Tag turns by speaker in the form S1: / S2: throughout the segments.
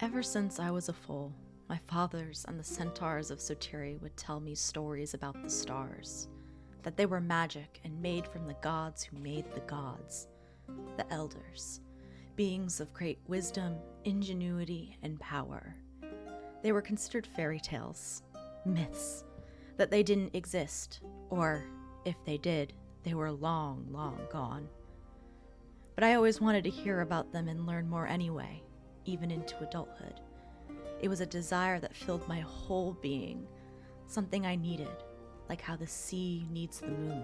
S1: Ever since I was a foal, my fathers and the centaurs of Sotiri would tell me stories about the stars, that they were magic and made from the gods who made the gods, the elders, beings of great wisdom, ingenuity, and power. They were considered fairy tales, myths, that they didn't exist, or, if they did, they were long, long gone. But I always wanted to hear about them and learn more anyway, even into adulthood. It was a desire that filled my whole being, something I needed, like how the sea needs the moon.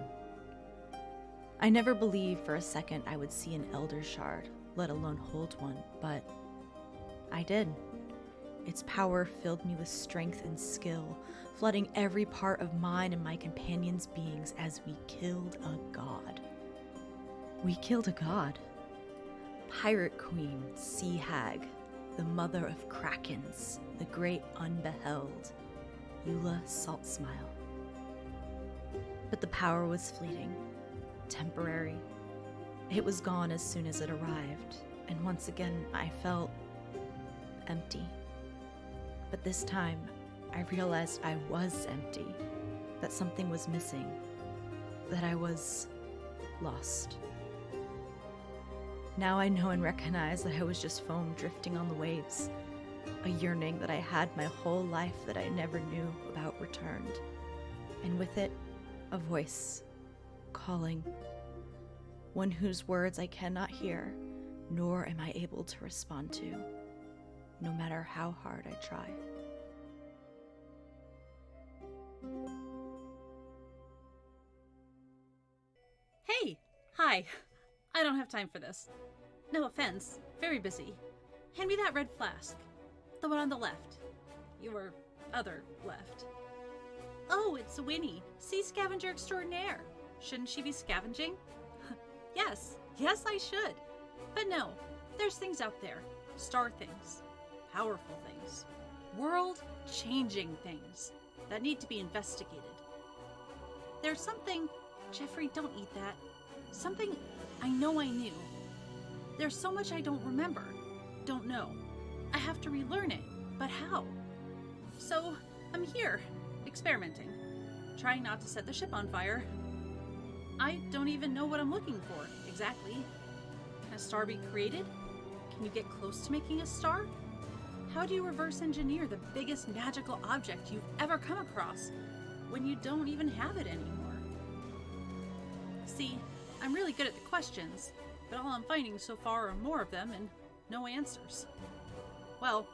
S1: I never believed for a second I would see an elder shard, let alone hold one, but I did. Its power filled me with strength and skill, flooding every part of mine and my companions' beings as we killed a god. We killed a god. Pirate Queen, Sea Hag, the mother of krakens, the great unbeheld, Eula Saltsmile. But the power was fleeting, temporary. It was gone as soon as it arrived, and once again I felt empty. But this time, I realized I was empty, that something was missing, that I was lost. Now I know and recognize that I was just foam drifting on the waves, a yearning that I had my whole life that I never knew about returned, and with it, a voice, calling, one whose words I cannot hear, nor am I able to respond to, no matter how hard I try.
S2: Hey! Hi! I don't have time for this. No offense, very busy. Hand me that red flask. The one on the left. Your other left. Oh, it's Wynni, sea scavenger extraordinaire. Shouldn't she be scavenging? Yes, I should. But no, there's things out there. Star things. Powerful things. World-changing things that need to be investigated. There's something... Jeffrey, don't eat that. Something I know I knew. There's so much I don't remember, don't know. I have to relearn it, but how? So, I'm here, experimenting, trying not to set the ship on fire. I don't even know what I'm looking for, exactly. Can a star be created? Can you get close to making a star? How do you reverse engineer the biggest magical object you've ever come across when you don't even have it anymore? See, I'm really good at the questions, but all I'm finding so far are more of them and no answers. Well,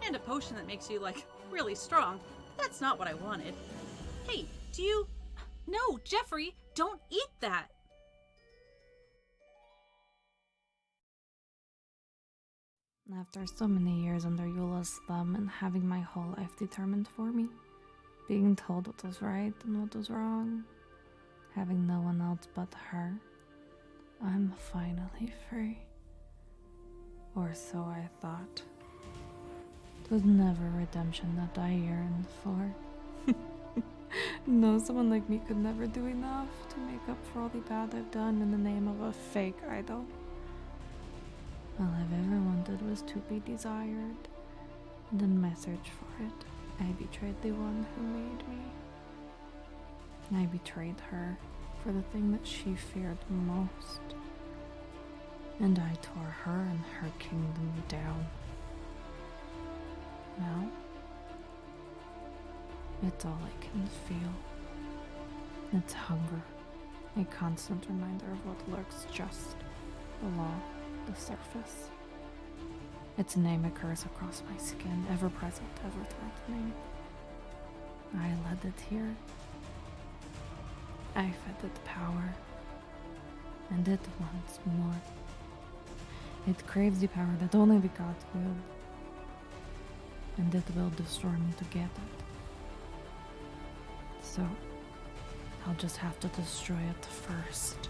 S2: and a potion that makes you, really strong. That's not what I wanted. Hey, do you... No, Jeffrey, don't eat that!
S3: After so many years under Eula's thumb and having my whole life determined for me, being told what was right and what was wrong, having no one else but her, I'm finally free. Or so I thought. It was never redemption that I yearned for. No, someone like me could never do enough to make up for all the bad I've done in the name of a fake idol. All I've ever wanted was to be desired, and in my search for it, I betrayed the one who made me. I betrayed her for the thing that she feared most, and I tore her and her kingdom down. Now, it's all I can feel. It's hunger, a constant reminder of what lurks just below the surface. Its name occurs across my skin, ever present, ever threatening. I led it here. I fed it power, and it wants more. It craves the power that only the gods wield, and it will destroy me to get it. So, I'll just have to destroy it first.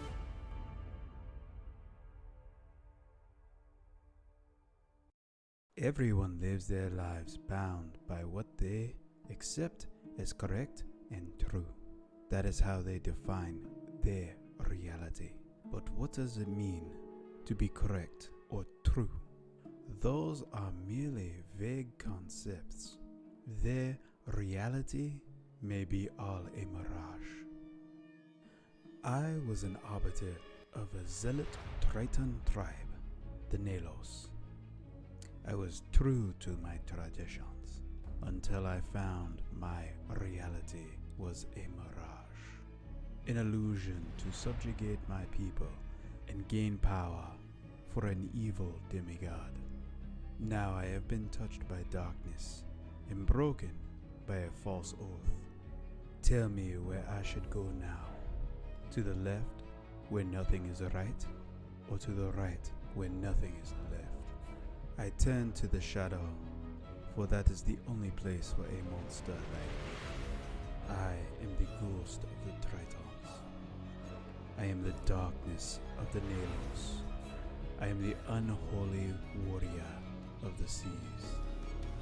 S4: Everyone lives their lives bound by what they accept as correct and true. That is how they define their reality. But what does it mean to be correct or true? those are merely vague concepts. Their reality may be all a mirage. I was an arbiter of a zealot Triton tribe, the Nalos. I was true to my traditions until I found my reality was a mirage, an illusion to subjugate my people and gain power for an evil demigod. Now I have been touched by darkness and broken by a false oath. Tell me where I should go now. To the left, where nothing is right, or to the right, where nothing is left? I turn to the shadow, for that is the only place for a monster like me. I am the ghost of the Tritons. I am the darkness of the Nalos. I am the unholy warrior of the seas.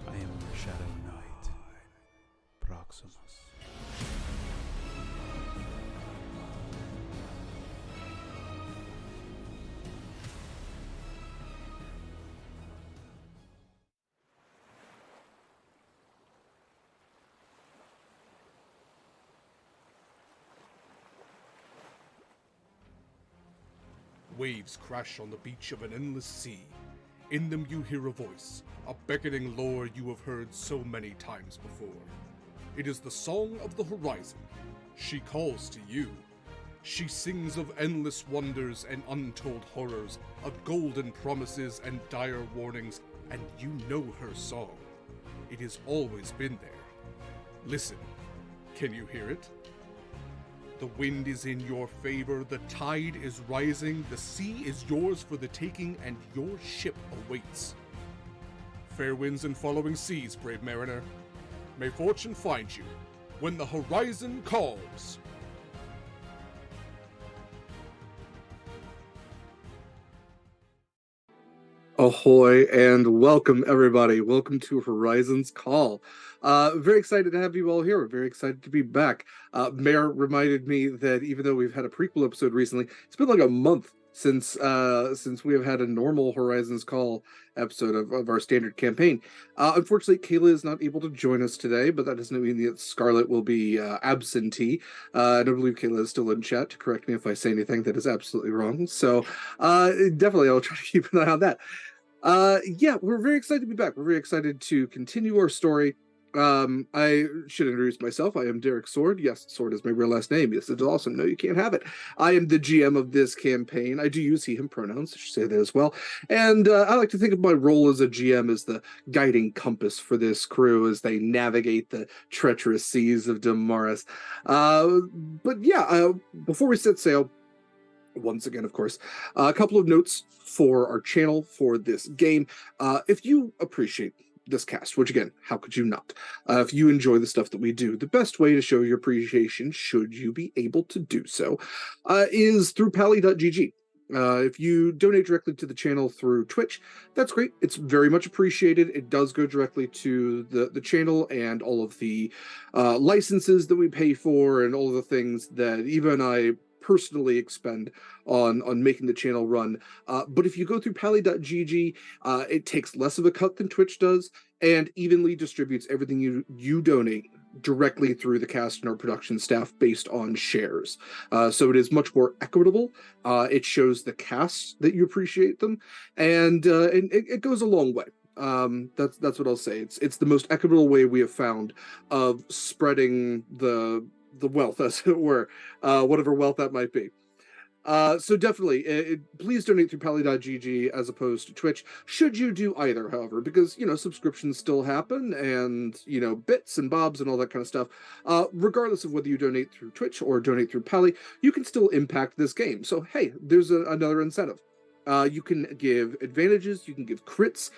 S4: I am the Shadow Knight, Proximus.
S5: Waves crash on the beach of an endless sea. In them you hear a voice, a beckoning lure you have heard so many times before. It is the song of the horizon. She calls to you. She sings of endless wonders and untold horrors, of golden promises and dire warnings, and you know her song. It has always been there. Listen, can you hear it? The wind is in your favor, the tide is rising, the sea is yours for the taking, and your ship awaits. Fair winds and following seas, brave mariner. May fortune find you when the horizon calls.
S6: Ahoy and welcome everybody. Welcome to Horizon's Call. Very excited to have you all here. We're very excited to be back. Mayor reminded me that even though we've had a prequel episode recently, it's been like a month since we have had a normal Horizon's Call episode of our standard campaign. Unfortunately, Kaila is not able to join us today, but that doesn't mean that Scarlett will be absentee. I don't believe Kaila is still in chat to correct me if I say anything that is absolutely wrong. So definitely I'll try to keep an eye on that. Yeah, we're very excited to be back. We're very excited to continue our story. I should introduce myself. I am Derek Sword. Yes, Sword is my real last name. Yes, it's awesome. No, you can't have it. I am the GM of this campaign. I do use he, him pronouns. I should say that as well. And I like to think of my role as a GM as the guiding compass for this crew as they navigate the treacherous seas of Damaris. But yeah, before we set sail, once again, of course, a couple of notes for our channel for this game. If you appreciate this cast, which again, how could you not? If you enjoy the stuff that we do, the best way to show your appreciation, should you be able to do so, is through pally.gg. If you donate directly to the channel through Twitch, that's great. It's very much appreciated. It does go directly to the channel and all of the licenses that we pay for and all of the things that even I personally expend on making the channel run. But if you go through pally.gg, it takes less of a cut than Twitch does and evenly distributes everything you donate directly through the cast and our production staff based on shares. So it is much more equitable. It shows the cast that you appreciate them, and it goes a long way. That's what I'll say. It's the most equitable way we have found of spreading the wealth, as it were, whatever wealth that might be. So definitely, please donate through pally.gg as opposed to Twitch. Should you do either, however, because, subscriptions still happen and, bits and bobs and all that kind of stuff. Regardless of whether you donate through Twitch or donate through Pally, you can still impact this game. So, hey, there's another incentive. You can give advantages, you can give crits,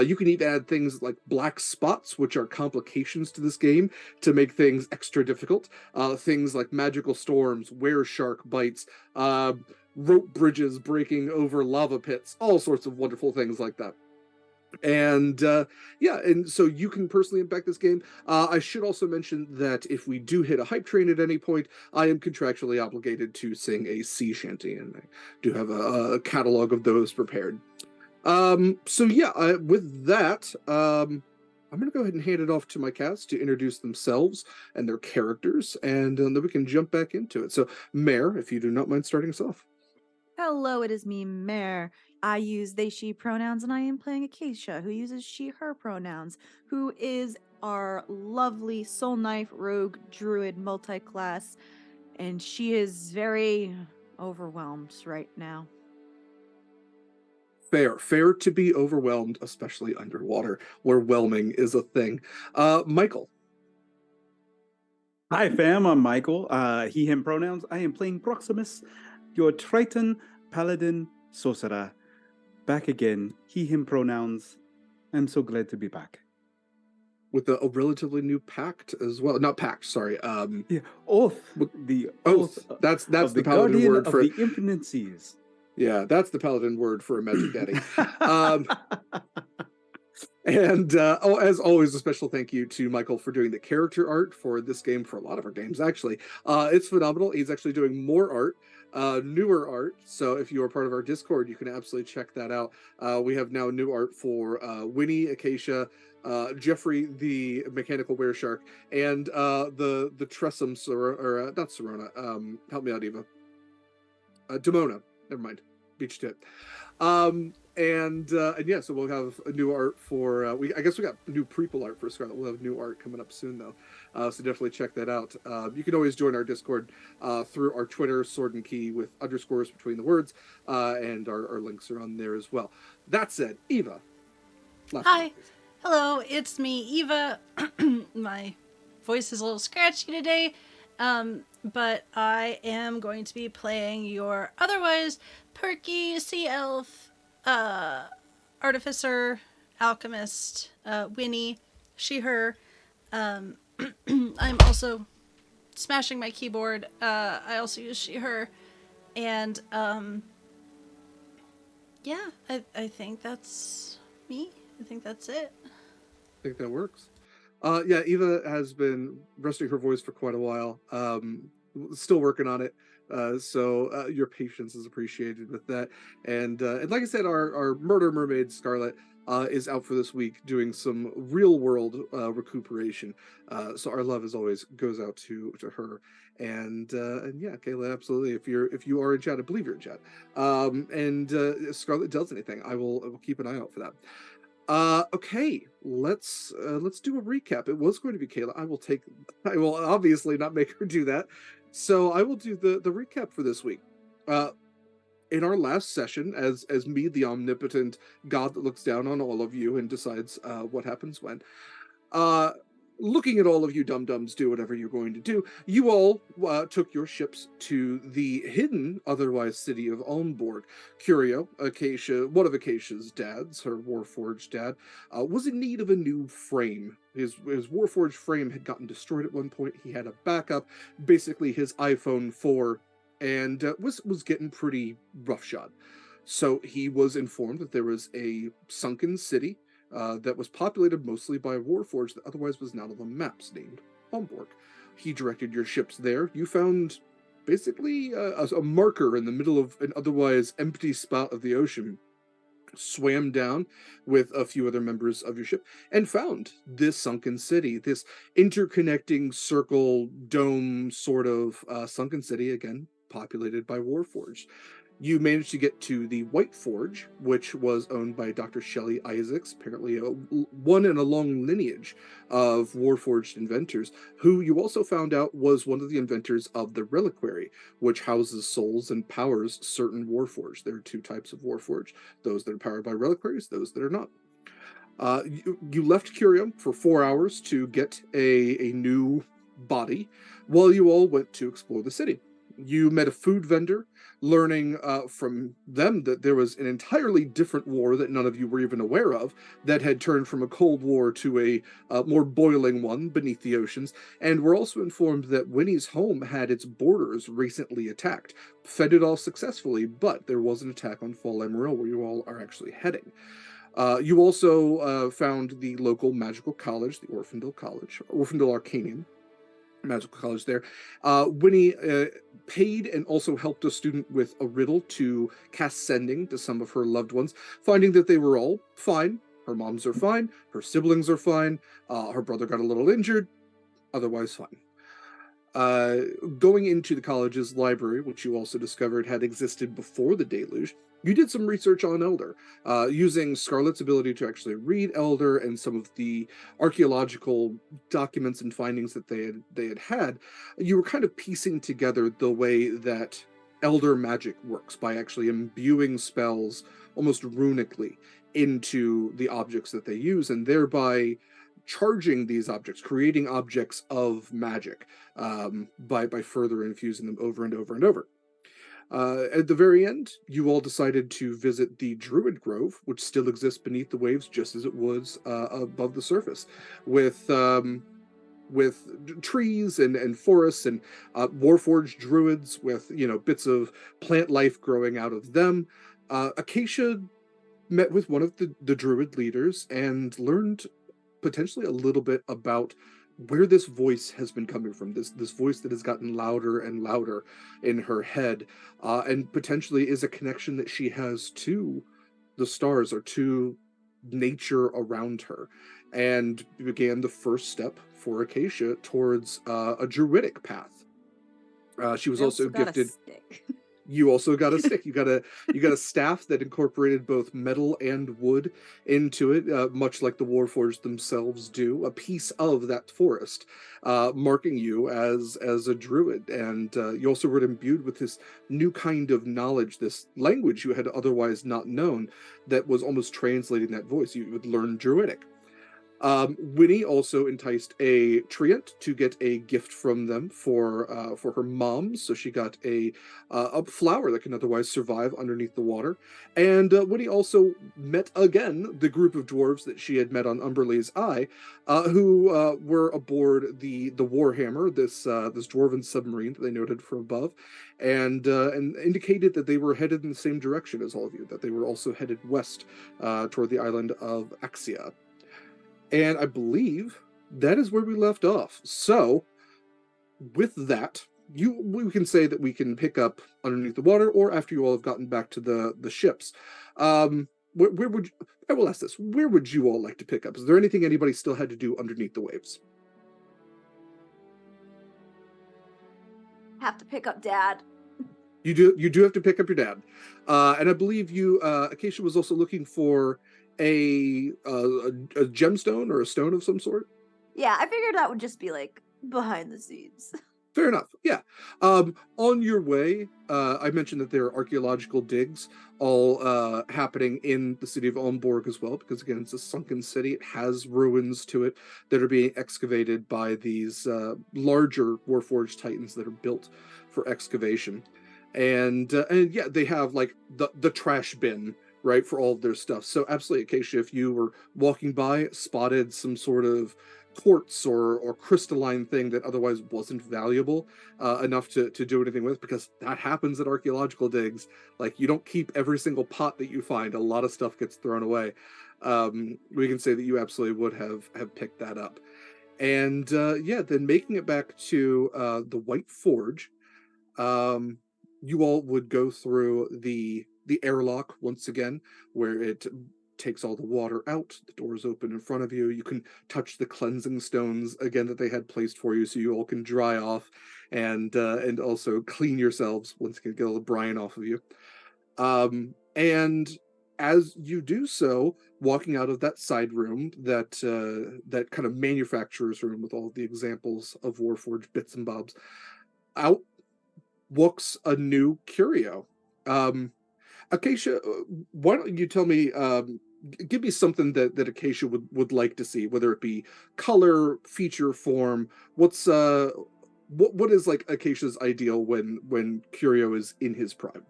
S6: you can even add things like black spots, which are complications to this game to make things extra difficult. Things like magical storms, were-shark bites, rope bridges breaking over lava pits, all sorts of wonderful things like that. And yeah, and so you can personally impact this game. I should also mention that if we do hit a hype train at any point, I am contractually obligated to sing a sea shanty, and I do have a catalog of those prepared. So yeah, with that, I'm going to go ahead and hand it off to my cast to introduce themselves and their characters, and then we can jump back into it. So, Mare, if you do not mind starting us off.
S7: Hello, it is me, Mare. I use they, she pronouns, and I am playing Acacia, who uses she, her pronouns, who is our lovely soul knife rogue druid multi-class, and she is very overwhelmed right now.
S6: Fair to be overwhelmed, especially underwater, where whelming is a thing. Mikyl.
S4: Hi, fam. I'm Mikyl. He, him pronouns. I am playing Proximus, your Triton Paladin Sorcerer. Back again. He, him pronouns. I'm so glad to be back.
S6: With a relatively new pact as well. Not pact, sorry.
S4: Yeah, oath. The oath.
S6: That's the
S4: the
S6: paladin
S4: guardian
S6: word
S4: of
S6: for
S4: the infinite seas.
S6: Yeah, that's the paladin word for a magic daddy. And as always, a special thank you to Mikyl for doing the character art for this game, for a lot of our games, actually. It's phenomenal. He's actually doing more art, newer art. So if you are part of our Discord, you can absolutely check that out. We have now new art for Wynni, Acacia, Jeffrey, the mechanical wereshark, and the Tressum, not Sorona. Help me out, Eva. Demona. Never mind. Beach tip. And yeah, so we'll have a new art for I guess we got new prequel art for Scarlett. We'll have new art coming up soon though, so definitely check that out. You can always join our Discord through our Twitter, Sword and Key, with underscores between the words, and our links are on there as well. That said, Eva.
S2: Hi. Hello, it's me, Eva. My voice is a little scratchy today, but I am going to be playing your otherwise perky sea elf, artificer, alchemist, Wynni, she, her. I'm also smashing my keyboard. I also use she, her. And, yeah, I think that's me. I think that's it.
S6: I think that works. Yeah, Eva has been resting her voice for quite a while. Still working on it. So your patience is appreciated with that. And like I said, our murder mermaid Scarlett is out for this week doing some real world recuperation. So our love as always goes out to her. And yeah, Kaila, absolutely. If you are in chat, I believe you're in chat. And Scarlett does anything, I will keep an eye out for that. Okay, let's do a recap. It was going to be Kaila. I will obviously not make her do that. So I will do the recap for this week. In our last session, as me, the omnipotent god that looks down on all of you and decides what happens when, looking at all of you dum-dums do whatever you're going to do, you all took your ships to the hidden, otherwise, city of Olmborg. Curio, Acacia, one of Acacia's dads, her Warforged dad, was in need of a new frame. His Warforged frame had gotten destroyed at one point. He had a backup, basically his iPhone 4, and was getting pretty roughshod. So he was informed that there was a sunken city that was populated mostly by Warforged that otherwise was not on the maps, named Olmborg. He directed your ships there. You found basically a marker in the middle of an otherwise empty spot of the ocean, swam down with a few other members of your ship, and found this sunken city, this interconnecting circle dome sort of sunken city, again, populated by Warforged. You managed to get to the White Forge, which was owned by Dr. Shelley Isaacs, apparently one in a long lineage of Warforged inventors, who you also found out was one of the inventors of the Reliquary, which houses souls and powers certain Warforged. There are two types of Warforged, those that are powered by Reliquaries, those that are not. You left Curio for 4 hours to get a new body, while you all went to explore the city. You met a food vendor, learning from them that there was an entirely different war that none of you were even aware of, that had turned from a Cold War to a more boiling one beneath the oceans, and were also informed that Wynni's home had its borders recently attacked. Fended off successfully, but there was an attack on Fal Laimaril, where you all are actually heading. You also found the local magical college, the Orphandale College, Orphandale Arcanium, magical college there. Wynni paid and also helped a student with a riddle to cast sending to some of her loved ones, finding that they were all fine. Her moms are fine. Her siblings are fine. Her brother got a little injured. Otherwise fine. Going into the college's library, which you also discovered had existed before the deluge, you did some research on Elder, using Scarlett's ability to actually read Elder and some of the archaeological documents and findings that they had. You were kind of piecing together the way that Elder magic works by actually imbuing spells almost runically into the objects that they use, and thereby charging these objects, creating objects of magic, by further infusing them over and over and over. At the very end, you all decided to visit the Druid Grove, which still exists beneath the waves, just as it was above the surface, with trees and forests and warforged druids with bits of plant life growing out of them. Acacia met with one of the druid leaders and learned potentially a little bit about where this voice has been coming from, this voice that has gotten louder and louder in her head, and potentially is a connection that she has to the stars or to nature around her, and began the first step for Acacia towards a druidic path. She was also gifted. You also got a stick. You got a staff that incorporated both metal and wood into it, much like the Warforged themselves do. A piece of that forest, marking you as a druid, and you also were imbued with this new kind of knowledge, this language you had otherwise not known, that was almost translating that voice. You would learn Druidic. Wynni also enticed a treant to get a gift from them for her mom, so she got a flower that can otherwise survive underneath the water. And Wynni also met again the group of dwarves that she had met on Umberlee's Eye, who were aboard the Warhammer, this dwarven submarine that they noted from above, and indicated that they were headed in the same direction as all of you, that they were also headed west toward the island of Axia. And I believe that is where we left off. So, with that, we can say that we can pick up underneath the water, or after you all have gotten back to the ships. Where would I will ask this? Where would you all like to pick up? Is there anything anybody still had to do underneath the waves?
S7: Have to pick up Dad.
S6: You do have to pick up your dad, and I believe you, Acacia, was also looking for a gemstone or a stone of some sort.
S7: Yeah, I figured that would just be like behind the scenes.
S6: Fair enough. Yeah. On your way, I mentioned that there are archaeological digs all happening in the city of Olmborg as well, because again, it's a sunken city. It has ruins to it that are being excavated by these larger Warforged titans that are built for excavation. And yeah, they have like the trash bin, right, for all of their stuff. So absolutely, Acacia, if you were walking by, spotted some sort of quartz or crystalline thing that otherwise wasn't valuable enough to do anything with, because that happens at archaeological digs. Like, you don't keep every single pot that you find. A lot of stuff gets thrown away. We can say that you absolutely would have picked that up. And yeah, then making it back to the White Forge, you all would go through the airlock once again, where it takes all the water out. The doors open in front of you. You can touch the cleansing stones again that they had placed for you, so you all can dry off and also clean yourselves once again, get all the brine off of you. And as you do so, walking out of that side room, that kind of manufacturer's room with all of the examples of Warforged bits and bobs, out walks a new curio. Acacia, why don't you tell me, give me something that Acacia would like to see, whether it be color, feature, form. What is like Acacia's ideal when curio is in his prime?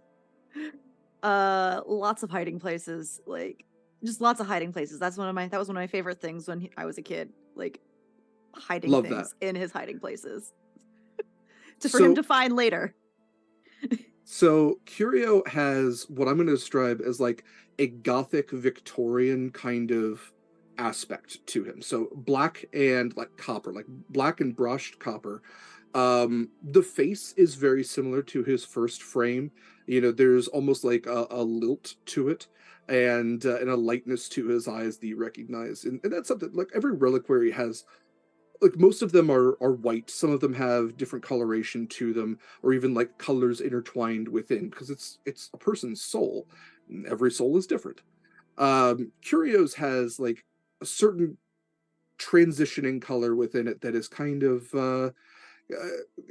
S7: Lots of hiding places, like just lots of hiding places. That was one of my favorite things when I was a kid, like hiding things in his hiding places for him to find later.
S6: So Curio has what I'm going to describe as like a Gothic Victorian kind of aspect to him. So black and like copper, like black and brushed copper. The face is very similar to his first frame. There's almost like a lilt to it, and a lightness to his eyes that you recognize. And that's something like every reliquary has. Like most of them are white. Some of them have different coloration to them, or even like colors intertwined within, because it's a person's soul. Every soul is different. Curios has like a certain transitioning color within it that is kind of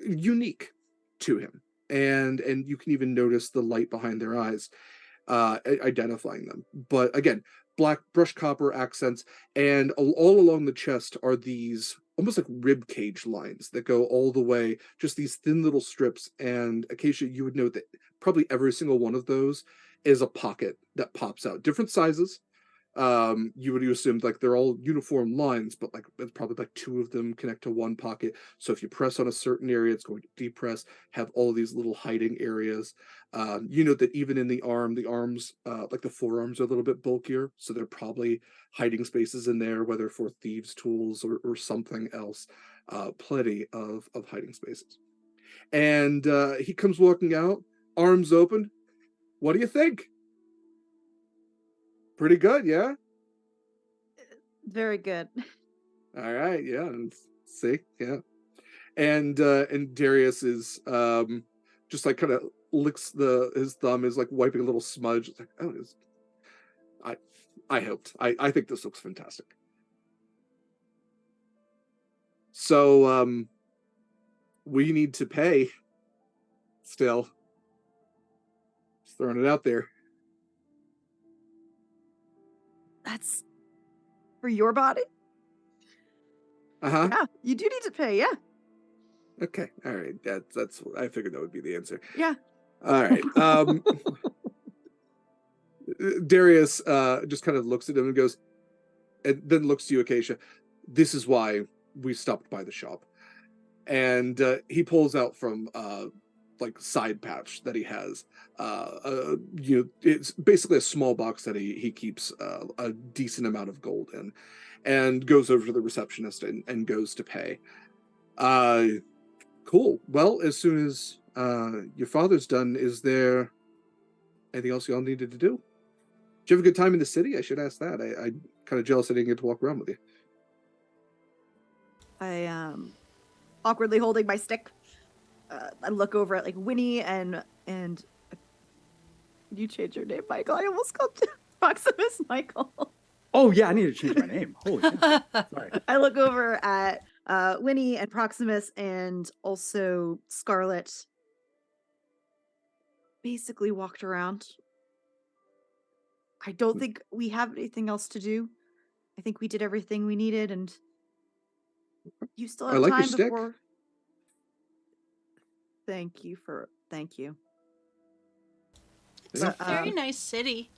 S6: unique to him, and you can even notice the light behind their eyes, identifying them. But again, black brushed copper accents, and all along the chest are these almost like rib cage lines that go all the way, just these thin little strips. And Acacia, you would note that probably every single one of those is a pocket that pops out, different sizes. You would assume like they're all uniform lines, but like probably like two of them connect to one pocket. So if you press on a certain area, it's going to depress, have all these little hiding areas. You know that even in the arms, like the forearms are a little bit bulkier, so there are probably hiding spaces in there, whether for thieves' tools or something else. Plenty of hiding spaces. And he comes walking out, arms open. What do you think? Pretty good, yeah?
S7: Very good.
S6: All right, yeah. See, yeah. And Darius is just like kind of licks his thumb, is like wiping a little smudge. It's like, oh, I hoped. I think this looks fantastic. So we need to pay still. Just throwing it out there.
S7: That's for your body?
S6: Uh-huh.
S7: Yeah, you do need to pay, yeah.
S6: Okay. All right. That's I figured that would be the answer.
S7: Yeah.
S6: All right. Darius just kind of looks at him and goes, and then looks to you, Acacia. This is why we stopped by the shop. And he pulls out from like side pouch that he has. It's basically a small box that he keeps a decent amount of gold in, and goes over to the receptionist and goes to pay. Cool. Well, as soon as your father's done, is there anything else y'all needed to do? Did you have a good time in the city? I should ask that. I kind of jealous I didn't get to walk around with you.
S7: I awkwardly holding my stick. I look over at like Wynni and you changed your name, Mikyl. I almost called you Maximus Mikyl.
S8: Oh yeah, I need to change my name. Holy shit. Sorry.
S7: I look over at Wynni and Proximus and also Scarlett. Basically walked around. I don't think we have anything else to do. I think we did everything we needed, and you still have
S6: I like your
S7: time
S6: stick.
S7: before. Thank you.
S2: It's
S6: Yeah.
S2: a very nice city.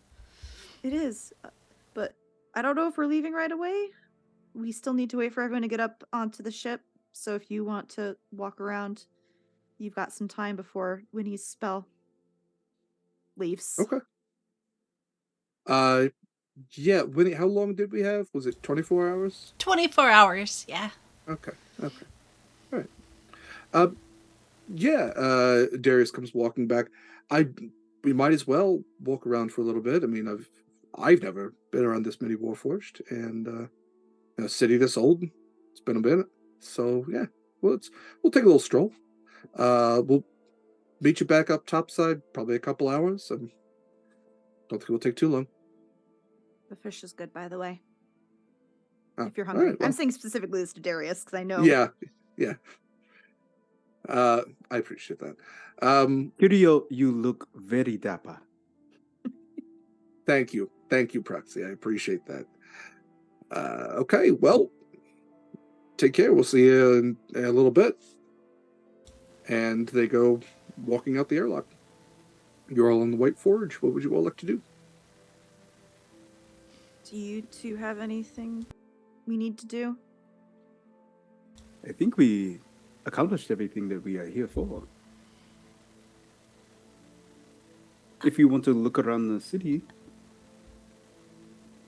S7: It is, but I don't know if we're leaving right away. We still need to wait for everyone to get up onto the ship. So if you want to walk around, you've got some time before Winnie's spell leaves.
S6: Okay. Yeah, Winnie, how long did we have? Was it 24 hours?
S2: 24 hours, yeah.
S6: Okay. All right. Yeah, Darius comes walking back. We might as well walk around for a little bit. I mean, I've never been around this many Warforged, and a city this old. It's been a minute. So yeah, we'll take a little stroll. We'll meet you back up topside, probably a couple hours. And don't think it will take too long.
S7: The fish is good, by the way.
S6: Oh,
S7: If you're hungry.
S6: all right, well,
S7: I'm saying specifically this to Darius because I know.
S6: Yeah. I appreciate that.
S8: Curio, you look very dapper.
S6: Thank you, Proxy. I appreciate that. Okay, well, take care. We'll see you in a little bit. And they go walking out the airlock. You're all on the White Forge. What would you all like to do?
S7: Do you two have anything we need to do?
S8: I think we accomplished everything that we are here for. If you want to look around the city,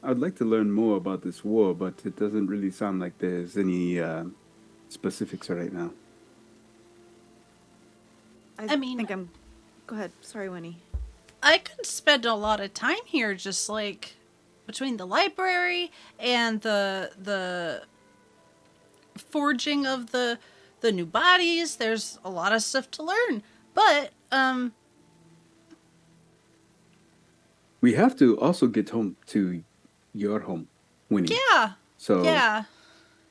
S8: I'd like to learn more about this war, but it doesn't really sound like there's any specifics right now.
S2: I mean-
S7: think I'm. Go ahead. Sorry, Wynni.
S2: I could spend a lot of time here, just like between the library and the forging of the new bodies. There's a lot of stuff to learn, but
S8: We have to also get home to your home, Wynni.
S2: yeah,
S8: So
S2: yeah.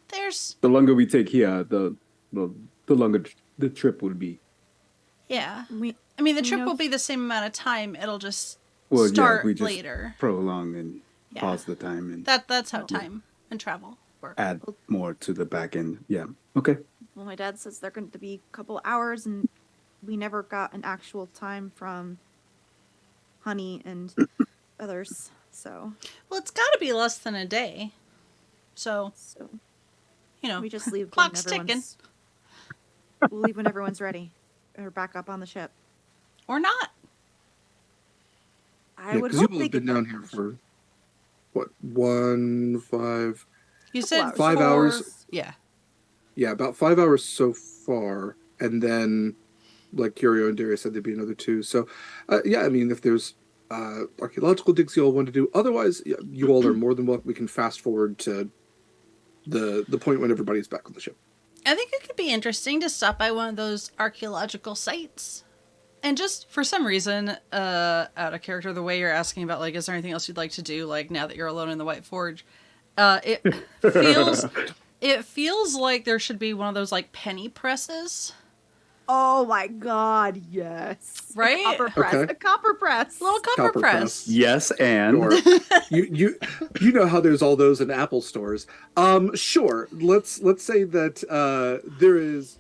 S2: There's
S8: the longer we take here, the longer the trip will be.
S2: yeah.
S7: We.
S2: I mean, the
S7: We
S2: trip
S7: know-
S2: will be the same amount of time. It'll just
S8: Well,
S2: start
S8: yeah, we just
S2: later.
S8: prolong and
S2: Yeah.
S8: pause the time and
S2: That's how time and travel work.
S8: add more to the back end. Yeah. Okay.
S7: Well, my dad says they're going to be a couple hours, and we never got an actual time from Honey and others. So,
S2: Well, it's got to be less than a day. So, you know,
S7: we just leave.
S2: clock's ticking.
S7: We'll leave when everyone's ready, or back up on the ship.
S2: Or not.
S7: I would
S6: because
S7: hope
S6: you will
S7: they
S6: have been
S7: could.
S6: down here for what 1 5.
S2: You said
S7: hours.
S6: 5 hours.
S2: Yeah.
S6: Yeah, about 5 hours so far, and then, like Curio and Darius said, there'd be another 2. So, yeah, I mean, if there's archaeological digs you all want to do, otherwise, yeah, you all are more than welcome. We can fast forward to the point when everybody's back on the ship.
S2: I think it could be interesting to stop by one of those archaeological sites. And just for some reason, out of character, the way you're asking about, like, is there anything else you'd like to do, like, now that you're alone in the White Forge, it feels like there should be one of those, like, penny presses.
S7: Oh my God! Yes.
S2: Right?
S7: A copper press.
S6: Okay.
S7: A copper press.
S2: A little copper
S6: Copper
S2: press.
S6: press.
S8: Yes, and
S6: Sure. you know how there's all those in Apple stores. Sure. Let's say that there is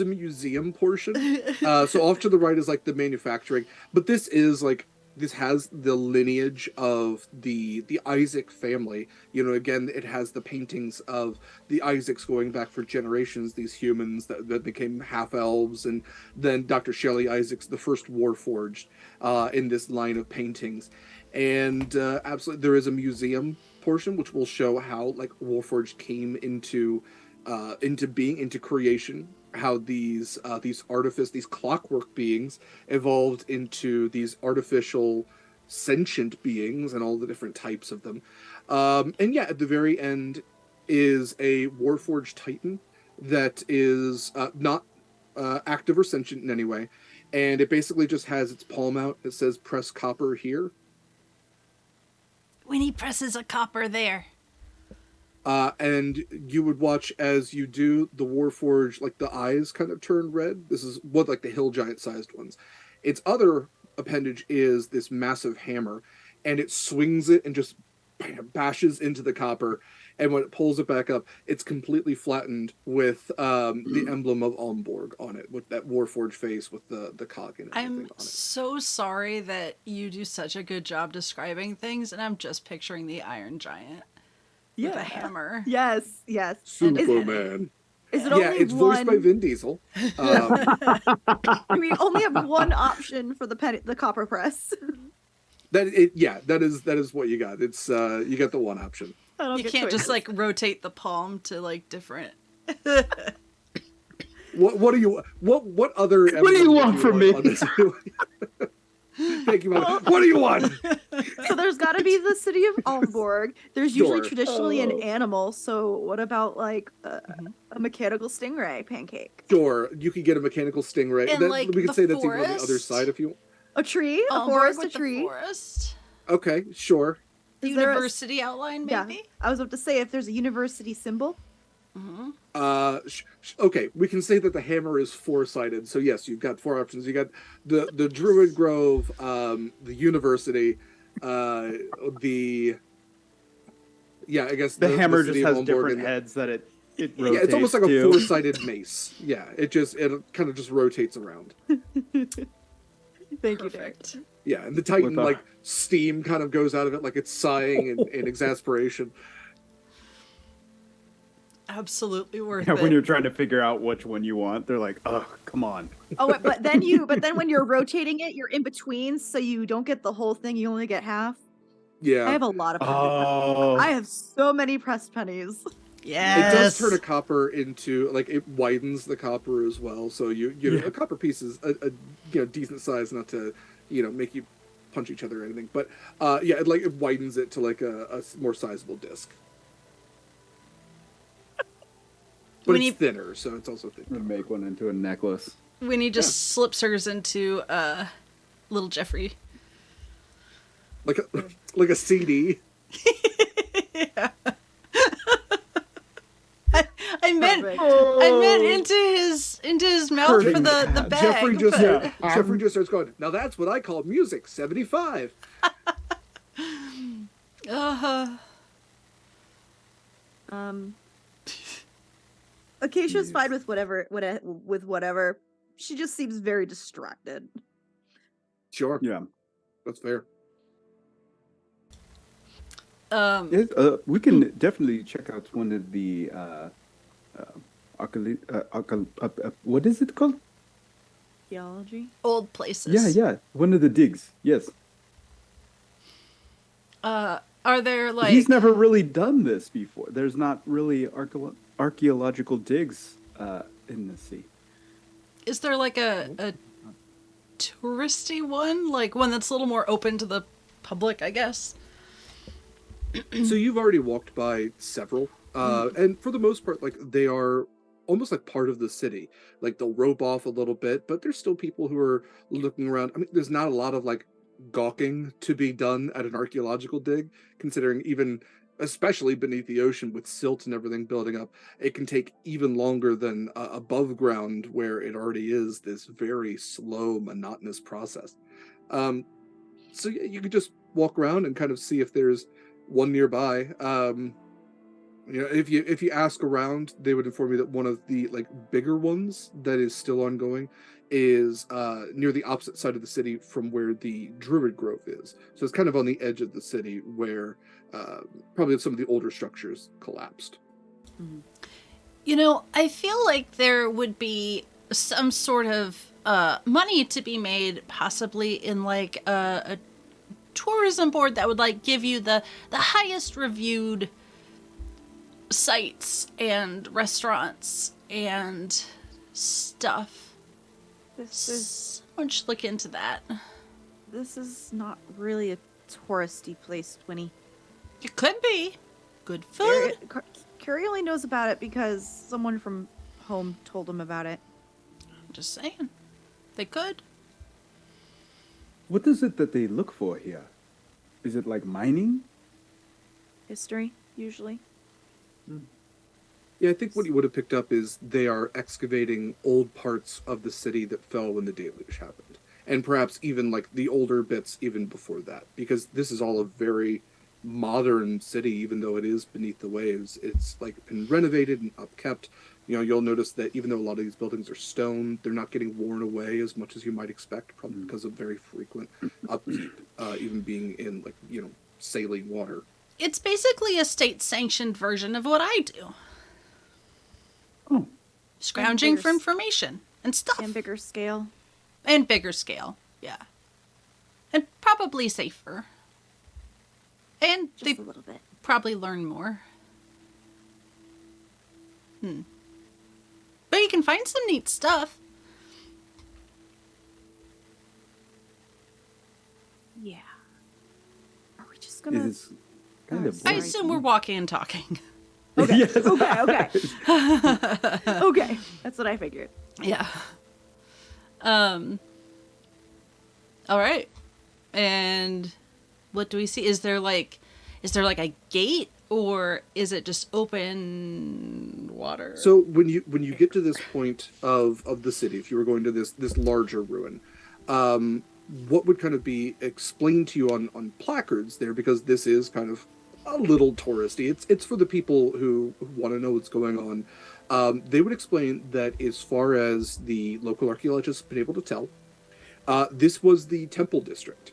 S6: a museum portion. So off to the right is like the manufacturing, but this has the lineage of the Isaac family. You know, again, it has the paintings of the Isaacs going back for generations, these humans that became half-elves, and then Dr. Shelley Isaacs, the first Warforged, in this line of paintings. And absolutely, there is a museum portion, which will show how, like, Warforged came into being, into creation, how these clockwork beings evolved into these artificial sentient beings and all the different types of them. And yeah, at the very end is a Warforged Titan that is not active or sentient in any way. And it basically just has its palm out. It says, "Press copper here."
S2: When he presses a copper there.
S6: And you would watch as you do the Warforged, like the eyes kind of turn red. This is what, like, the hill giant sized ones. Its other appendage is this massive hammer, and it swings it and just bashes into the copper. And when it pulls it back up, it's completely flattened with the emblem of Almborg on it, with that Warforged face with the cock and everything
S2: I'm
S6: on it.
S2: so sorry that you do such a good job describing things, and I'm just picturing the Iron Giant with a hammer.
S7: Yes. And
S6: Superman.
S7: is it
S6: Yeah,
S7: only
S6: it's voiced by
S7: one?
S6: Vin Diesel.
S7: We only have one option for the copper press.
S6: That is what you got. It's you got the one option.
S7: I don't
S2: You
S7: get
S2: can't just
S7: choices.
S2: like rotate the palm to like different.
S6: What do you what other?
S8: What do you want from me?
S6: Thank you, Mother. What do you want?
S7: So there's got to be the city of Almborg. There's usually
S6: Sure.
S7: traditionally an
S6: Oh.
S7: animal. So what about like a mechanical stingray pancake?
S6: Sure, you could get a mechanical stingray.
S2: And, like,
S6: we could
S2: the
S6: say that's even on the other
S2: forest?
S6: side if you.
S7: A tree? A
S2: Almborg
S7: forest? A
S2: with the
S7: tree?
S2: forest.
S6: Okay, sure.
S7: Is there a-
S2: University outline,
S7: Yeah.
S2: maybe.
S7: I was about to say if there's a university symbol.
S2: Mm-hmm.
S6: Okay, we can say that the hammer is four-sided. So yes, you've got 4 options. You got the Druid Grove, the university, I guess
S8: the hammer
S6: city
S8: just
S6: of
S8: has
S6: Almborg
S8: different
S6: and the-
S8: heads that it rotates.
S6: Yeah, it's almost like a
S8: to.
S6: 4-sided mace. Yeah, it kind of just rotates around.
S7: Thank you, Derek.
S2: Perfect.
S6: Yeah, and the Titan,
S8: With a-
S6: like, steam kind of goes out of it, like it's sighing in exasperation.
S2: Absolutely worth
S8: Yeah,
S2: it.
S8: when you're trying to figure out which one you want, they're like, "Oh, come on."
S7: Oh, but then when you're rotating it, you're in between, so you don't get the whole thing. You only get half.
S6: Yeah.
S7: I have a lot of precious
S8: Oh.
S7: pennies. I have so many pressed pennies.
S2: Yes.
S6: It does turn a copper into, like, it widens the copper as well. So you know,
S8: Yeah.
S6: a copper piece is a decent size, not to, make you punch each other or anything. But it widens it to like a more sizable disc. But
S2: When
S6: it's
S2: you-
S6: thinner, so it's also
S8: I'm gonna
S6: thin.
S8: make one into a necklace.
S2: Wynni just slips hers into little Jeffrey.
S6: Like a CD.
S2: Yeah. I meant
S7: Perfect.
S2: into his mouth for the bag.
S6: Jeffrey just
S2: but-
S6: Jeffrey just starts going. Now that's what I call music. 75.
S7: Acacia's fine with whatever. She just seems very distracted.
S6: Sure,
S8: Yeah.
S6: that's fair.
S8: Yes, we can definitely check out one of the what is it called?
S7: Theology.
S2: Old places.
S8: Yeah. One of the digs. Yes.
S2: Are there like
S8: He's never really done this before. There's not really archaeological digs in the sea.
S2: is there like a touristy one? Like one that's a little more open to the public, I guess?
S6: So you've already walked by several, and for the most part, like, they are almost like part of the city. Like, they'll rope off a little bit, but there's still people who are looking around. I mean, there's not a lot of like gawking to be done at an archaeological dig, considering even, especially beneath the ocean with silt and everything building up, it can take even longer than above ground, where it already is this very slow, monotonous process. So yeah, you could just walk around and kind of see if there's one nearby. If you ask around, they would inform you that one of the like bigger ones that is still ongoing is near the opposite side of the city from where the Druid Grove is. So it's kind of on the edge of the city where probably some of the older structures collapsed.
S2: You know, I feel like there would be some sort of money to be made, possibly in like a tourism board that would like give you the highest reviewed sites and restaurants and stuff. Someone should look into that.
S7: This is not really a touristy place, Wynni.
S2: It could be. Good food.
S7: Carrie only knows about it because someone from home told him about it.
S2: I'm just saying. They could.
S8: What is it that they look for here? Is it like mining?
S7: History, usually.
S6: Yeah, I think what you would have picked up is they are excavating old parts of the city that fell when the deluge happened. And perhaps even like the older bits even before that. Because this is all a very modern city, even though it is beneath the waves. It's like been renovated and upkept. You'll notice that even though a lot of these buildings are stone, they're not getting worn away as much as you might expect, probably because of very frequent upkeep, even being in like, saline water.
S2: It's basically a state-sanctioned version of what I do.
S8: Oh.
S2: Scrounging
S7: bigger
S2: for information and stuff.
S7: And bigger scale.
S2: And bigger scale, yeah. And probably safer. And
S7: Just
S2: they
S7: a little bit.
S2: probably learn more. But you can find some neat stuff.
S7: Yeah. Are we just
S8: It
S7: gonna...
S8: is kind of
S2: I
S7: Sorry.
S2: assume we're walking and talking.
S7: Okay,
S8: Yes.
S7: okay. Okay, that's what I figured.
S2: Yeah. All right. And what do we see? Is there like a gate, or is it just open water?
S6: So when you get to this point of the city, if you were going to this larger ruin, what would kind of be explained to you on placards there, because this is kind of a little touristy. It's for the people who want to know what's going on. They would explain that as far as the local archaeologists have been able to tell, this was the temple district,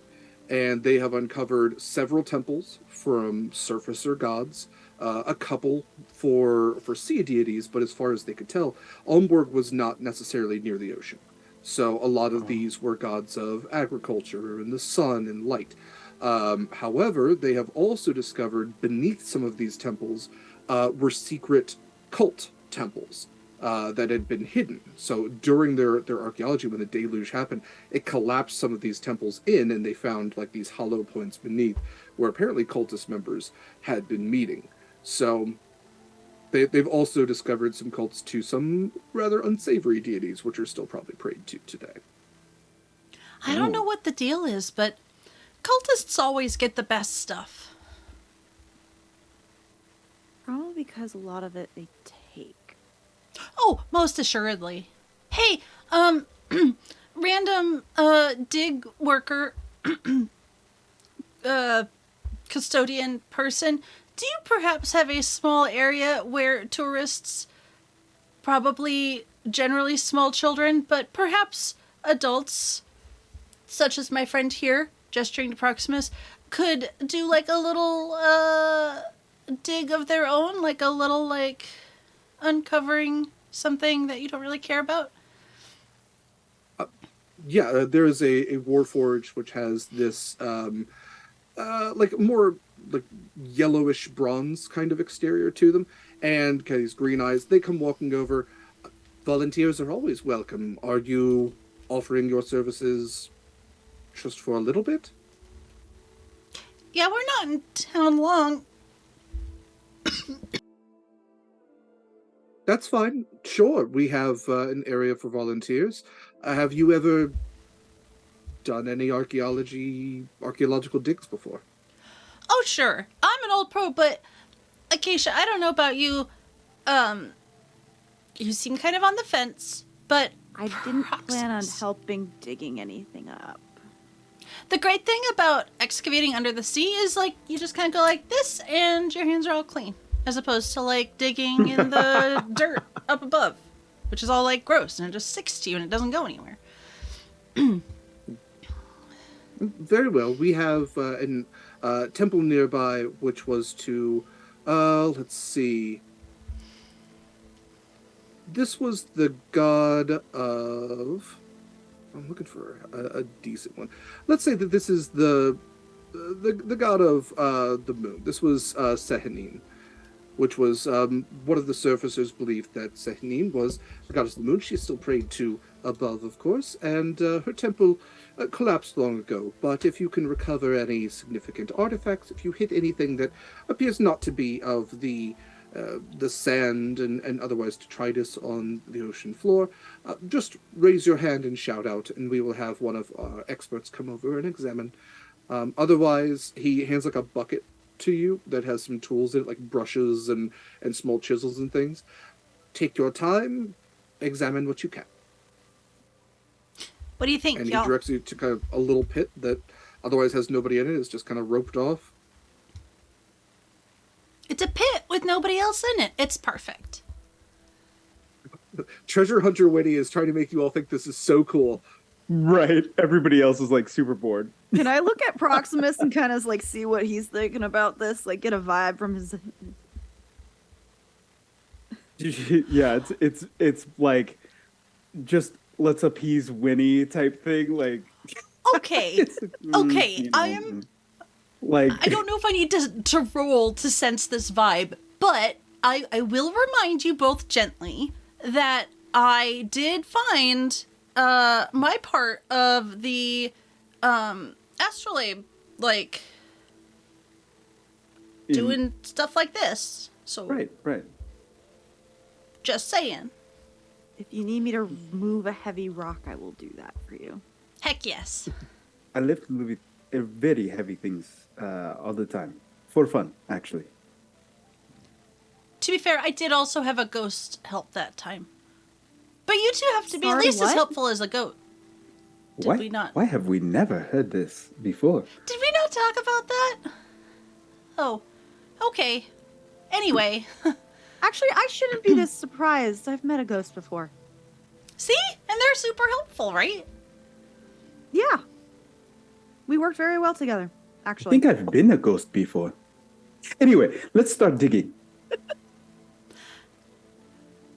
S6: and they have uncovered several temples from surfacer gods, a couple for sea deities, but as far as they could tell, Olmborg was not necessarily near the ocean. So a lot of these were gods of agriculture and the sun and light. However, they have also discovered beneath some of these temples were secret cult temples that had been hidden. So during their archaeology, when the deluge happened, it collapsed some of these temples in, and they found like these hollow points beneath where apparently cultist members had been meeting. So they've also discovered some cults to some rather unsavory deities, which are still probably prayed to today.
S2: I don't know what the deal is, but cultists always get the best stuff.
S7: Probably because a lot of it they take.
S2: Oh, most assuredly. Hey, random dig worker, custodian person, do you perhaps have a small area where tourists, probably generally small children, but perhaps adults, such as my friend here, gesturing to Proximus, could do like a little dig of their own, like a little like uncovering something that you don't really care about?
S6: Yeah, there is a Warforge which has this like more like yellowish bronze kind of exterior to them, and kind of these green eyes. They come walking over. Volunteers are always welcome. Are you offering your services just for a little bit?
S2: Yeah, we're not in town long.
S6: That's fine. Sure, we have an area for volunteers. Have you ever done any archaeological digs before?
S2: Oh, sure. I'm an old pro, but Acacia, I don't know about you. You seem kind of on the fence, but
S7: I didn't plan on
S2: Proximus.
S7: helping digging anything up.
S2: The great thing about excavating under the sea is, like, you just kind of go like this and your hands are all clean. As opposed to, like, digging in the dirt up above, which is all, like, gross and it just sticks to you and it doesn't go anywhere.
S6: Very well. We have an temple nearby, which was to, let's see. This was the god of. I'm looking for a decent one. Let's say that this is the god of the moon. This was Sehenin, which was one of the surfacers believed that Sehenin was the goddess of the moon. She's still prayed to above, of course, and her temple collapsed long ago. But if you can recover any significant artifacts, if you hit anything that appears not to be of the sand and otherwise detritus on the ocean floor, just raise your hand and shout out, and we will have one of our experts come over and examine. Otherwise, he hands like a bucket to you that has some tools in it, like brushes and small chisels and things. Take your time, examine what you can.
S2: What do you think,
S6: And he
S2: y'all?
S6: directs you to kind of a little pit that otherwise has nobody in it. It's just kind of roped off.
S2: It's a pit with nobody else in it. It's perfect.
S6: Treasure Hunter Wynni is trying to make you all think this is so cool.
S8: Right. Everybody else is like super bored.
S7: Can I look at Proximus and kind of like see what he's thinking about this? Like get a vibe from his.
S8: Yeah, it's like just let's appease Wynni type thing. Like
S2: Okay. Okay. I am.
S8: like
S2: I don't know if I need to roll to sense this vibe, but I will remind you both gently that I did find my part of the astrolabe, like doing stuff like this. So
S8: right.
S2: just saying.
S7: If you need me to move a heavy rock, I will do that for you.
S2: Heck yes.
S8: I lift very heavy things all the time for fun, actually.
S2: To be fair, I did also have a ghost help that time. But you two have to be at
S7: Sorry,
S2: least as
S7: what?
S2: helpful as a goat. Did we not?
S8: Why have we never heard this before?
S2: Did we not talk about that? Oh, okay. Anyway,
S7: Actually, I shouldn't be this surprised. I've met a ghost before.
S2: see? And they're super helpful, right?
S7: Yeah. We worked very well together,
S8: I
S7: actually.
S8: think I've been a ghost before. Anyway, let's start digging.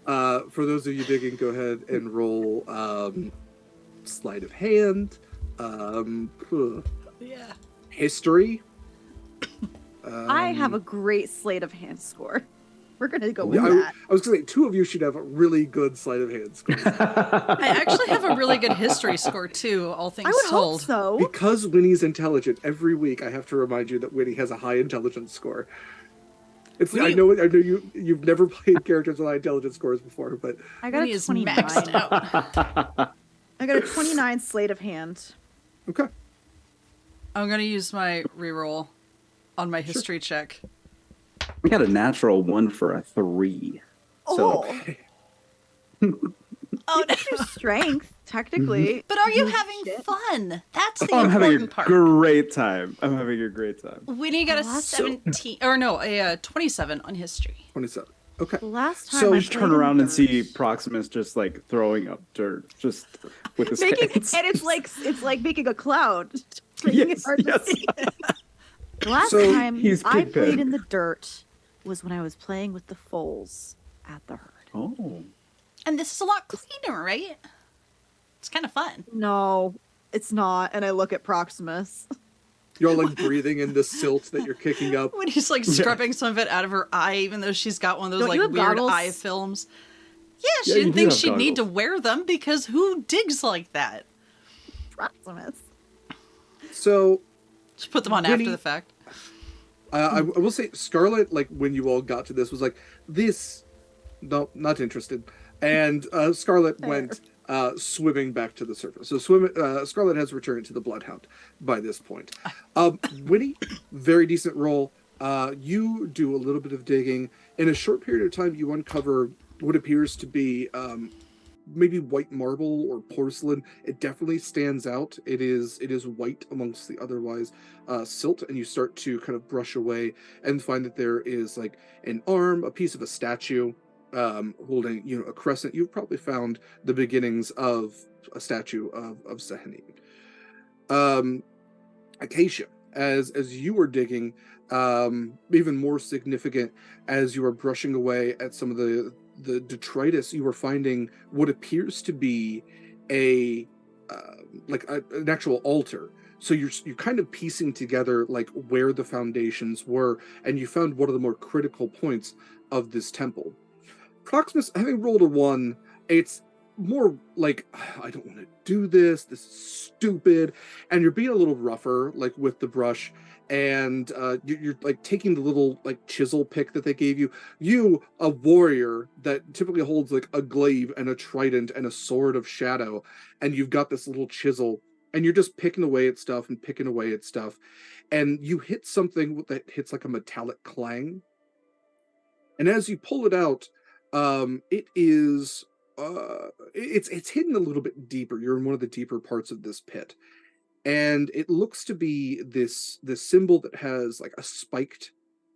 S6: For those of you digging, go ahead and roll sleight of hand.
S2: Yeah.
S6: History.
S7: I have a great sleight of hand score. We're gonna go with
S6: I
S7: that.
S6: was gonna say 2 of you should have a really good sleight of hand score.
S2: I actually have a really good history score too, all things
S7: I would hope
S2: told.
S7: so.
S6: Because Winnie's intelligent, every week I have to remind you that Winnie has a high intelligence score. I know you've never played characters with high intelligence scores before, but
S7: I got
S2: Winnie
S7: a
S2: is
S7: 29.
S2: maxed out.
S7: I got a 29 sleight of hand.
S6: okay.
S2: I'm gonna use my reroll on my history check.
S8: I got a natural 1 for a 3. So
S2: Oh,
S7: It's your strength, technically.
S2: but are you having fun? That's the
S8: I'm having a
S2: important part.
S8: great time. I'm having a great time.
S2: Winnie got a 17, or no, a 27 on history.
S6: 27. Okay.
S7: The last time
S6: So
S7: I
S6: you
S8: Just
S7: played
S8: turn
S7: in
S8: around and
S7: dirt-
S8: see Proximus just like throwing up dirt just with his
S7: making,
S8: hands.
S7: and it's like making a cloud, making it
S8: Yes,
S7: hard to
S8: yes.
S7: see. The last
S6: So
S7: time
S8: he's
S7: I
S8: Pigpen.
S7: played in the dirt was when I was playing with the foals at the herd.
S8: Oh.
S2: And this is a lot cleaner, right? It's kind of fun.
S7: No, it's not. And I look at Proximus.
S6: You're like breathing in the silt that you're kicking up.
S2: When he's like scrubbing some of it out of her eye, even though she's got one of those
S7: Don't
S2: like
S7: you have
S2: weird
S7: goggles?
S2: eye films. Yeah, she
S8: Yeah, you
S2: didn't
S8: do
S2: think
S8: have
S2: she'd need to
S8: goggles.
S2: wear them because who digs like that?
S7: Proximus.
S6: So
S2: Just put them on
S6: Winnie-
S2: after the fact.
S6: I will say Scarlett, like when you all got to this, was like, this, no, not interested. And Scarlett went swimming back to the surface. So Scarlett has returned to the Bloodhound by this point. Winnie, very decent roll. You do a little bit of digging. In a short period of time, you uncover what appears to be maybe white marble or porcelain. It definitely stands out. It is white amongst the otherwise silt, and you start to kind of brush away and find that there is like an arm, a piece of a statue holding a crescent. You've probably found the beginnings of a statue of Sehanine. Acacia, as you were digging, even more significant as you were brushing away at some of the detritus, you were finding what appears to be an actual altar. So you're kind of piecing together like where the foundations were, and you found one of the more critical points of this temple. Proximus, having rolled a 1, it's more like, I don't want to do this. This is stupid, and you're being a little rougher, like with the brush. And you're like taking the little like chisel pick that they gave you. You, a warrior that typically holds like a glaive and a trident and a sword of shadow, and you've got this little chisel, and you're just picking away at stuff and picking away at stuff, and you hit something that hits like a metallic clang. And as you pull it out, it is it's hidden a little bit deeper. You're in one of the deeper parts of this pit. And it looks to be this symbol that has like a spiked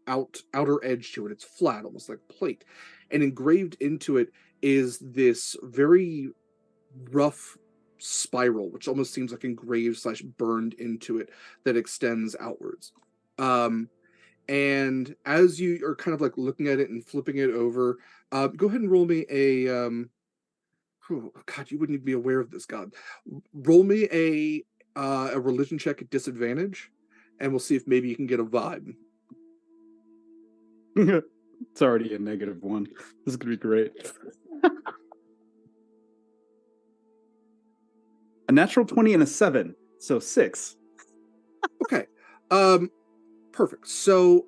S6: outer edge to it. It's flat, almost like plate. And engraved into it is this very rough spiral, which almost seems like engraved / burned into it, that extends outwards. And as you are kind of like looking at it and flipping it over, go ahead and roll me a oh, God, you wouldn't even be aware of this, God. Roll me a religion check at disadvantage, and we'll see if maybe you can get a vibe.
S8: It's already a -1. This is gonna be great. A natural 20 and a 7, so 6.
S6: Okay. Perfect. So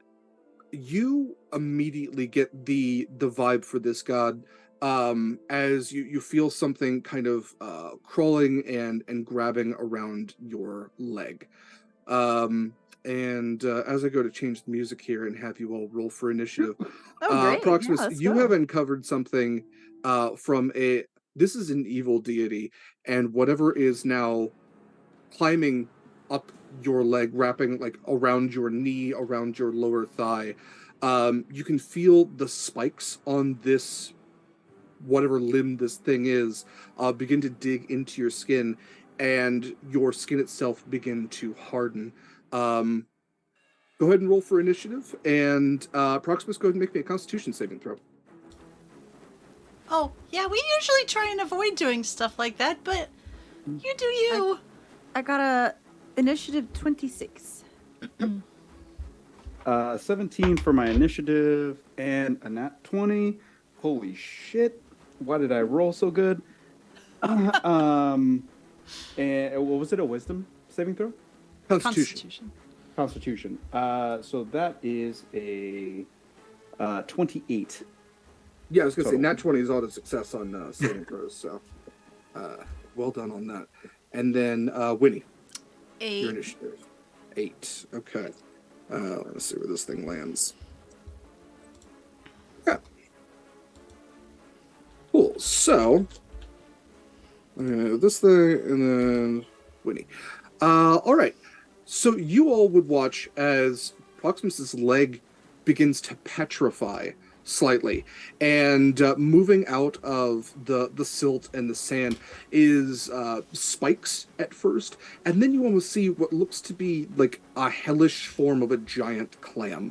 S6: you immediately get the vibe for this god, as you feel something kind of crawling and grabbing around your leg. And as I go to change the music here and have you all roll for initiative,
S7: Oh, great.
S6: Proximus,
S7: Yeah, let's
S6: you
S7: go.
S6: have uncovered something from this is an evil deity, and whatever is now climbing up your leg, wrapping like around your knee, around your lower thigh. You can feel the spikes on this, whatever limb this thing is, begin to dig into your skin, and your skin itself begin to harden. Go ahead and roll for initiative, and Proximus, go ahead and make me a Constitution saving throw.
S2: Oh, yeah, we usually try and avoid doing stuff like that, but you do you.
S7: I got a initiative 26.
S8: 17 for my initiative and a nat 20. Holy shit. Why did I roll so good? And what was it? A wisdom saving throw?
S6: Constitution.
S8: Constitution. So that is a 28.
S6: Yeah, I was going to say,
S8: Total.
S6: nat 20 is auto success on saving throws, so well done on that. And then Wynni, your
S2: 8.
S6: initiative. 8. Okay. Let's see where this thing lands. Yeah. Cool. So, this thing, and then Wynni. All right. So you all would watch as Proximus's leg begins to petrify slightly, and moving out of the silt and the sand is spikes at first, and then you almost see what looks to be like a hellish form of a giant clam.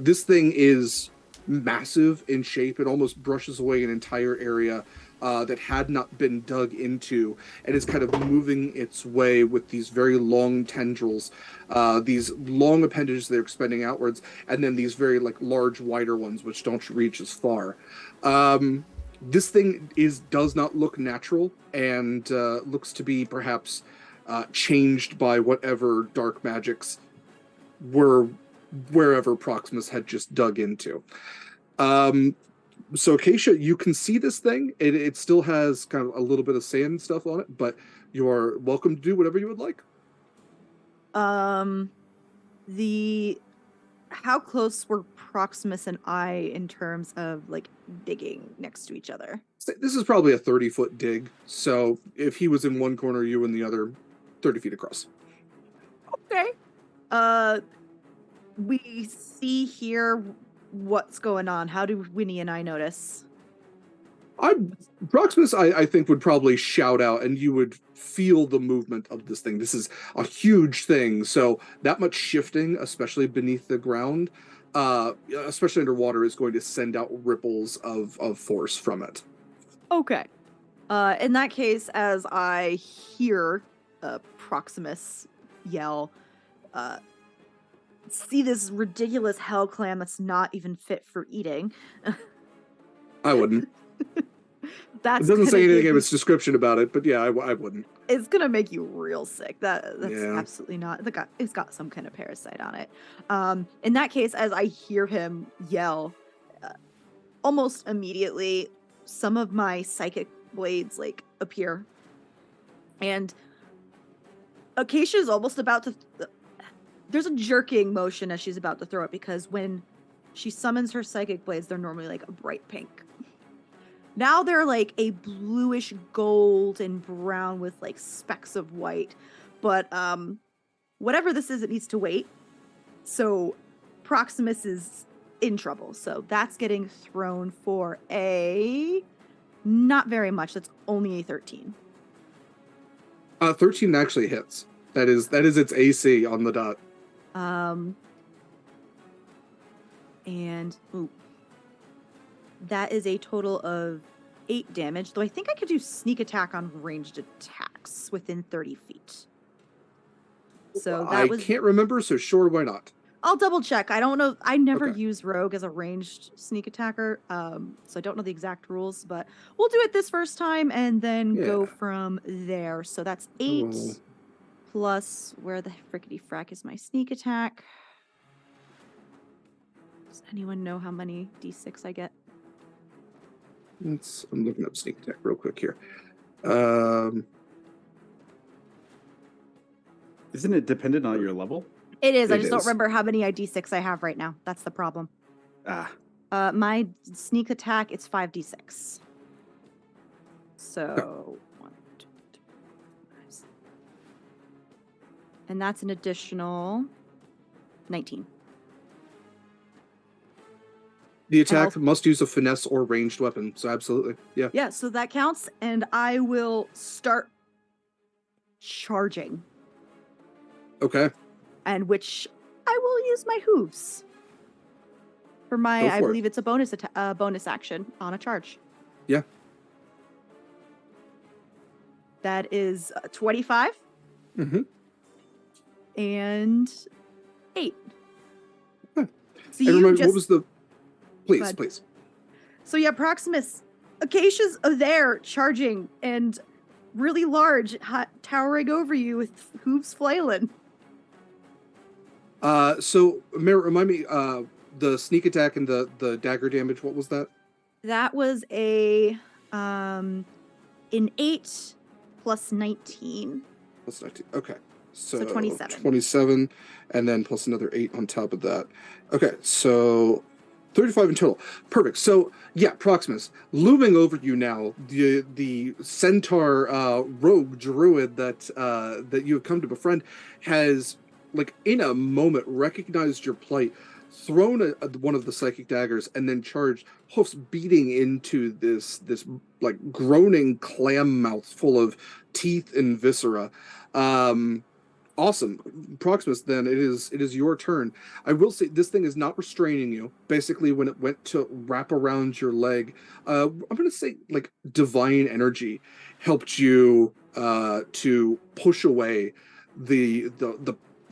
S6: This thing is massive in shape. It almost brushes away an entire area that had not been dug into, and is kind of moving its way with these very long tendrils, these long appendages they're expanding outwards, and then these very like large, wider ones which don't reach as far. This thing does not look natural, and looks to be perhaps changed by whatever dark magics were wherever Proximus had just dug into. So, Keisha, you can see this thing. It still has kind of a little bit of sand and stuff on it, but you are welcome to do whatever you would like.
S7: How close were Proximus and I in terms of like digging next to each other?
S6: This is probably a 30-foot dig, so if he was in one corner, you in the other, 30 feet across.
S7: Okay. We see here what's going on. How do Wynni and I notice?
S6: Proximus, I think, would probably shout out, and you would feel the movement of this thing. This is a huge thing, so that much shifting, especially beneath the ground, especially underwater, is going to send out ripples of force from it.
S7: Okay. In that case, as I hear Proximus yell, see this ridiculous hell clam that's not even fit for eating.
S6: I wouldn't.
S7: It
S6: doesn't say anything in its description about it, but yeah, I wouldn't.
S7: It's gonna make you real sick. That's
S6: yeah.
S7: Absolutely not. It's got some kind of parasite on it. In that case, as I hear him yell, almost immediately, some of my psychic blades like appear, and Acacia is almost about to. There's a jerking motion as she's about to throw it, because when she summons her psychic blades, they're normally like a bright pink. Now they're like a bluish gold and brown with like specks of white. But whatever this is, it needs to wait. So Proximus is in trouble. So that's getting thrown for a not very much. That's only a 13.
S6: 13 actually hits. That is its AC on the dot.
S7: And that is a total of 8 damage, though I think I could do sneak attack on ranged attacks within 30 feet. So that
S6: I can't remember, so sure, why not?
S7: I'll double check. I don't know. I never use rogue as a ranged sneak attacker, so I don't know the exact rules, but we'll do it this first time and then go from there. So that's 8 plus, where the frickety frack is my sneak attack? Does anyone know how many d6 I get?
S6: I'm looking up sneak attack real quick here.
S8: Isn't it dependent on your level?
S7: It is. I just don't remember how many d6 I have right now. That's the problem. My sneak attack, it's 5d6. So 1, 2, 3, 4, 5, 6. And that's an additional 19.
S6: The attack must use a finesse or ranged weapon, so absolutely. Yeah.
S7: Yeah, so that counts, and I will start charging.
S6: Okay.
S7: And which I will use my hooves. For my, I believe it's a bonus action on a charge.
S6: Yeah.
S7: That is 25.
S6: Mm-hmm.
S7: And 8.
S6: Okay.
S7: So
S6: And
S7: you
S6: remember,
S7: just
S6: what was the... Please,
S7: ahead.
S6: please.
S7: So yeah, Proximus, acacias are there charging and really large, towering over you with hooves flailing.
S6: So, Mare, remind me, the sneak attack and the dagger damage, what was that?
S7: That was a an 8 plus 19.
S6: Plus 19. Okay.
S7: So 27.
S6: 27, and then plus another 8 on top of that. Okay, so 35 in total. Perfect. So, yeah, Proximus, looming over you now, the centaur rogue druid that you have come to befriend has, like, in a moment, recognized your plight, thrown one of the psychic daggers, and then charged, hoofs beating into this like groaning clam mouth full of teeth and viscera. Awesome, Proximus. Then it is your turn. I will say this thing is not restraining you. Basically, when it went to wrap around your leg, I'm going to say like divine energy helped you to push away the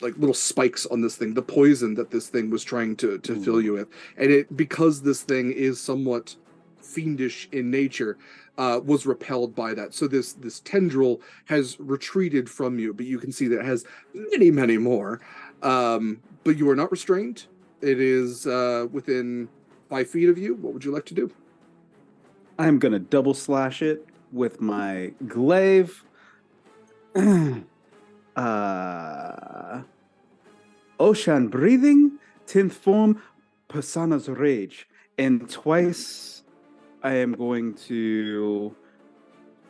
S6: like little spikes on this thing, the poison that this thing was trying to fill you with, and it, because this thing is somewhat fiendish in nature, was repelled by that. So this tendril has retreated from you, but you can see that it has many more. But you are not restrained. It is within 5 feet of you. What would you like to do?
S8: I'm gonna double slash it with my glaive. Ocean breathing, 10th form, Persana's rage, and twice I am going to.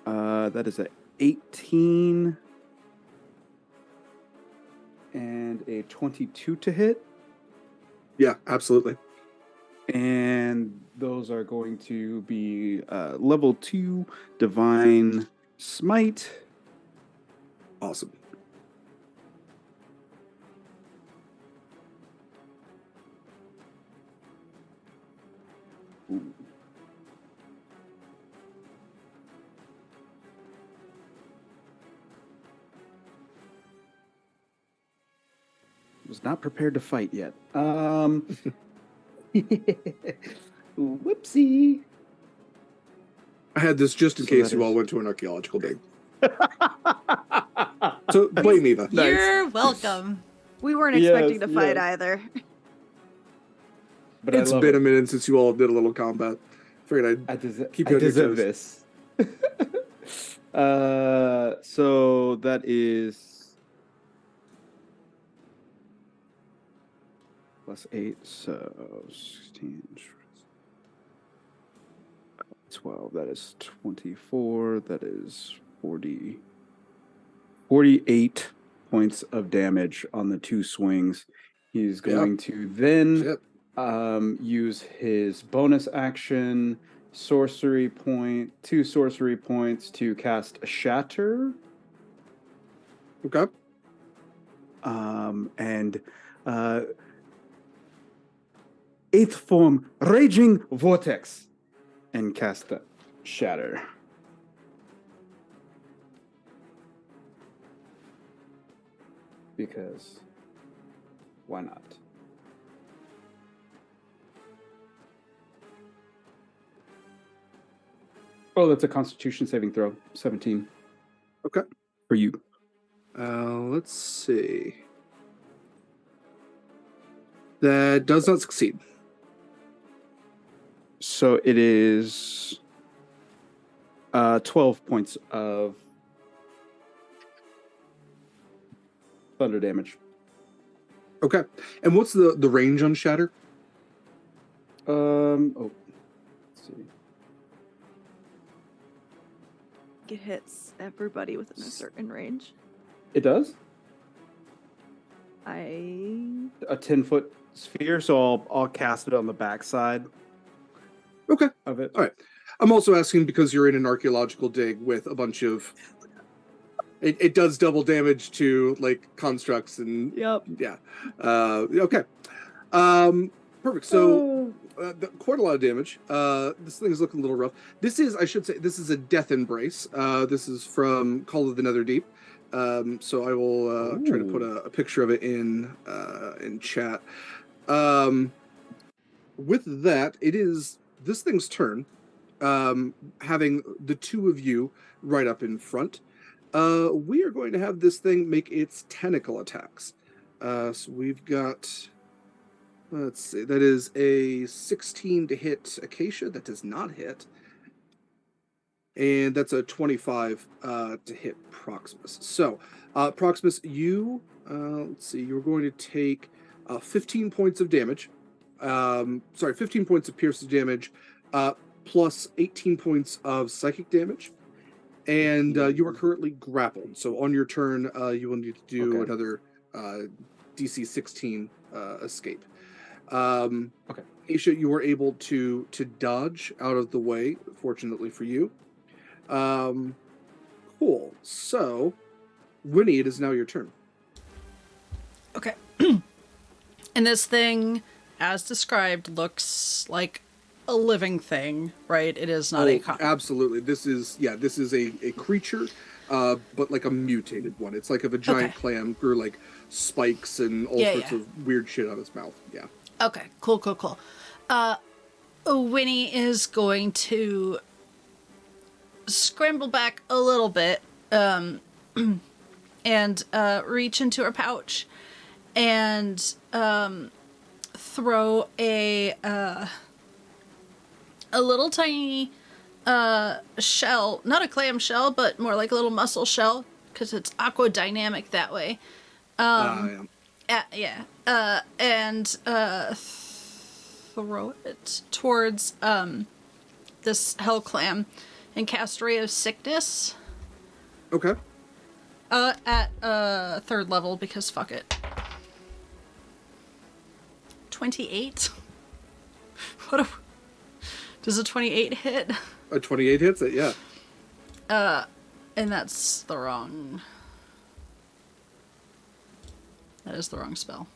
S8: That is a 18 and a 22 to hit.
S6: Yeah, absolutely.
S8: And those are going to be level 2 divine smite.
S6: Awesome.
S8: Ooh. Was not prepared to fight yet. Whoopsie.
S6: I had this just in
S8: So
S6: case
S8: that
S6: you all
S8: is-
S6: went to an archaeological dig. So blame Eva.
S1: You're welcome.
S7: We weren't
S8: Yes,
S7: expecting to fight
S8: yes.
S7: either.
S8: But
S6: It's
S8: I love
S6: been
S8: it.
S6: a minute since you all did a little combat. Figured I'd keep you
S8: I
S6: on your
S8: deserve
S6: toes.
S8: this. So that is plus 8, so 16, 12, that is 24, that is 48 points of damage on the 2 swings. He's going to then
S6: Shit.
S8: use his bonus action, sorcery point, 2 sorcery points to cast Shatter.
S6: Okay.
S8: And 8th form, Raging Vortex, and cast that Shatter. Because why not? Oh, that's a Constitution saving throw. 17.
S6: Okay.
S8: For you.
S6: Let's see. That does not succeed.
S8: So it is 12 points of thunder damage.
S6: Okay. And what's the range on Shatter?
S8: Let's see.
S7: It hits everybody within a certain range.
S8: It does?
S7: I
S8: A 10-foot sphere, so I'll cast it on the backside
S6: Okay.
S8: of it.
S6: All right. I'm also asking because you're in an archaeological dig with a bunch of... It does double damage to, like, constructs and...
S7: Yep.
S6: Yeah. Okay. Perfect. So, quite a lot of damage. This thing is looking a little rough. This is, I should say, this is a death embrace. This is from Call of the Netherdeep. So I will try to put a picture of it in chat. With that, it is this thing's turn. Having the two of you right up in front, we are going to have this thing make its tentacle attacks. So we've got, let's see, that is a 16 to hit Acacia. That does not hit. And that's a 25 to hit Proximus. So, Proximus, you, let's see, you're going to take 15 points of damage. 15 points of piercing damage, plus 18 points of psychic damage. And you are currently grappled. So on your turn, you will need to do another DC 16 escape. Aisha, you were able to dodge out of the way, fortunately for you. Cool. So, Wynni, it is now your turn.
S2: Okay. And this thing, as described, looks like a living thing, right? It is not
S6: absolutely. This is a creature, but like a mutated one. It's like if a giant clam grew like spikes and all sorts of weird shit out of its mouth. Yeah.
S2: Okay. Cool. Wynni is going to scramble back a little bit, and reach into her pouch and throw a little tiny shell, not a clam shell, but more like a little mussel shell, because it's aqua dynamic that way. And throw it towards this hell clam and cast Ray of Sickness.
S6: Okay.
S2: At 3rd level, because fuck it. 28? Does a 28 hit?
S6: A 28 hits it, yeah.
S2: And that's the wrong... That is the wrong spell.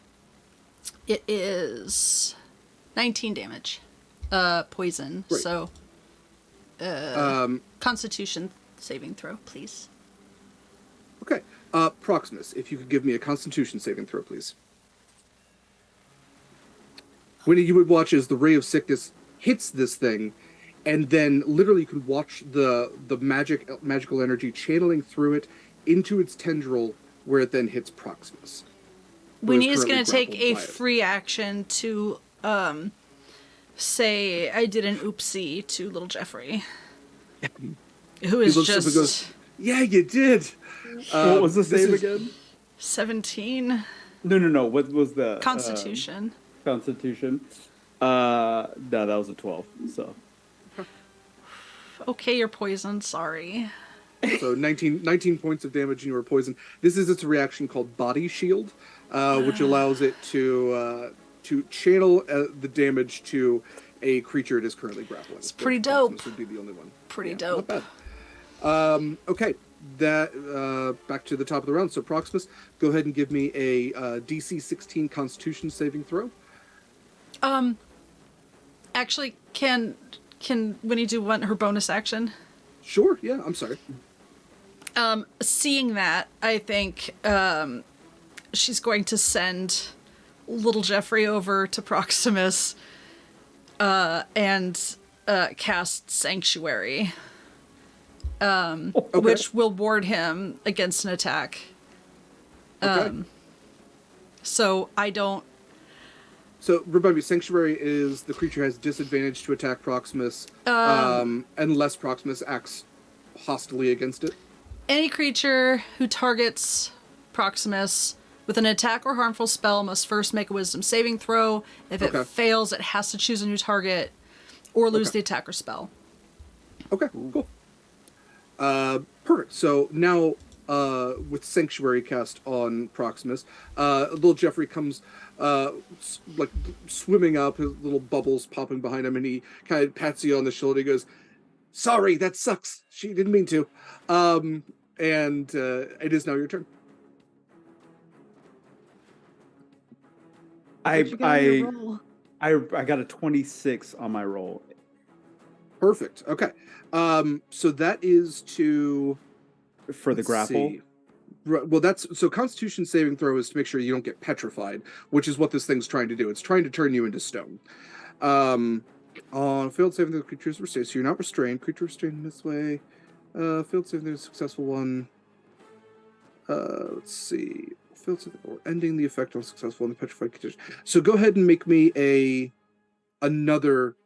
S2: It is 19 damage. Poison. Right. So, Constitution saving throw, please.
S6: Okay. Proximus, if you could give me a Constitution saving throw, please. When you would watch as the Ray of Sickness hits this thing, and then literally you can watch the magical energy channeling through it into its tendril, where it then hits Proximus.
S2: Wynni is going to take a free action to say I did an oopsie to little Jeffrey. Who is just...
S6: Goes, yeah, you did.
S8: What was the save again?
S2: 17.
S8: No. What was the...
S2: Constitution.
S8: Constitution. No, that was a 12, so...
S2: Okay, you're poisoned, sorry.
S6: So 19 points of damage and you were poisoned. This is its reaction called Body Shield, which allows it to channel the damage to a creature it is currently grappling.
S2: It's pretty dope.
S6: This would be the only one.
S2: Pretty dope.
S6: Not bad. Okay, that back to the top of the round. So Proximus, go ahead and give me a DC 16 Constitution saving throw.
S2: Actually, can Wynni do her bonus action?
S6: Sure. Yeah. I'm sorry.
S2: Seeing that, I think she's going to send little Jeffrey over to Proximus and cast Sanctuary, which will ward him against an attack. So I don't...
S6: So, remind me, Sanctuary is the creature has disadvantage to attack Proximus unless Proximus acts hostilely against it.
S2: Any creature who targets Proximus with an attack or harmful spell must first make a wisdom saving throw. If it fails, it has to choose a new target or lose the attack or spell. Okay,
S6: cool. Perfect. So now with Sanctuary cast on Proximus, little Jeffrey comes like swimming up, his little bubbles popping behind him, and he kind of pats you on the shoulder. He goes, "Sorry, that sucks. She didn't mean to." And it is now your turn.
S8: I got a 26 on my roll.
S6: Perfect. Okay. So that is to
S8: for the grapple.
S6: Well, that's so. Constitution saving throw is to make sure you don't get petrified, which is what this thing's trying to do. It's trying to turn you into stone. On failed saving throw, creatures restrained. So you're not restrained. Creature restrained this way. Failed saving throw, successful one. Let's see. Failed saving or ending the effect on successful in the petrified condition. So go ahead and make me another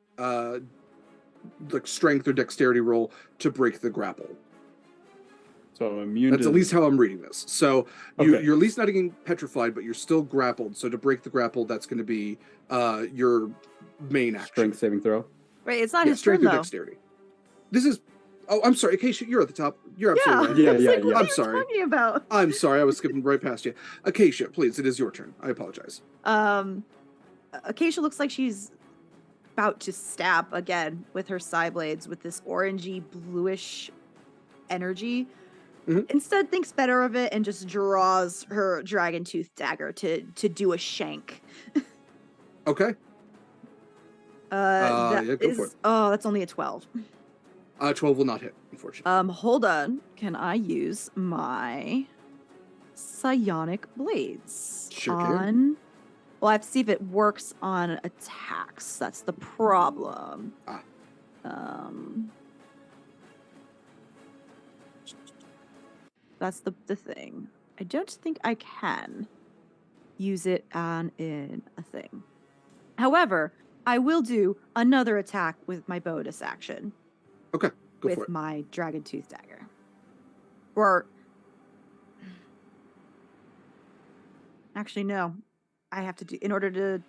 S6: like strength or dexterity roll to break the grapple.
S8: So I'm immune.
S6: That's
S8: to...
S6: at least how I'm reading this. So you're at least not getting petrified, but you're still grappled. So to break the grapple, that's going to be your main action.
S8: Strength saving throw.
S7: Wait, it's not his
S6: strength
S7: turn
S6: or
S7: though.
S6: dexterity. This is. Oh, I'm sorry. Acacia, you're at the top. You're absolutely
S7: Yeah,
S6: right.
S8: Yeah,
S7: like, what
S8: yeah.
S7: are
S6: I'm
S7: you
S6: sorry.
S7: talking about?
S6: I'm sorry. I was skipping right past you. Acacia, please. It is your turn. I apologize.
S7: Acacia looks like she's about to stab again with her side blades with this orangey bluish energy.
S6: Mhm.
S7: Instead, thinks better of it and just draws her dragon tooth dagger to do a shank.
S6: Okay.
S7: That
S6: yeah, go for
S7: is-
S6: it.
S7: Oh, that's only a 12.
S6: 12 will not hit, unfortunately.
S7: Hold on. Can I use my psionic blades
S6: Sure can.
S7: on? Well, I have to see if it works on attacks. That's the problem.
S6: Ah.
S7: That's the thing. I don't think I can use it in a thing. However, I will do another attack with my bonus action.
S6: Okay, go for
S7: with
S6: it.
S7: my dragon tooth dagger. Or actually, no. I have to do in order to.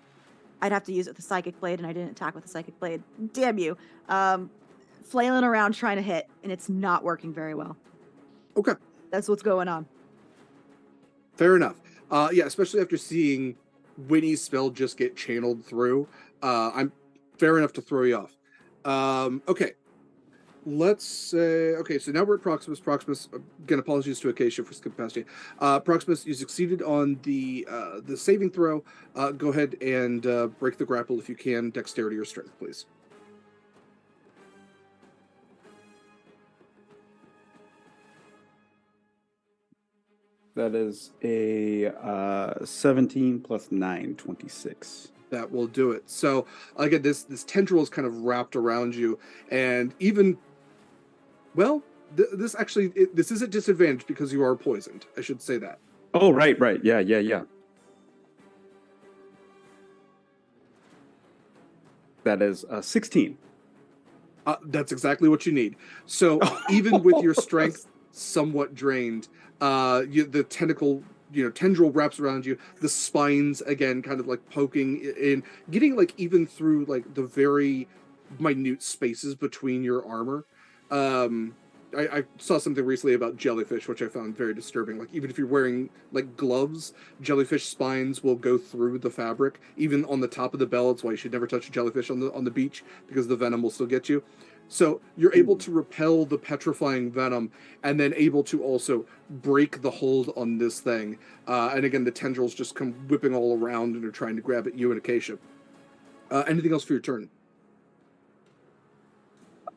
S7: I'd have to use it with the psychic blade, and I didn't attack with the psychic blade. Damn you! Flailing around trying to hit, and it's not working very well.
S6: Okay.
S7: That's what's going on.
S6: Fair enough. Yeah, especially after seeing Wynni's spell just get channeled through. I'm fair enough to throw you off. Okay. Let's say, okay, so now we're at Proximus. Proximus, again, apologies to Acacia for skipping past you. Proximus, you succeeded on the saving throw. Go ahead and break the grapple if you can. Dexterity or strength, please.
S8: That is a 17 plus 9, 26.
S6: That will do it. So again, this tendril is kind of wrapped around you, and even, well, this actually this is a disadvantage because you are poisoned. I should say that.
S8: Oh, right. Yeah. That is 16.
S6: That's exactly what you need. So even with your strength somewhat drained, the tendril wraps around you. The spines again, kind of like poking in, getting like even through like the very minute spaces between your armor. I saw something recently about jellyfish, which I found very disturbing. Like even if you're wearing like gloves, jellyfish spines will go through the fabric, even on the top of the bell. It's why you should never touch a jellyfish on the beach, because the venom will still get you. So you're able to repel the petrifying venom, and then able to also break the hold on this thing. And again, the tendrils just come whipping all around and are trying to grab at you and Acacia. Anything else for your turn?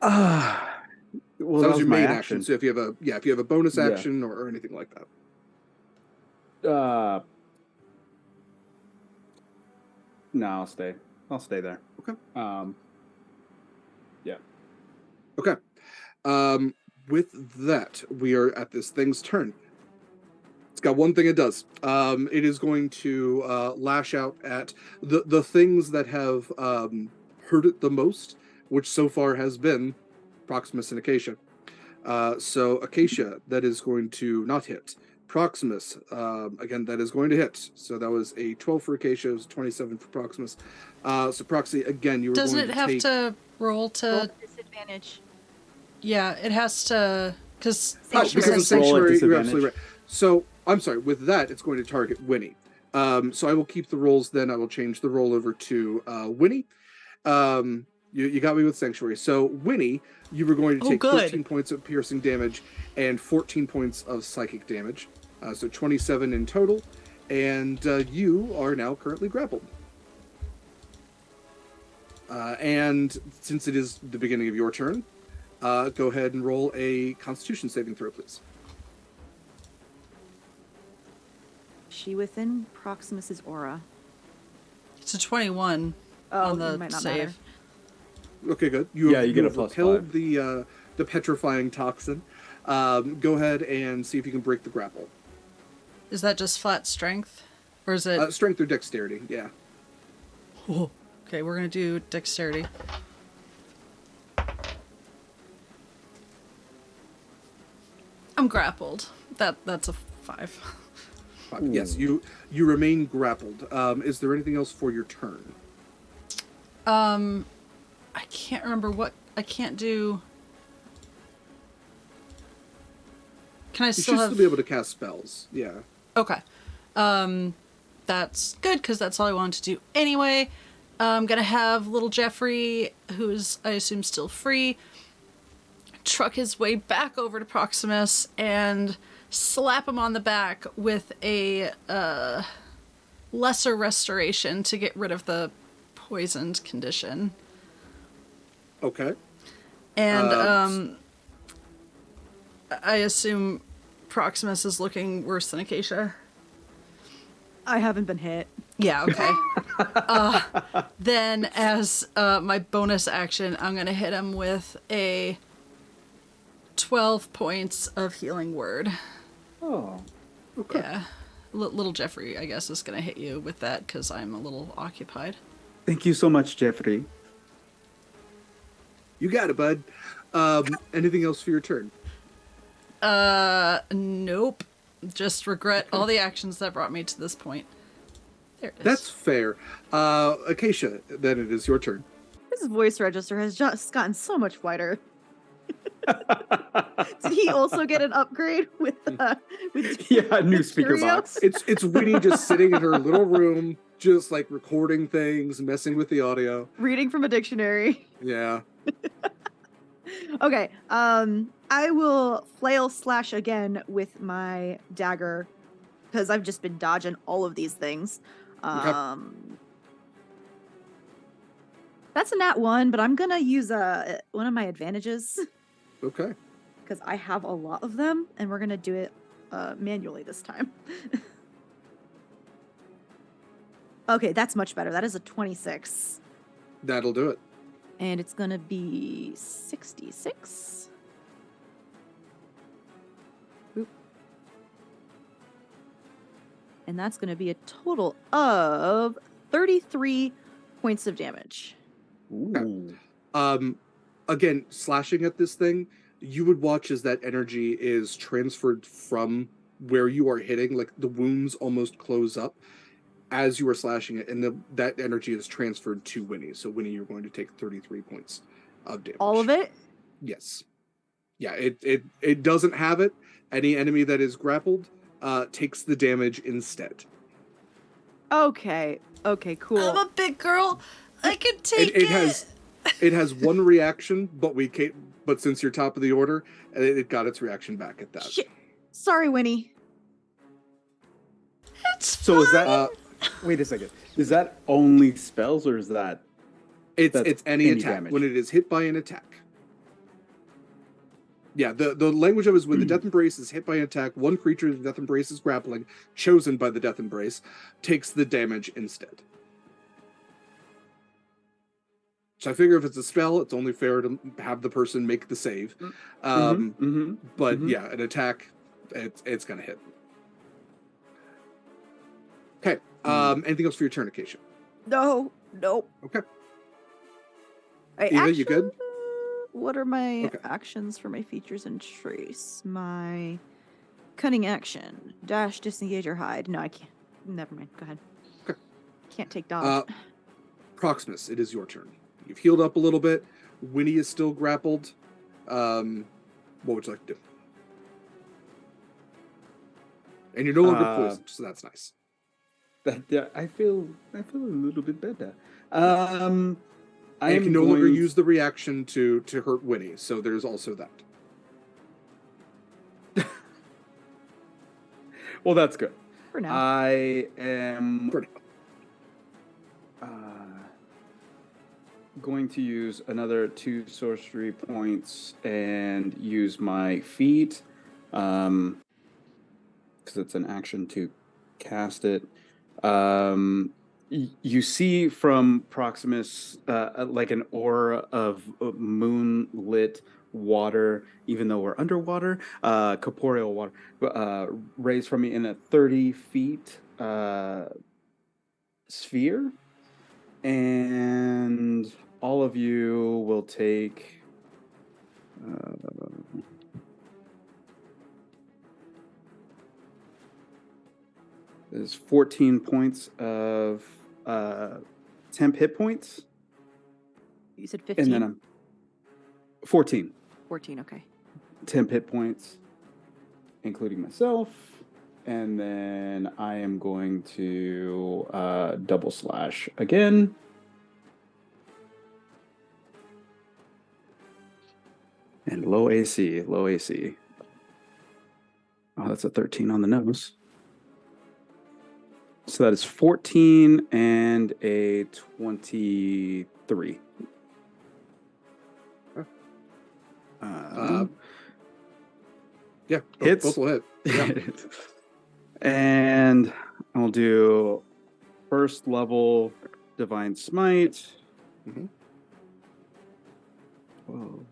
S8: Well,
S6: So that was your main action. So if you have a bonus action or anything like that.
S8: No, I'll stay. I'll stay there.
S6: Okay.
S8: Yeah.
S6: Okay. With that, we are at this thing's turn. It's got one thing it does. It is going to lash out at the things that have hurt it the most, which so far has been Proximus and Acacia. So Acacia, that is going to not hit. Proximus, again, that is going to hit. So that was a 12 for Acacia, it was 27 for Proximus. So Proxy, again, you were
S9: Doesn't
S6: going
S9: it
S6: to
S9: have
S6: take...
S9: to roll to...
S7: Roll disadvantage.
S9: Yeah, it has to... Because
S6: Oh, because of
S8: Roll at
S6: Sanctuary, you're
S8: disadvantage.
S6: absolutely right. So, I'm sorry, with that, it's going to target Wynni. So I will keep the rolls then. I will change the roll over to Wynni. You got me with Sanctuary. So, Wynni, you were going to take 13 points of piercing damage and 14 points of psychic damage. So 27 in total. And you are now currently grappled. And since it is the beginning of your turn, go ahead and roll a Constitution saving throw, please.
S7: she within Proximus's aura?
S9: It's a 21
S7: Oh,
S9: on the
S7: it might not
S9: save.
S7: matter.
S6: Okay, good. You
S8: you get a
S6: have
S8: plus
S6: repelled
S8: 5.
S6: the petrifying toxin. Go ahead and see if you can break the grapple.
S9: Is that just flat strength? Or is it...
S6: Strength or dexterity, yeah.
S9: Oh, okay, we're going to do dexterity. I'm grappled. That's a 5.
S6: Yes, you remain grappled. Is there anything else for your turn?
S9: I can't remember what... I can't do... Can I
S6: You
S9: still
S6: should
S9: have...
S6: still be able to cast spells, yeah.
S9: Okay. That's good, because that's all I wanted to do anyway. I'm gonna have little Jeffrey, who's, I assume, still free, truck his way back over to Proximus and slap him on the back with a lesser restoration to get rid of the poisoned condition.
S6: Okay.
S9: And I assume Proximus is looking worse than Acacia.
S7: I haven't been hit.
S9: Yeah, okay. Then as my bonus action, I'm going to hit him with a 12 points of healing word.
S8: Oh.
S6: Okay.
S9: Yeah. Little Jeffrey, I guess, is going to hit you with that because I'm a little occupied.
S8: Thank you so much, Jeffrey.
S6: You got it, bud. Anything else for your turn?
S9: Nope. Just regret all the actions that brought me to this point. There it is.
S6: That's fair. Acacia, then it is your turn.
S7: His voice register has just gotten so much wider. Did he also get an upgrade with
S8: Yeah, new speaker
S7: Curio?
S8: box.
S6: It's Wynni just sitting in her little room, just like recording things, messing with the audio.
S7: reading from a dictionary?
S6: Yeah.
S7: Okay, I will flail slash again with my dagger because I've just been dodging all of these things. That's a nat 1, but I'm gonna use one of my advantages
S6: Okay.
S7: because I have a lot of them, and we're gonna do it manually this time. Okay, that's much better. That is a 26.
S6: That'll do it.
S7: And it's gonna be 66. Oop. And that's gonna be a total of 33 points of damage.
S8: Ooh.
S6: Again, slashing at this thing, you would watch as that energy is transferred from where you are hitting, like the wounds almost close up as you are slashing it, and that energy is transferred to Wynni. So Wynni, you're going to take 33 points of damage.
S7: All of it?
S6: Yes. Yeah, it doesn't have it. Any enemy that is grappled takes the damage instead.
S7: Okay. Okay, cool.
S9: I'm a big girl. I can take it.
S6: It has one reaction, but since you're top of the order, it got its reaction back at that.
S7: Shit. Sorry, Wynni.
S8: So is that... wait a second. Is that only spells, or is that...
S6: It's any attack.
S8: damage?
S6: When it is hit by an attack. Yeah, the language of it is when the Death Embrace is hit by an attack, one creature the Death Embrace is grappling, chosen by the Death Embrace, takes the damage instead. So I figure if it's a spell, it's only fair to have the person make the save. But yeah, an attack, it's gonna hit. Okay. Anything else for your turn, Acacia?
S7: No. Nope.
S6: Okay.
S7: Eva,
S6: you good?
S7: What are my
S6: Okay.
S7: actions for my features and trace? My cunning action. Dash, disengage, or hide. No, I can't. Never mind. Go ahead.
S6: Okay.
S7: Can't take dodge.
S6: Proximus, it is your turn. You've healed up a little bit. Wynni is still grappled. What would you like to do? And you're no longer poisoned, so that's nice.
S8: I feel a little bit better.
S6: I can no longer use the reaction to hurt Wynni, so there's also that.
S8: Well, that's good.
S7: For now.
S8: I am going to use another 2 sorcery points and use my feet, because it's an action to cast it. You see from Proximus like an aura of moonlit water, even though we're underwater, corporeal water, raised from me in a 30 feet sphere. And all of you will take... is 14 points of temp hit points.
S7: You said 15?
S8: And then I'm 14.
S7: 14, okay.
S8: Temp hit points, including myself. And then I am going to double slash again. And low AC, low AC. Oh, that's a 13 on the nose. So that is 14 and a 23.
S6: Yeah,
S8: hits.
S6: Both will hit. Yeah.
S8: And I'll do first level Divine Smite.
S6: Mhm.
S8: Whoa.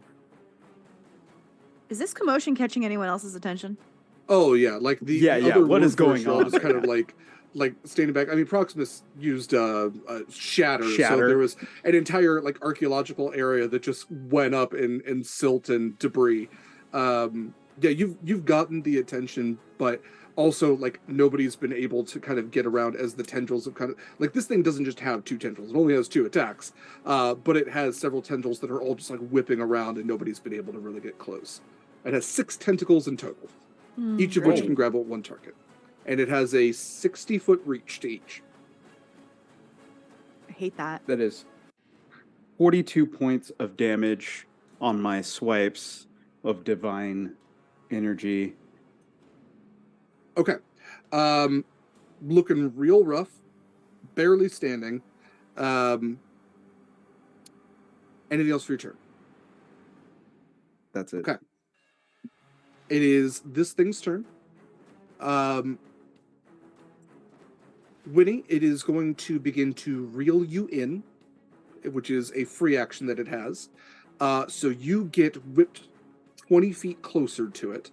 S7: Is this commotion catching anyone else's attention?
S6: Oh yeah, like the
S8: Yeah,
S6: other
S8: what is going
S6: roll
S8: on
S6: was
S8: right
S6: kind of
S8: now?
S6: like standing back. I mean, Proximus used shatter, so
S8: Shatter.
S6: there was an entire like archaeological area that just went up in silt and debris. Yeah, you've gotten the attention, but also like nobody's been able to kind of get around as the tendrils have kind of like this thing doesn't just have 2 tendrils; it only has 2 attacks, but it has several tendrils that are all just like whipping around, and nobody's been able to really get close. It has 6 tentacles in total, each of which
S7: Great.
S6: can grab at 1 target. And it has a 60-foot reach to each.
S7: I hate that.
S8: That is 42 points of damage on my swipes of divine energy.
S6: Okay. Looking real rough, barely standing. Anything else for your turn?
S8: That's it.
S6: Okay. It is this thing's turn. Wynni, it is going to begin to reel you in, which is a free action that it has. So you get whipped 20 feet closer to it.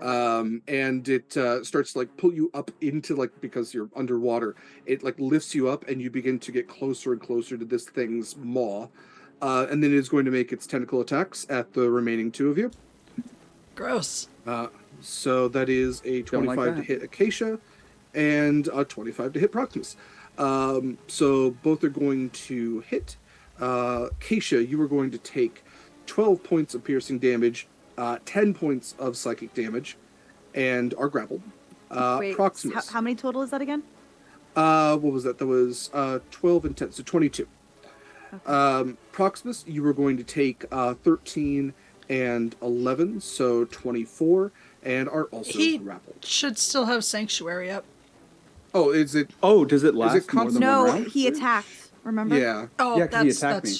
S6: And it starts to like pull you up into like, because you're underwater, it like lifts you up and you begin to get closer and closer to this thing's maw. And then it is going to make its tentacle attacks at the remaining 2 of you.
S9: Gross.
S6: So that is a 25 to hit Acacia and a 25 to hit Proximus. So both are going to hit. Acacia, you are going to take 12 points of piercing damage, 10 points of psychic damage, and are grappled.
S7: Wait,
S6: Proximus.
S7: how many total is that again?
S6: What was that? That was 12 and 10, so 22.
S7: Okay.
S6: Proximus, you were going to take 13 and 11, so 24, and are also
S9: He
S6: grappled.
S9: should still have Sanctuary up.
S6: Oh, is it?
S8: Oh, does it last
S6: it
S8: more than
S7: No,
S8: one round?
S7: he attacked. Remember?
S6: Yeah,
S9: Oh,
S8: Yeah, 'cause he
S9: that's
S8: attacked me.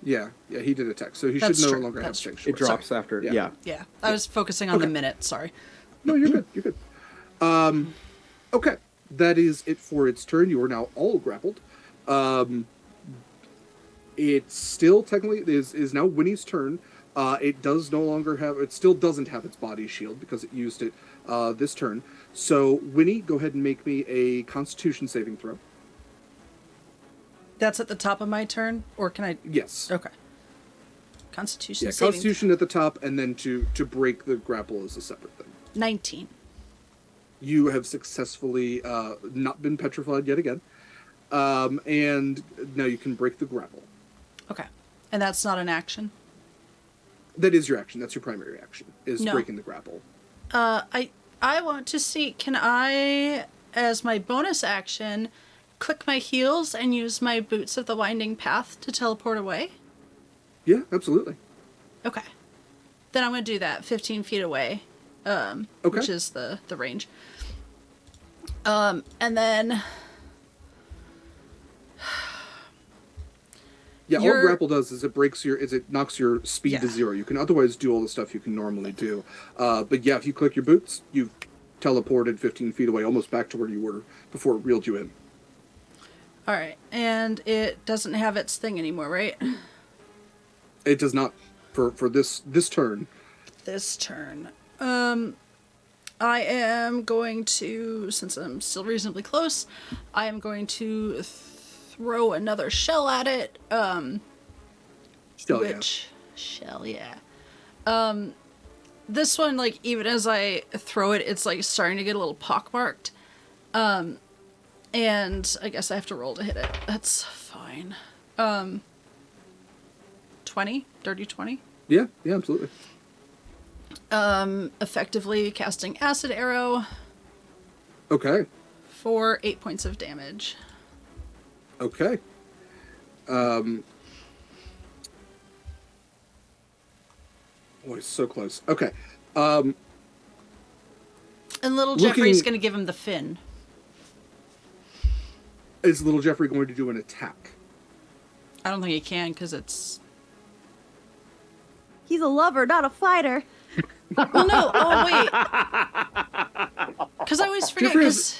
S6: yeah, he did attack, so he
S9: That's
S6: should no
S9: true.
S6: longer have
S9: That's true.
S6: sanctuary.
S8: It drops after.
S6: Yeah.
S8: Yeah.
S9: yeah. I was focusing on the minute. Sorry.
S6: No, you're good. You're good. Okay, that is it for its turn. You are now all grappled. It still technically is now Wynni's turn. It does no longer have. It still doesn't have its body shield because it used it this turn. So Wynni, go ahead and make me a Constitution saving throw.
S9: That's at the top of my turn, or can I?
S6: Yes.
S9: Okay. Constitution
S6: Yeah,
S9: saving.
S6: Constitution at the top, and then to break the grapple is a separate thing.
S9: 19.
S6: You have successfully not been petrified yet again, and now you can break the grapple.
S9: Okay. And that's not an action?
S6: That is your action. That's your primary action, is
S9: No.
S6: breaking the grapple.
S9: I want to see, can I, as my bonus action, click my heels and use my Boots of the Winding Path to teleport away?
S6: Yeah, absolutely.
S9: Okay. Then I'm going to do that 15 feet away,
S6: Okay.
S9: which is the range. And then...
S6: Yeah, all
S9: You're-
S6: grapple does is it knocks your speed to
S9: Yeah.
S6: 0. You can otherwise do all the stuff you can normally do. But yeah, if you click your boots, you've teleported 15 feet away, almost back to where you were before it reeled you in.
S9: All right, and it doesn't have its thing anymore, right?
S6: It does not for this turn.
S9: This turn. I am going to, since I'm still reasonably close, I am going to throw another shell at it. Shell, yeah. This one, like, even as I throw it, it's like starting to get a little pockmarked. And I guess I have to roll to hit it. That's fine. 20? Dirty 20?
S6: Yeah, absolutely.
S9: Effectively casting acid arrow.
S6: Okay.
S9: For 8 points of damage.
S6: Okay. Oh, it's so close. Okay.
S9: And little Jeffrey's going to give him the fin.
S6: Is little Jeffrey going to do an attack?
S9: I don't think he can because it's...
S7: He's a lover, not a fighter.
S9: Well, no. Oh, wait. Because I always forget. Because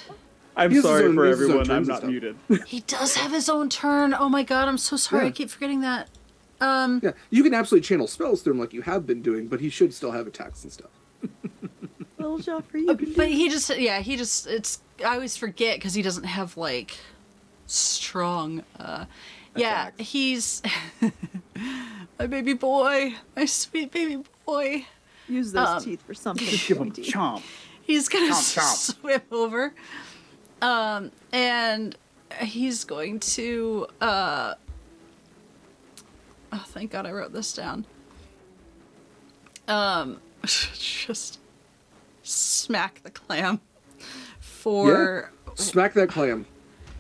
S8: I'm sorry for everyone. I'm not muted.
S9: He does have his own turn. Oh my god, I'm so sorry.
S6: Yeah.
S9: I keep forgetting that.
S6: Yeah, you can absolutely channel spells through him like you have been doing, but he should still have attacks and stuff.
S7: Little Joffrey, you can do
S9: But he just, it's. I always forget because he doesn't have like strong. Yeah, he's my baby boy, my sweet baby boy.
S7: Use those teeth for something.
S8: Give him chomp.
S9: He's gonna
S8: Chomp.
S9: swim over, and he's going to. Oh, thank God I wrote this down. Just smack the clam for
S6: Smack that clam.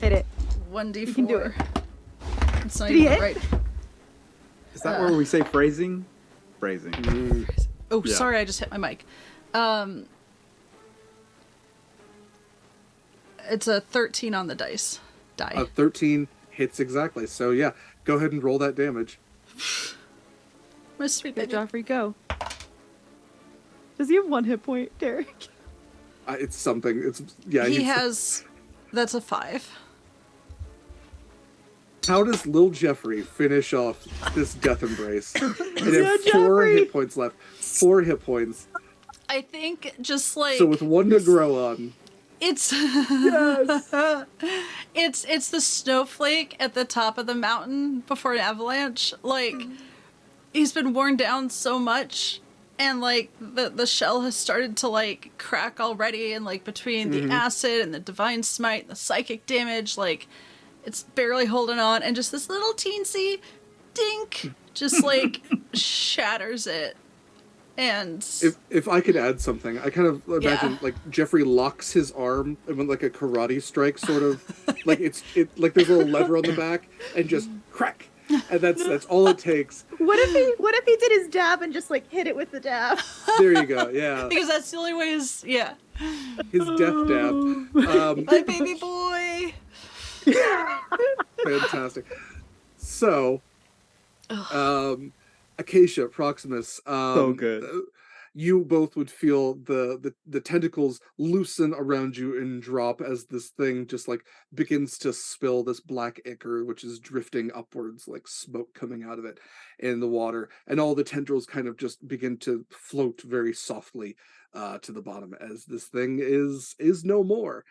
S7: Hit it.
S9: 1d4.
S7: You can do it.
S9: It's not
S7: Did he
S9: even
S7: hit?
S9: right.
S8: Is that where we say phrasing? Phrasing.
S9: Oh,
S8: Yeah.
S9: sorry, I just hit my mic. It's a 13 on the dice.
S6: A 13 hits exactly. So yeah, go ahead and roll that damage.
S9: My sweet
S7: Let
S9: baby.
S7: Joffrey go. Does he have 1 hit point, Derek?
S6: It's something. It's yeah.
S9: He has. That's a 5.
S6: How does Lil Jeffrey finish off this death embrace? And
S7: Yeah,
S6: have 4
S7: Jeffrey!
S6: hit points left. 4 hit points.
S9: I think just like
S6: So with 1 to grow on.
S9: it's
S7: Yes.
S9: it's the snowflake at the top of the mountain before an avalanche. Like he's been worn down so much, and like the shell has started to like crack already, and like between the acid and the divine smite and the psychic damage, like it's barely holding on, and just this little teensy dink just like shatters it. And
S6: If I could add something, I kind of imagine like Jeffrey locks his arm and with like a karate strike sort of like it like there's a little lever on the back and just crack. And that's all it takes.
S7: What if he did his dab and just like hit it with the dab?
S6: There you go. Yeah.
S9: because that's the only way is
S6: His death dab.
S9: my baby boy.
S6: Fantastic. So, Acacia, Proximus.
S8: So good.
S6: You both would feel the tentacles loosen around you and drop as this thing just like begins to spill this black ichor, which is drifting upwards like smoke coming out of it in the water, and all the tendrils kind of just begin to float very softly to the bottom as this thing is no more.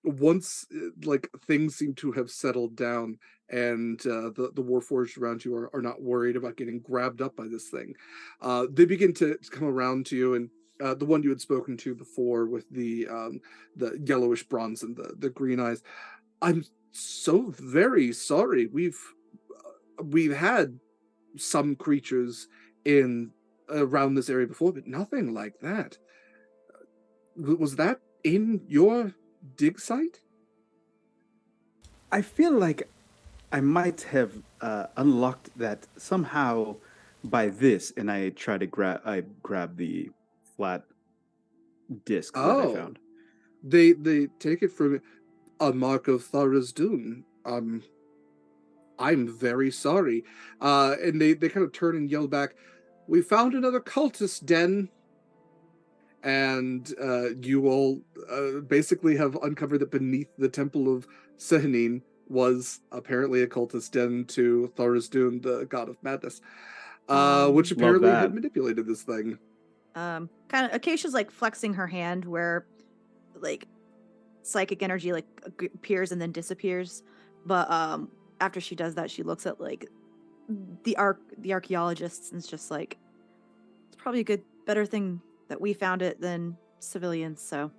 S6: Once like things seem to have settled down and the warforged around you are not worried about getting grabbed up by this thing, they begin to come around to you, and the one you had spoken to before with the yellowish bronze and the green eyes. I'm so very sorry. We've had some creatures in around this area before, but nothing like that. Was that in your dig site?
S8: I feel like I might have unlocked that somehow by this, and I try to grab the flat disc that I found.
S6: They take it from a mark of Tharazdun. I'm very sorry. And they kind of turn and yell back, "We found another cultist den." and you all basically have uncovered that beneath the temple of Sehanin was apparently a cultist den to Tharizdun, the god of madness, which apparently had manipulated this thing.
S7: Kind of, Acacia's like flexing her hand where like psychic energy like appears and then disappears. But after she does that, she looks at like the archaeologists and is just like, it's probably a better thing that we found it than civilians. So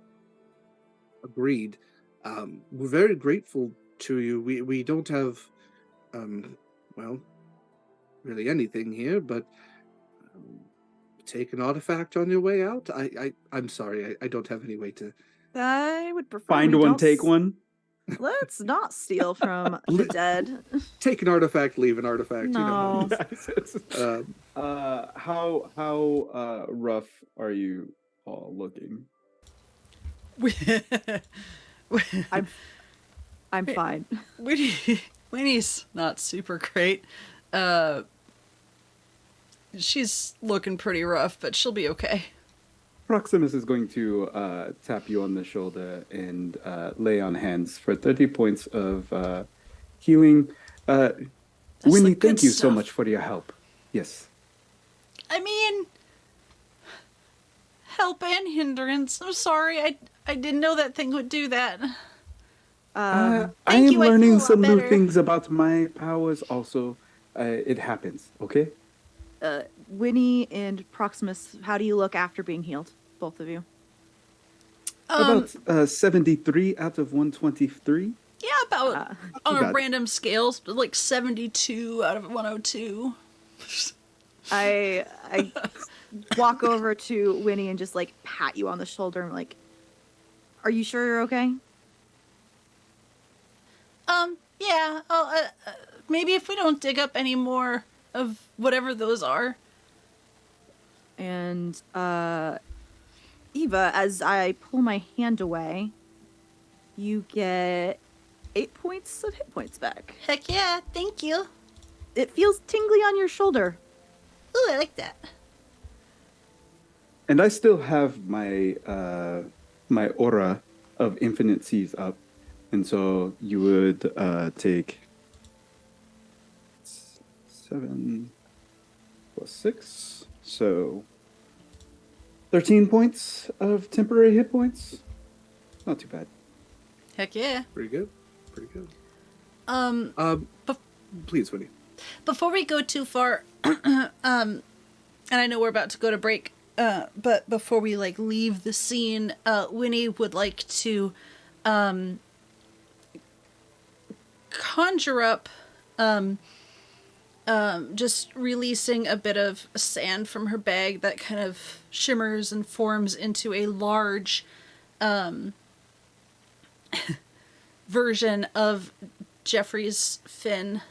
S6: agreed. We're very grateful to you. We don't have well, really anything here, but take an artifact on your way out. I'm sorry, I don't have any way to.
S7: I would prefer
S8: find one, take one.
S7: Let's not steal from the dead.
S6: Take an artifact, leave an artifact.
S7: No.
S6: You know.
S8: How rough are you all looking?
S7: I'm fine.
S9: Wynni's not super great. She's looking pretty rough, but she'll be okay.
S8: Proximus is going to tap you on the shoulder and lay on hands for 30 points of healing. Wynni, thank you so much for your help. Yes.
S9: I mean, help and hindrance. I'm sorry, I didn't know that thing would do that.
S8: I am learning some new things about my powers also. It happens, okay?
S7: Wynni and Proximus, how do you look after being healed? Both of you?
S8: About 73 out of 123.
S9: Yeah, about on a random scale, like 72 out of 102.
S7: I walk over to Wynni and just like pat you on the shoulder and like, are you sure you're okay?
S9: Yeah. Maybe if we don't dig up any more of whatever those are.
S7: And Eva, as I pull my hand away, you get 8 points of hit points back.
S9: Heck yeah, thank you.
S7: It feels tingly on your shoulder.
S9: Ooh, I like that.
S8: And I still have my my aura of infinite seas up, and so you would take 7 plus 6, so 13 points of temporary hit points. Not too bad.
S9: Heck yeah.
S6: Pretty good. Pretty good. Please, Wynni.
S9: Before we go too far, and I know we're about to go to break, but before we like leave the scene, Wynni would like to conjure up just releasing a bit of sand from her bag that kind of shimmers and forms into a large version of Jeffrey's fin.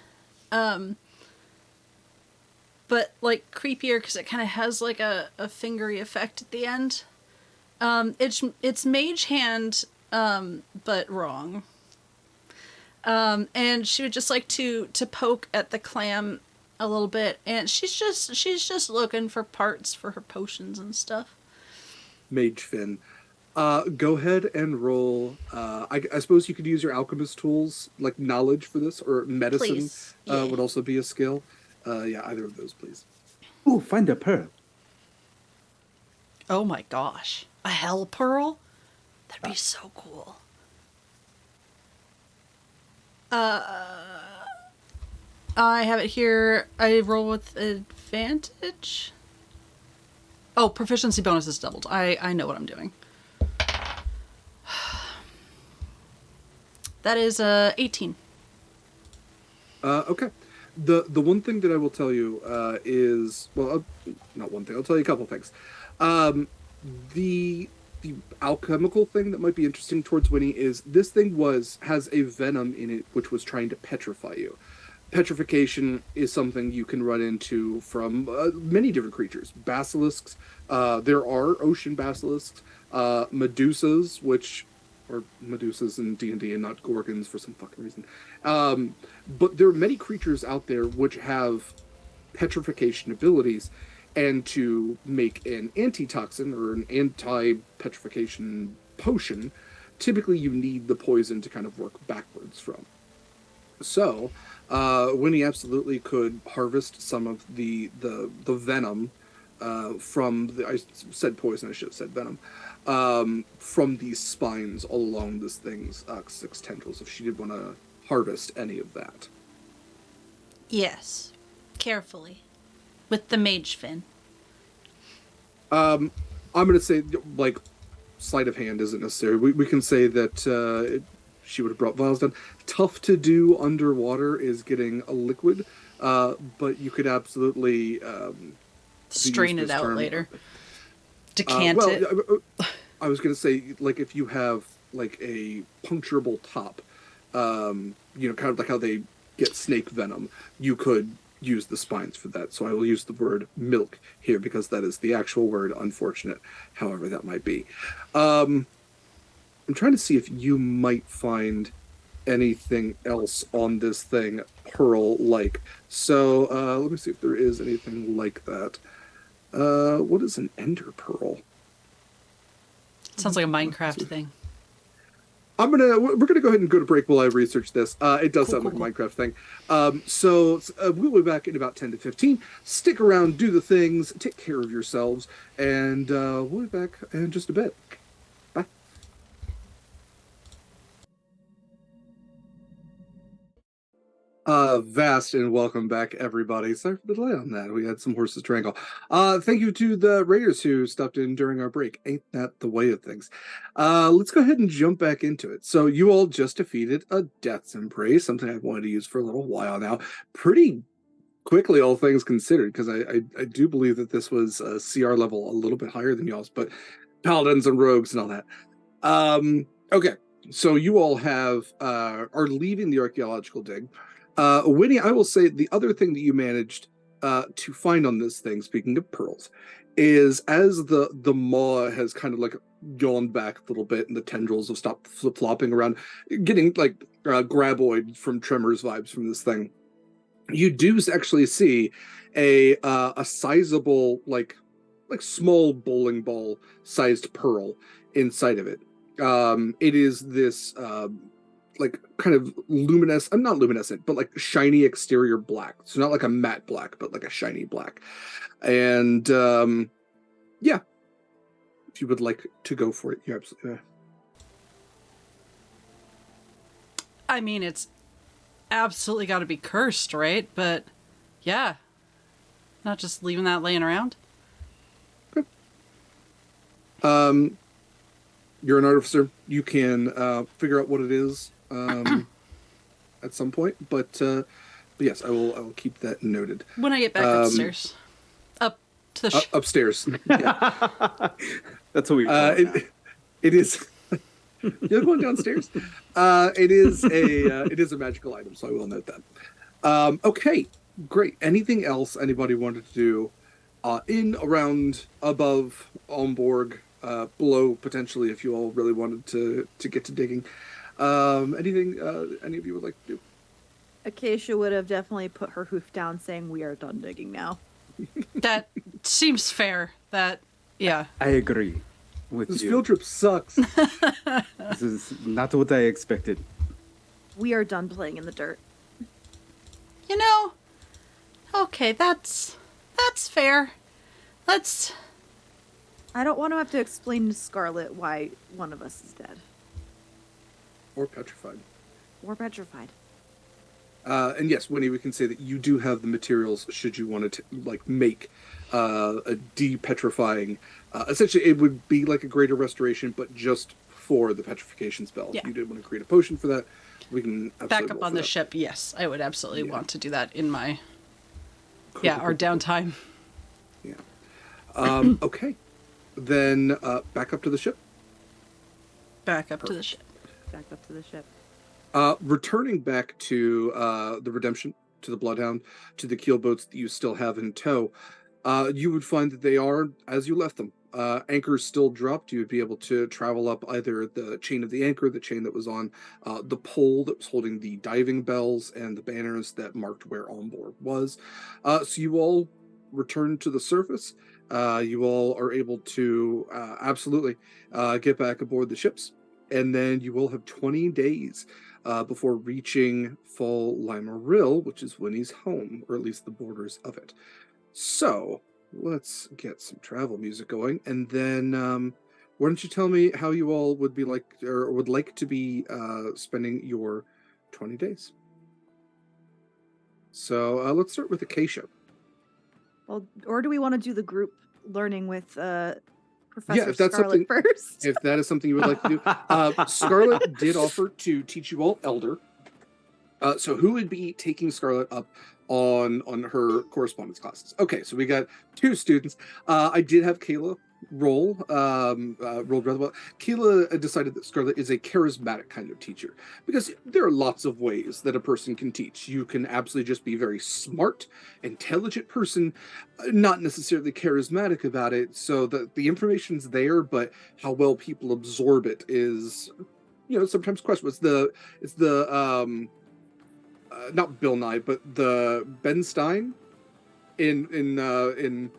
S9: But like creepier because it kind of has like a fingery effect at the end. It's mage hand, but wrong. And she would just like to poke at the clam a little bit, and she's just looking for parts for her potions and stuff.
S6: Mage fin. Go ahead and roll. I suppose you could use your alchemist tools, like knowledge for this, or medicine. Yeah. Would also be a skill. Yeah, either of those, please.
S8: Ooh, find a pearl.
S9: Oh my gosh. A hell pearl? That'd be so cool. I have it here. I roll with advantage. Oh, proficiency bonus is doubled. I know what I'm doing. That is 18.
S6: Okay. The one thing that I will tell you is, well, not one thing. I'll tell you a couple things. The alchemical thing that might be interesting towards Wynni is this thing has a venom in it which was trying to petrify you. Petrification is something you can run into from many different creatures. Basilisks, there are ocean basilisks, medusas, which are medusas in D&D and not gorgons for some fucking reason. But there are many creatures out there which have petrification abilities, And to make an antitoxin or an anti-petrification potion, typically you need the poison to kind of work backwards from. So, Wynni absolutely could harvest some of the venom from the, I said poison, I should have said venom, from these spines all along this thing's 6 tendrils, if she did want to harvest any of that.
S2: Yes. Carefully. With the mage fin.
S6: I'm going to say, like, sleight of hand isn't necessary. We can say that she would have brought vials down. Tough to do underwater is getting a liquid, but you could absolutely
S9: strain it out later. Decant it.
S6: I was going to say, like, if you have like a puncturable top, kind of like how they get snake venom, you could use the spines for that. So I will use the word milk here because that is the actual word, unfortunate, however that might be. I'm trying to see if you might find anything else on this thing pearl-like. So let me see if there is anything like that. What is an ender pearl?
S9: Sounds like a Minecraft thing.
S6: We're gonna go ahead and go to break while I research this. It does sound like a Minecraft thing. So we'll be back in about 10 to 15. Stick around, do the things, take care of yourselves, and we'll be back in just a bit. Bye. Vast and welcome back, everybody. Sorry for the delay on that. We had some horses to wrangle. Thank you to the raiders who stopped in during our break. Ain't that the way of things? Let's go ahead and jump back into it. So you all just defeated a Death's Embrace, something I've wanted to use for a little while now. Pretty quickly, all things considered, because I do believe that this was a CR level a little bit higher than y'all's, but paladins and rogues and all that. Okay, so you all are leaving the archaeological dig. Wynni, I will say the other thing that you managed to find on this thing, speaking of pearls, is as the maw has kind of like gone back a little bit and the tendrils have stopped flip-flopping around, getting like graboid from Tremors vibes from this thing, you do actually see a sizable, like small bowling ball sized pearl inside of it. It is this like kind of not luminescent, but like shiny exterior black. So not like a matte black, but like a shiny black. And yeah, if you would like to go for it, you absolutely.
S9: I mean, it's absolutely got to be cursed, right? But yeah, not just leaving that laying around.
S6: Okay. You're an artificer. You can figure out what it is at some point, but yes, I will keep that noted.
S9: When I get back upstairs, up to the
S6: upstairs.
S8: That's what we.
S6: It is. You're going downstairs. It is a magical item, so I will note that. Okay, great. Anything else anybody wanted to do in, around, above, on board? Below, potentially, if you all really wanted to get to digging. Anything any of you would like to do?
S7: Acacia would have definitely put her hoof down saying, "We are done digging now."
S9: That seems fair. Yeah.
S8: I agree with
S6: this
S8: you.
S6: Field trip sucks.
S8: This is not what I expected.
S7: We are done playing in the dirt.
S9: Okay, that's fair.
S7: I don't want to have to explain to Scarlett why one of us is dead.
S6: Or petrified.
S7: Or petrified.
S6: And yes, Wynni, we can say that you do have the materials should you want to make a de-petrifying. Essentially, it would be like a greater restoration, but just for the petrification spell.
S9: Yeah.
S6: If you did want to create a potion for that, we can absolutely
S9: Back up on the ship, yes. I would absolutely want to do that in my our downtime.
S6: Yeah. Okay. Then back up to the ship.
S9: Back up to the ship.
S7: Back up to the ship.
S6: Returning back to the Redemption, to the Bloodhound, to the keel boats that you still have in tow, you would find that they are as you left them. Anchors still dropped. You would be able to travel up either the chain of the anchor, the chain that was on the pole that was holding the diving bells and the banners that marked where on board was. So you all return to the surface, you all are able to absolutely get back aboard the ships, and then you will have 20 days before reaching Fal Laimaril, which is Wynni's home, or at least the borders of it. So let's get some travel music going, and then why don't you tell me how you all would be like, or would like to be spending your 20 days? So let's start with Acacia.
S7: Well, or do we want to do the group learning with Professor
S6: Yeah, if that's
S7: Scarlett
S6: something,
S7: first?
S6: if that is something you would like to do. Scarlett did offer to teach you all Elder. So who would be taking Scarlett up on her correspondence classes? Okay, so we got 2 students. I did have Kaila rolled rather well. Kaila decided that Scarlett is a charismatic kind of teacher, because there are lots of ways that a person can teach. You can absolutely just be very smart, intelligent person, not necessarily charismatic about it. So the information's there, but how well people absorb it is, sometimes questionable. It's the not Bill Nye, but the Ben Stein in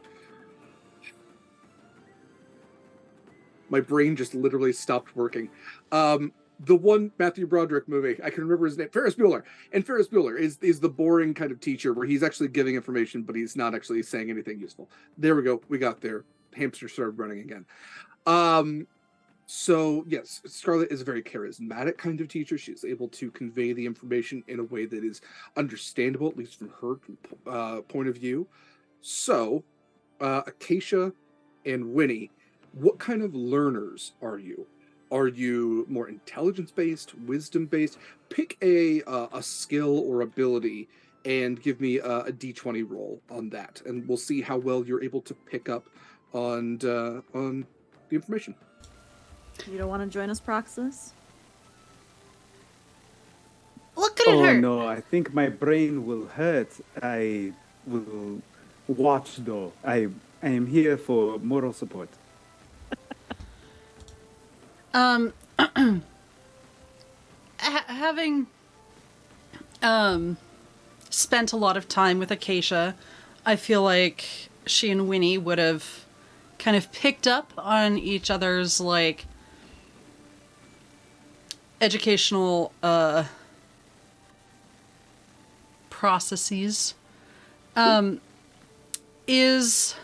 S6: my brain just literally stopped working. The one Matthew Broderick movie, I can remember his name, Ferris Bueller. And Ferris Bueller is the boring kind of teacher where he's actually giving information, but he's not actually saying anything useful. There we go. We got there. Hamster started running again. So yes, Scarlett is a very charismatic kind of teacher. She's able to convey the information in a way that is understandable, at least from her point of view. So, Acacia and Wynni, what kind of learners are you? Are you more intelligence-based, wisdom-based? Pick a skill or ability and give me a D20 roll on that, and we'll see how well you're able to pick up on the information.
S7: You don't want to join us, Proxus?
S9: What could it
S8: Oh
S9: hurt?
S8: no, I think my brain will hurt. I will watch though. I am here for moral support.
S9: Having spent a lot of time with Acacia, I feel like she and Wynni would have kind of picked up on each other's educational processes. Is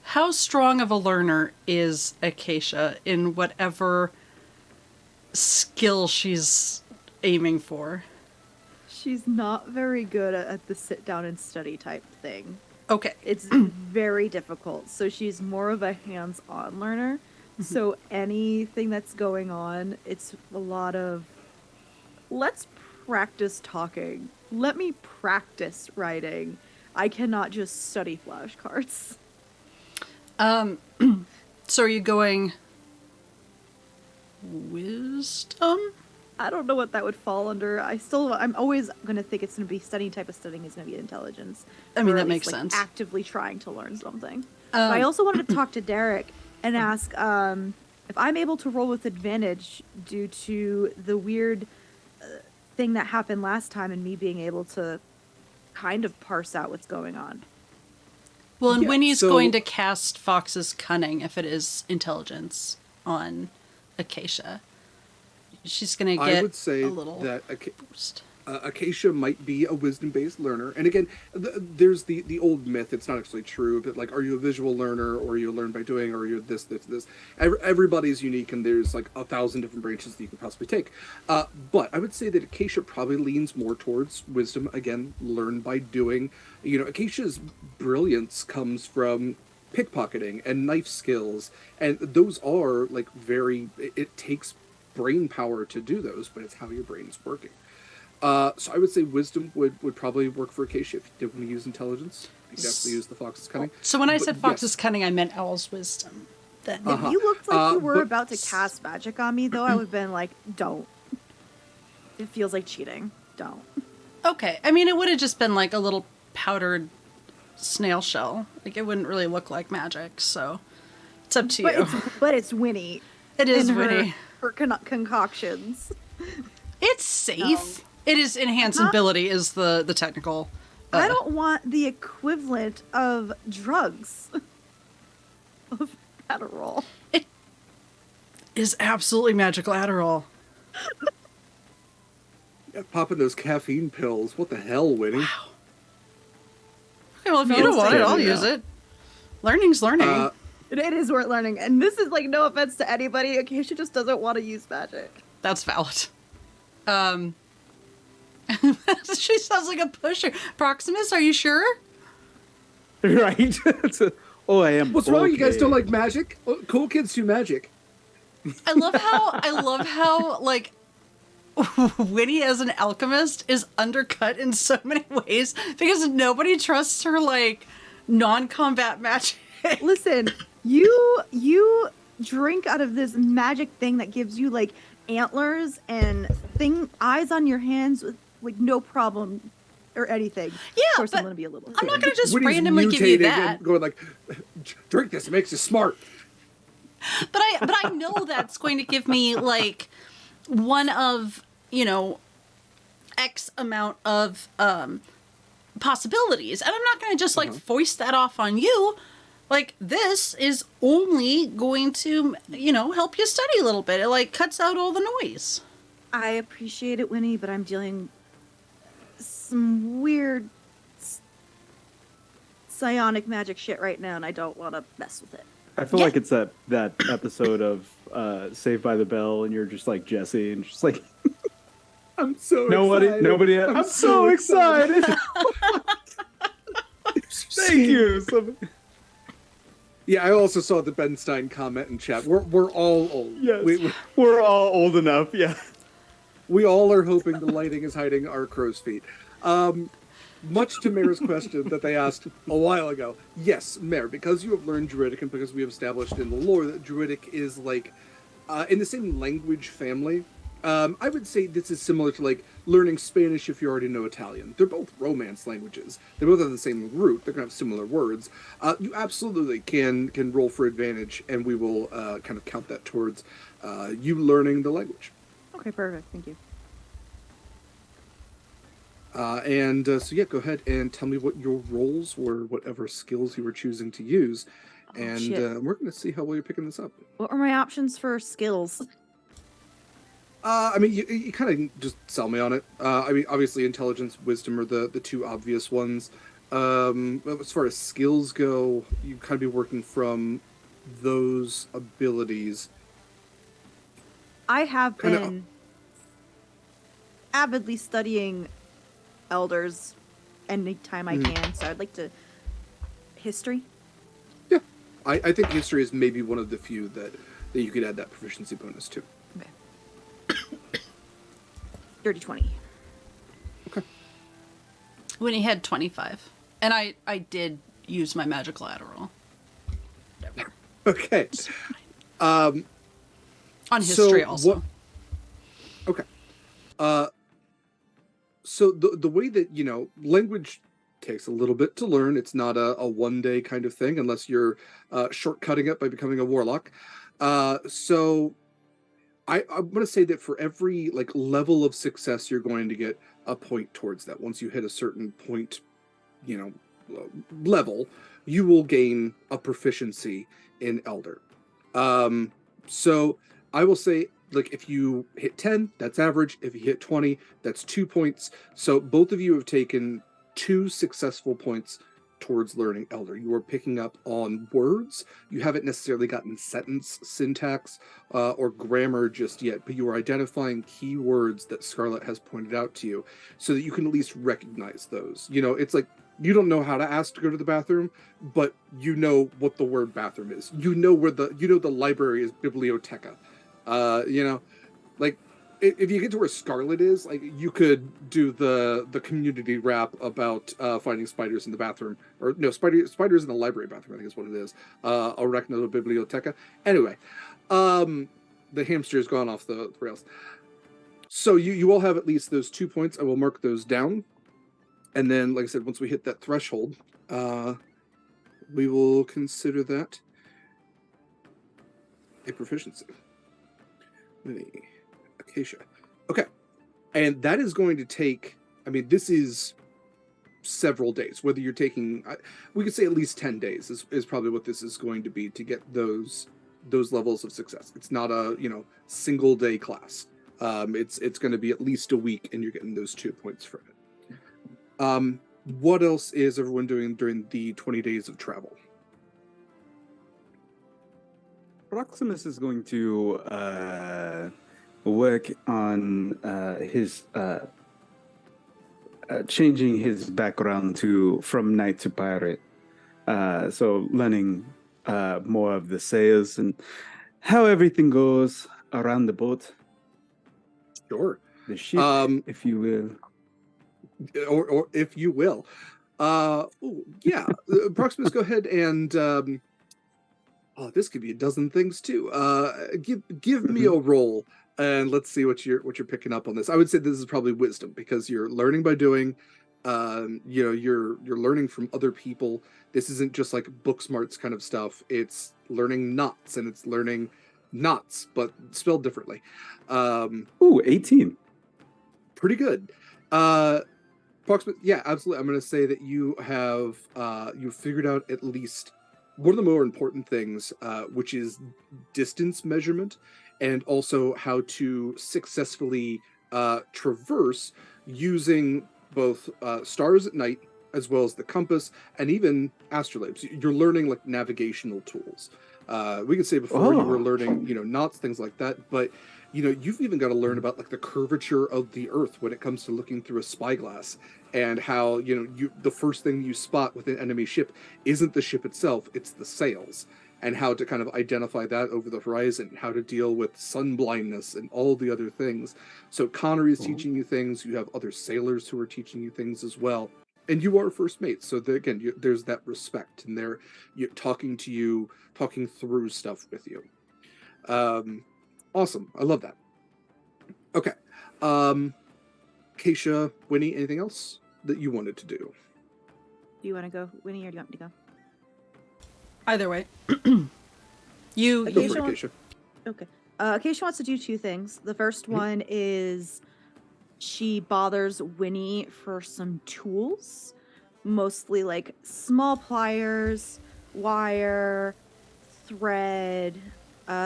S9: how strong of a learner is Acacia in whatever skill she's aiming for?
S7: She's not very good at the sit down and study type thing.
S9: Okay.
S7: It's very difficult. So she's more of a hands-on learner. So anything that's going on, it's a lot of, let's practice talking. Let me practice writing. I cannot just study flashcards.
S9: So are you going wisdom?
S7: I don't know what that would fall under. I'm always going to think it's going to be studying type of studying is going to be intelligence.
S9: I mean,
S7: Or
S9: that
S7: at
S9: makes
S7: least,
S9: sense.
S7: Actively trying to learn something. But I also wanted to talk to Derek and ask if I'm able to roll with advantage due to the weird thing that happened last time and me being able to kind of parse out what's going on.
S9: Well, and
S6: Yeah,
S9: Winnie's
S6: so-
S9: going to cast Fox's Cunning if it is intelligence on Acacia. She's going to get
S6: I would say
S9: a little
S6: that
S9: boost.
S6: Acacia might be a wisdom-based learner. And again, there's the old myth, it's not actually true, but are you a visual learner, or you learn by doing, or you're this. Everybody's unique, and there's 1,000 different branches that you could possibly take. But I would say that Acacia probably leans more towards wisdom, again, learn by doing. Acacia's brilliance comes from pickpocketing and knife skills, and those are it takes brain power to do those, but it's how your brain's working. So I would say wisdom would probably work for Acacia. If you did want to use intelligence, you could definitely use the Fox's Cunning.
S9: So when I said
S6: But
S9: Fox's
S6: yes.
S9: Cunning, I meant Owl's Wisdom. Then.
S7: If you looked like you were
S6: but-
S7: about to cast magic on me, though, I would have been like, don't. It feels like cheating. Don't.
S9: Okay. I mean, it would have just been a little powdered snail shell. It wouldn't really look like magic, so it's up to you.
S7: But it's Wynni.
S9: It is
S7: and
S9: Winnie.
S7: her concoctions.
S9: It's safe. It is enhanceability is the technical.
S7: I don't want the equivalent of drugs. Of Adderall.
S9: It is absolutely magical Adderall.
S6: Yeah, popping those caffeine pills. What the hell, Wynni?
S9: Wow. Okay, well, if you don't want it, I'll use it. Learning's learning.
S7: It is worth learning. And this is like no offense to anybody. Acacia just doesn't want to use magic.
S9: That's valid. She sounds like a pusher. Proximus, are you sure?
S8: Right. I am.
S6: What's wrong? You guys don't like magic? Oh, cool kids do magic.
S9: I love how like Wynni as an alchemist is undercut in so many ways because nobody trusts her like non-combat magic.
S7: Listen, you drink out of this magic thing that gives you like antlers and eyes on your hands with like no problem or anything.
S9: Yeah,
S7: of course
S9: but
S7: I'm gonna be a little.
S9: I'm not gonna just
S6: Wynni's
S9: randomly give you
S6: mutating
S9: that.
S6: and going like, drink this, it makes you smart.
S9: But I know that's going to give me like one of, X amount of possibilities. And I'm not going to just like foist that off on you. Like this is only going to, help you study a little bit. It like cuts out all the noise.
S7: I appreciate it, Wynni, but I'm dealing some weird psionic magic shit right now, and I don't want to mess with it.
S8: I feel like it's that episode of Saved by the Bell, and you're just like Jesse, and just like
S6: I'm so
S8: nobody. I'm so excited. Thank you.
S6: Yeah, I also saw the Ben Stein comment in chat. We're all old.
S8: Yes, we're all old enough. Yeah,
S6: we all are hoping the lighting is hiding our crow's feet. Much to Mare's question that they asked a while ago. Yes, Mare, because you have learned Druidic and because we have established in the lore that Druidic is like in the same language family. I would say this is similar to like learning Spanish if you already know Italian. They're both Romance languages. They both have the same root. They're going to have similar words. You absolutely can roll for advantage, and we will kind of count that towards you learning the language.
S7: Okay, perfect. Thank you.
S6: So yeah, go ahead and tell me what your roles were, whatever skills you were choosing to use, and we're going to see how well you're picking this up.
S7: What were my options for skills?
S6: I mean, you kind of just sell me on it. I mean, obviously, intelligence, wisdom are the two obvious ones. As far as skills go, you kind of be working from those abilities.
S7: I have been avidly studying elders anytime I can, so I'd like to... History?
S6: Yeah. I think history is maybe one of the few that you could add that proficiency bonus to.
S7: Okay. Dirty 20.
S6: Okay.
S9: Wynni had 25. And I did use my magical Adderall. Whatever.
S6: Okay.
S9: On history also.
S6: Okay. So the way that, language takes a little bit to learn. It's not a one-day kind of thing unless you're shortcutting it by becoming a warlock. So I'm going to say that for every level of success, you're going to get a point towards that. Once you hit a certain point, level, you will gain a proficiency in Elder. So I will say, if you hit 10, that's average. If you hit 20, that's 2 points. So both of you have taken 2 successful points towards learning Elder. You are picking up on words. You haven't necessarily gotten sentence syntax or grammar just yet, but you are identifying key words that Scarlett has pointed out to you so that you can at least recognize those. It's like you don't know how to ask to go to the bathroom, but you know what the word bathroom is. You know where the library is biblioteca. If you get to where Scarlett is, you could do the community rap about finding spiders in the bathroom, or no, spiders in the library bathroom, I think is what it is. Arachno biblioteca. Anyway, the hamster has gone off the rails. So you all have at least those 2 points. I will mark those down, and then, like I said, once we hit that threshold, we will consider that a proficiency. Acacia. Okay. And that is going to take, I mean, this is several days, whether you're taking, we could say at least 10 days is probably what this is going to be to get those levels of success. It's not a, single day class. It's going to be at least a week, and you're getting those 2 points from it. What else is everyone doing during the 20 days of travel?
S8: Proximus is going to work on his changing his background from knight to pirate. So learning more of the sails and how everything goes around the boat.
S6: Sure.
S8: The ship, if you will.
S6: Or if you will. Yeah. Proximus, go ahead and this could be a dozen things too. Give me a roll, and let's see what you're picking up on this. I would say this is probably wisdom, because you're learning by doing. You're learning from other people. This isn't just like book smarts kind of stuff. It's learning knots, and it's learning knots, but spelled differently.
S8: 18.
S6: Pretty good. Proximate, yeah, absolutely. I'm going to say that you have you figured out at least one of the more important things, which is distance measurement, and also how to successfully traverse using both stars at night, as well as the compass, and even astrolabes. You're learning like navigational tools. We could say before you were learning, knots, things like that, but you've even got to learn about like the curvature of the Earth when it comes to looking through a spyglass, and how the first thing you spot with an enemy ship isn't the ship itself, it's the sails, and how to kind of identify that over the horizon, how to deal with sun blindness and all the other things. So Connery is teaching you things. You have other sailors who are teaching you things as well. And you are first mate, so again, there's that respect, and they're talking to you, talking through stuff with you. Awesome, I love that. Okay, Keisha, Wynni, anything else that you wanted to do?
S7: Do you want to go, Wynni, or do you want me to go?
S9: Either way.
S6: Go for it, Keisha.
S7: Okay. Keisha wants to do two things. The first one is she bothers Wynni for some tools, mostly like small pliers, wire, thread,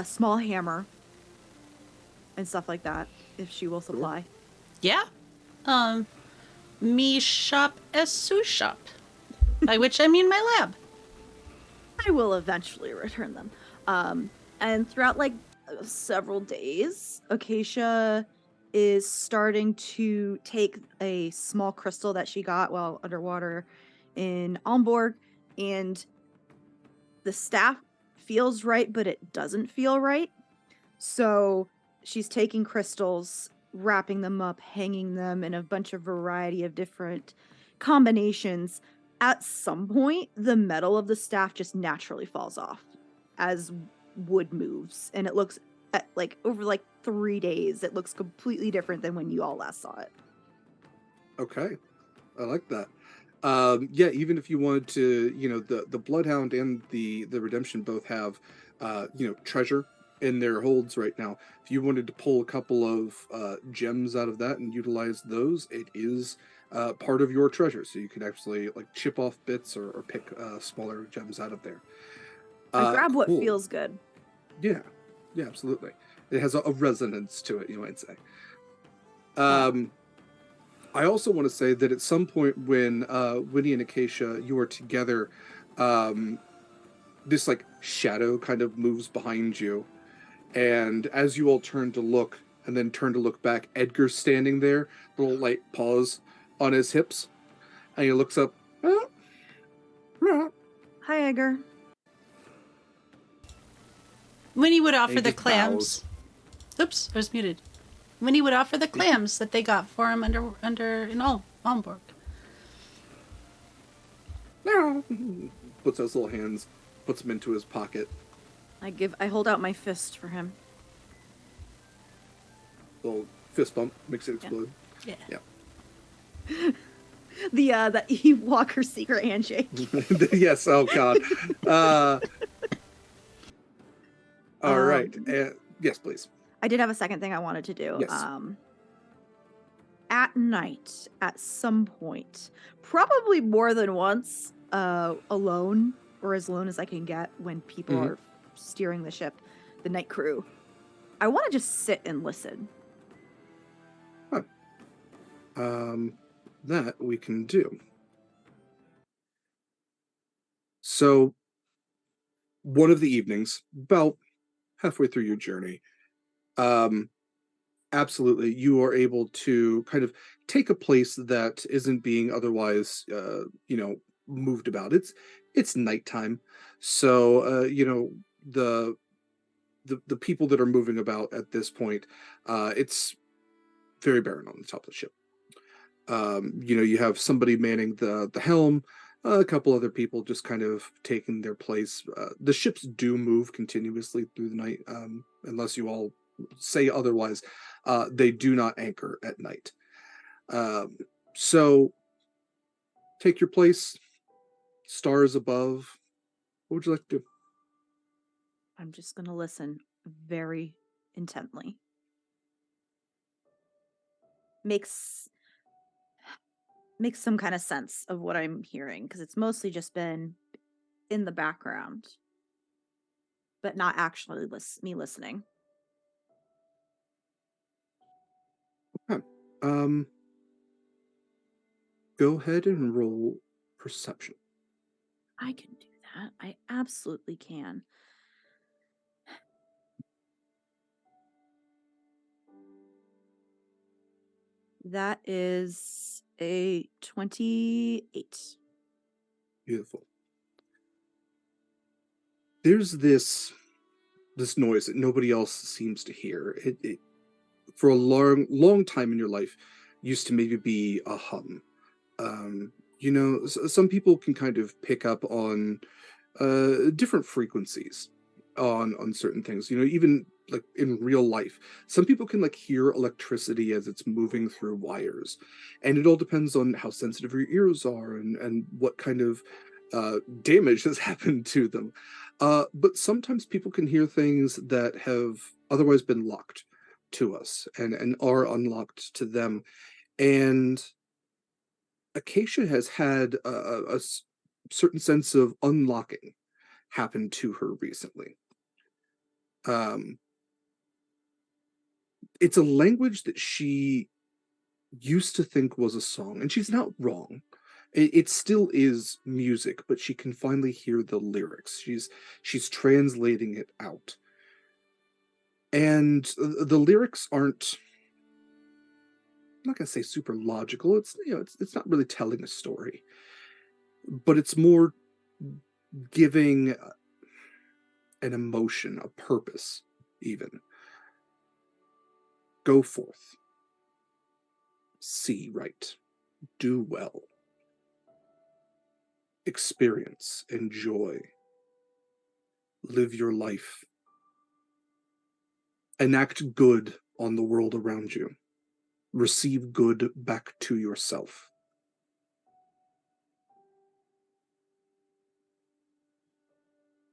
S7: small hammer, and stuff like that, if she will supply.
S9: Yeah. Me shop as sous shop. By which I mean my lab.
S7: I will eventually return them. And throughout like several days, Acacia is starting to take a small crystal that she got while underwater in Almborg, and the staff feels right, but it doesn't feel right. So she's taking crystals, wrapping them up, hanging them in a bunch of variety of different combinations. At some point, the metal of the staff just naturally falls off as wood moves, and it looks like over like 3 days, it looks completely different than when you all last saw it.
S6: Okay, I like that. Yeah, even if you wanted to, the Bloodhound and the Redemption both have, treasure in their holds right now. If you wanted to pull a couple of gems out of that and utilize those, it is part of your treasure. So you can actually like chip off bits or pick smaller gems out of there.
S7: I grab what
S6: cool.
S7: feels good.
S6: Yeah, absolutely. It has a resonance to it, you might say. I also want to say that at some point when Wynni and Acacia, you are together, this like shadow kind of moves behind you. And as you all turn to look and then turn to look back, Edgar's standing there, little light paws on his hips. And he looks up.
S7: Hi, Edgar.
S9: Wynni would offer
S6: He
S9: the
S6: just
S9: clams. Oops, I was muted. Wynni would offer the clams that they got for him under in Almborg.
S6: Puts those little hands, puts them into his pocket.
S7: I hold out my fist for him.
S6: Little fist bump, makes it explode.
S9: Yeah.
S7: The Ewalker secret handshake.
S6: Yes, oh god. All right. Yes, please.
S7: I did have a second thing I wanted to do.
S6: Yes.
S7: at night at some point, probably more than once, alone, or as alone as I can get when people are steering the ship, the night crew. I want to just sit and listen.
S6: That we can do. So, one of the evenings, about halfway through your journey, absolutely, you are able to kind of take a place that isn't being otherwise, moved about. It's nighttime, so the people that are moving about at this point, it's very barren on the top of the ship. You have somebody manning the helm, a couple other people just kind of taking their place. The ships do move continuously through the night, unless you all say otherwise. They do not anchor at night. So take your place, stars above. What would you like to do?
S7: I'm just going to listen very intently. Makes some kind of sense of what I'm hearing, because it's mostly just been in the background, but not actually me listening.
S6: Okay. Go ahead and roll perception.
S7: I can do that. I absolutely can. That is a 28.
S6: Beautiful. There's this noise that nobody else seems to hear. It for a long time in your life used to maybe be a hum. Some people can kind of pick up on different frequencies on certain things. Even like in real life, some people can like hear electricity as it's moving through wires, and it all depends on how sensitive your ears are and what kind of damage has happened to them. But sometimes people can hear things that have otherwise been locked to us and are unlocked to them. And Acacia has had a certain sense of unlocking happen to her recently. It's a language that she used to think was a song, and she's not wrong. It still is music, but she can finally hear the lyrics. She's translating it out, and the lyrics aren't. I'm not gonna say super logical. It's not really telling a story, but it's more giving an emotion, a purpose, even. Go forth. See right. Do well. Experience. Enjoy. Live your life. Enact good on the world around you. Receive good back to yourself.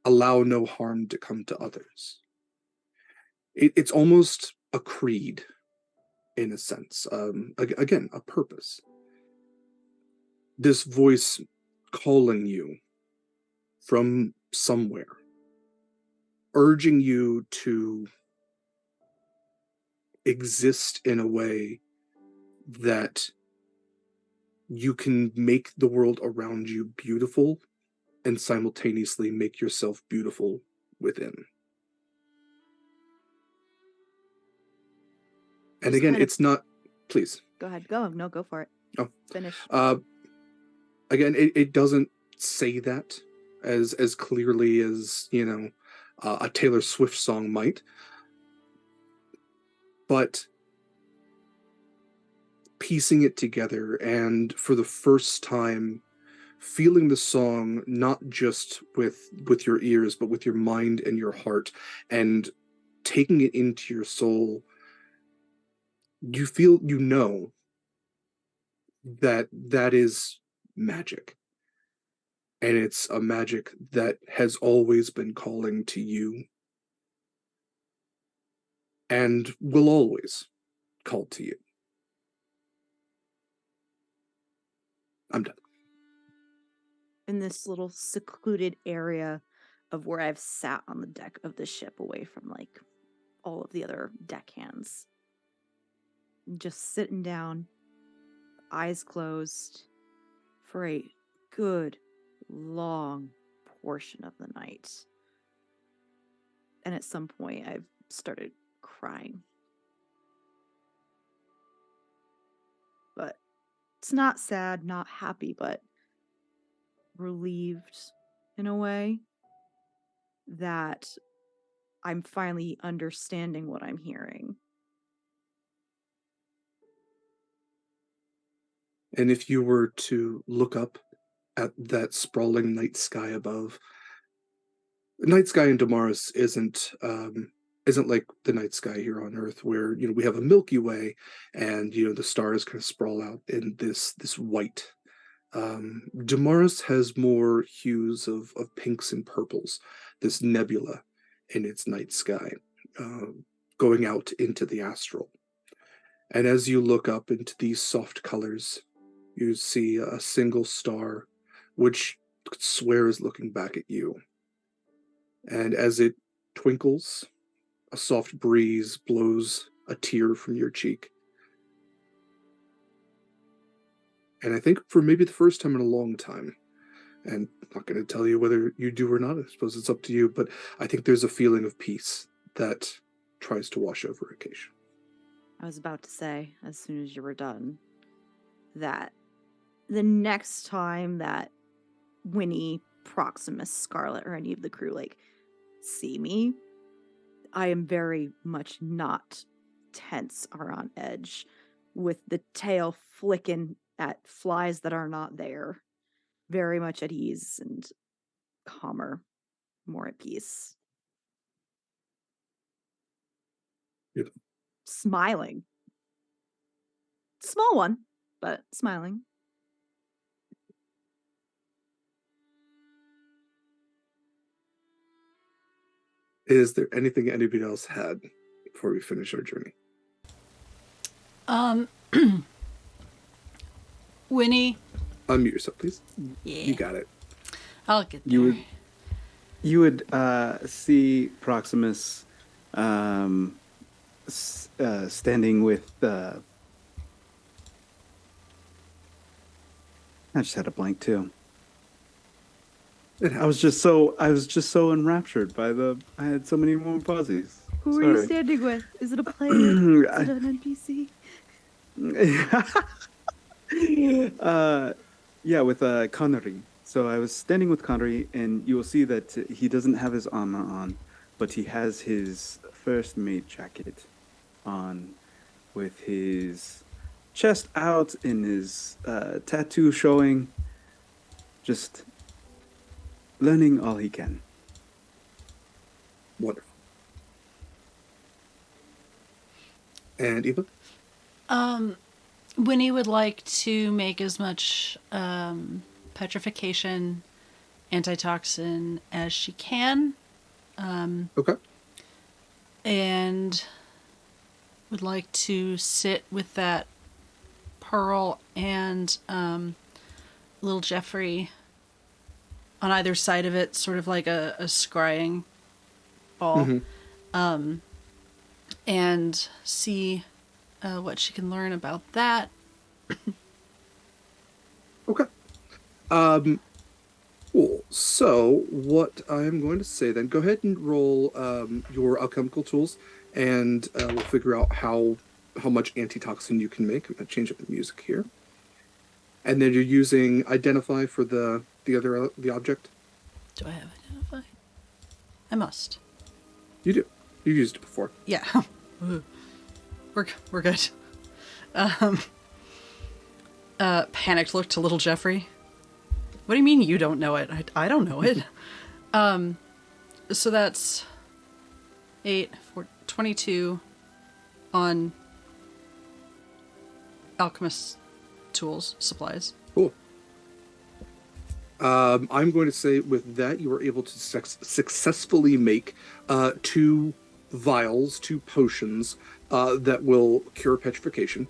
S6: Allow no harm to come to others. It's almost a creed, in a sense. Again, a purpose. This voice calling you from somewhere, urging you to exist in a way that you can make the world around you beautiful and simultaneously make yourself beautiful within. And
S7: Just
S6: again,
S7: kind of-
S6: it's not. Please.
S7: Go ahead. Go for it.
S6: Oh.
S7: Finish.
S6: Again, it doesn't say that as clearly as a Taylor Swift song might, but piecing it together and for the first time feeling the song not just with your ears but with your mind and your heart and taking it into your soul, you know that is magic. And it's a magic that has always been calling to you and will always call to you. I'm done.
S7: In this little secluded area of where I've sat on the deck of the ship away from like all of the other deckhands. Just sitting down, eyes closed for a good long portion of the night. And at some point I've started crying. But it's not sad, not happy, but relieved in a way that I'm finally understanding what I'm hearing.
S6: And if you were to look up at that sprawling night sky above, the night sky in Damaris isn't like the night sky here on Earth, where we have a Milky Way, and the stars kind of sprawl out in this white. Damaris has more hues of pinks and purples. This nebula in its night sky, going out into the astral. And as you look up into these soft colors, you see a single star, which could swear is looking back at you. And as it twinkles, a soft breeze blows a tear from your cheek. And I think for maybe the first time in a long time, and I'm not going to tell you whether you do or not, I suppose it's up to you, but I think there's a feeling of peace that tries to wash over Acacia.
S7: I was about to say, as soon as you were done, that the next time that Wynni, Proximus, Scarlett, or any of the crew see me, I am very much not tense or on edge, with the tail flicking at flies that are not there. Very much at ease and calmer, more at peace.
S6: Yep.
S7: Smiling. Small one, but smiling.
S6: Is there anything anybody else had before we finish our journey?
S9: Wynni.
S6: Unmute yourself, please.
S9: Yeah.
S6: You got it.
S9: I'll get there.
S8: You would see Proximus standing with. I just had a blank too. I was just so enraptured by I had so many warm fuzzies.
S7: Who are you standing with? Is it a player? Is it an NPC?
S8: Yeah, with Connery. So I was standing with Connery, and you will see that he doesn't have his armor on, but he has his first mate jacket on, with his chest out and his tattoo showing, just learning all he can.
S6: Wonderful. And Eva?
S9: Wynni would like to make as much petrification, antitoxin as she can.
S6: Okay.
S9: And would like to sit with that Pearl and little Jeffrey on either side of it, sort of like a scrying ball.
S6: Mm-hmm.
S9: And see what she can learn about that.
S6: Okay. Cool. So what I'm going to say then, go ahead and roll your alchemical tools, and we'll figure out how much antitoxin you can make. I'm going to change up the music here. And then you're using identify for the object.
S9: Do I have identify? I must.
S6: You do. You've used it before.
S9: Yeah. We're good. Panicked look to little Jeffrey. What do you mean you don't know it? I don't know it. So that's 8, 4, 22 on alchemist tools, supplies.
S6: Cool. I'm going to say with that, you were able to successfully make 2 vials, 2 potions that will cure petrification.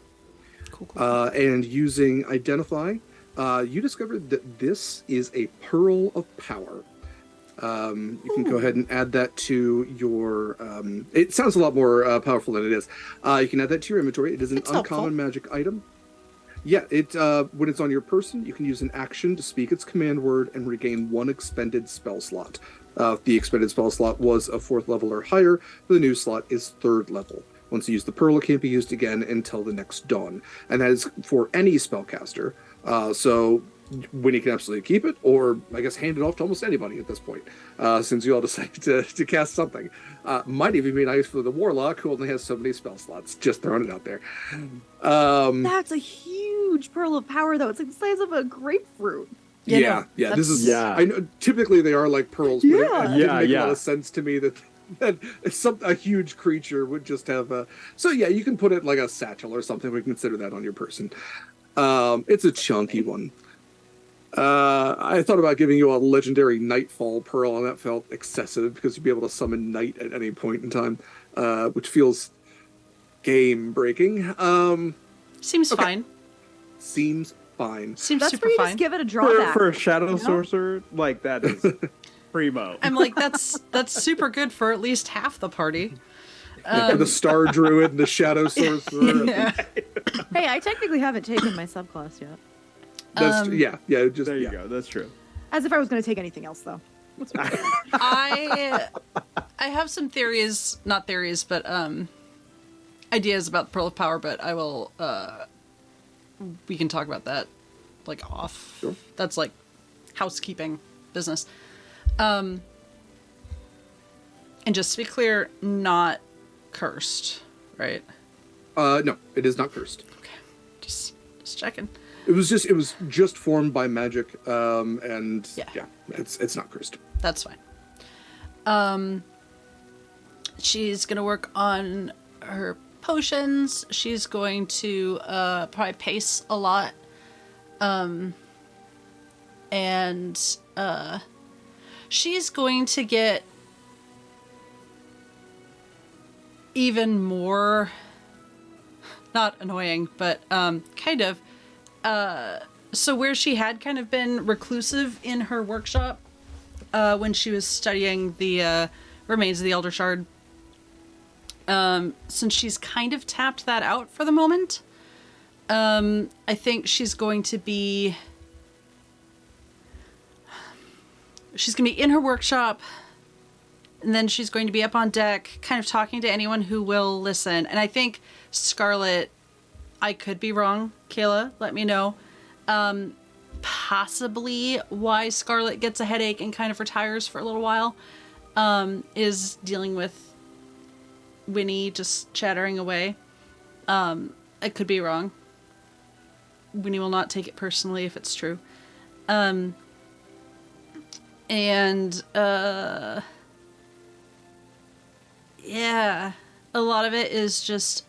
S9: Cool.
S6: And using Identify, you discovered that this is a pearl of power. You can go ahead and add that to your. It sounds a lot more powerful than it is. You can add that to your inventory. It is an uncommon magic item. Yeah, it when it's on your person, you can use an action to speak its command word and regain 1 expended spell slot. The expended spell slot was a 4th level or higher. The new slot is 3rd level. Once you use the pearl, it can't be used again until the next dawn, and that is for any spellcaster. So Wynni can absolutely keep it, or I guess hand it off to almost anybody at this point, since you all decided to cast something. Might even be nice for the warlock who only has so many spell slots. Just throwing it out there.
S7: That's a huge pearl of power, though. It's like the size of a grapefruit.
S6: Yeah. This is. Yeah. I know. Typically, they are like pearls. But it didn't make a lot of sense to me that a huge creature would just have a. So yeah, you can put it like a satchel or something. We can consider that on your person. It's a chunky one. I thought about giving you a legendary Nightfall Pearl, and that felt excessive because you'd be able to summon night at any point in time, which feels game-breaking.
S9: Seems fine.
S6: Seems fine.
S9: Seems
S7: That's
S9: super
S7: where you
S9: fine.
S7: just give it a drawback.
S8: For a shadow sorcerer, like that is primo.
S9: I'm like, that's super good for at least half the party.
S6: For the Star Druid and the Shadow Sorcerer.
S9: Yeah.
S7: Hey, I technically haven't taken my subclass yet.
S6: That's just
S8: there you go. That's true.
S7: As if I was going to take anything else, though.
S9: I have some theories, not theories, but ideas about the Pearl of Power, but I will we can talk about that like off.
S6: Sure.
S9: That's like housekeeping business. And just to be clear, not cursed, right?
S6: No, it is not cursed.
S9: Okay. Just checking.
S6: It was just formed by magic, and it's not cursed.
S9: That's fine. She's gonna work on her potions. She's going to probably pace a lot, and she's going to get even more not annoying, but kind of. So where she had kind of been reclusive in her workshop when she was studying the remains of the Elder Shard, since she's kind of tapped that out for the moment, I think she's going to be in her workshop, and then she's going to be up on deck kind of talking to anyone who will listen. And I think Scarlett, I could be wrong, Kaila, let me know. Possibly why Scarlett gets a headache and kind of retires for a little while is dealing with Wynni just chattering away. I could be wrong. Wynni will not take it personally if it's true. Yeah, a lot of it is just,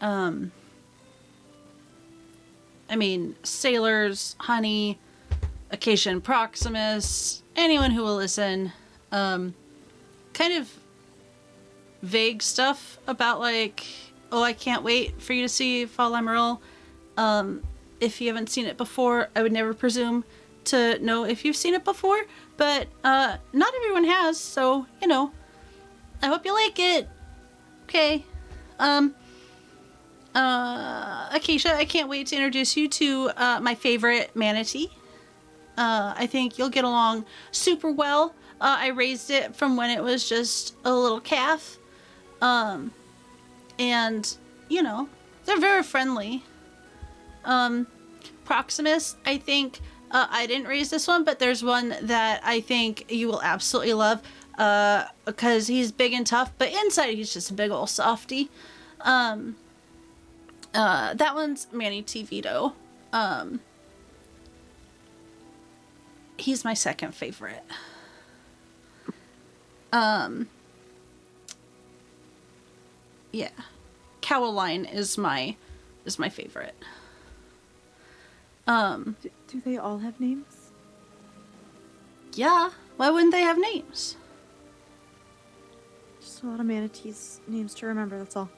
S9: sailors, honey, Acacia and Proximus, anyone who will listen, kind of vague stuff about like, oh, I can't wait for you to see Fal Laimaril. If you haven't seen it before, I would never presume to know if you've seen it before, but not everyone has, so, I hope you like it. Okay. Acacia, I can't wait to introduce you to my favorite manatee. I think you'll get along super well. I raised it from when it was just a little calf. And, they're very friendly. Proximus, I think, I didn't raise this one, but there's one that I think you will absolutely love, because he's big and tough, but inside he's just a big old softy. That one's Manny T. Vito. He's my second favorite. Yeah. Caroline is my favorite.
S7: Do they all have names?
S9: Yeah. Why wouldn't they have names?
S7: Just a lot of manatees names to remember, that's all.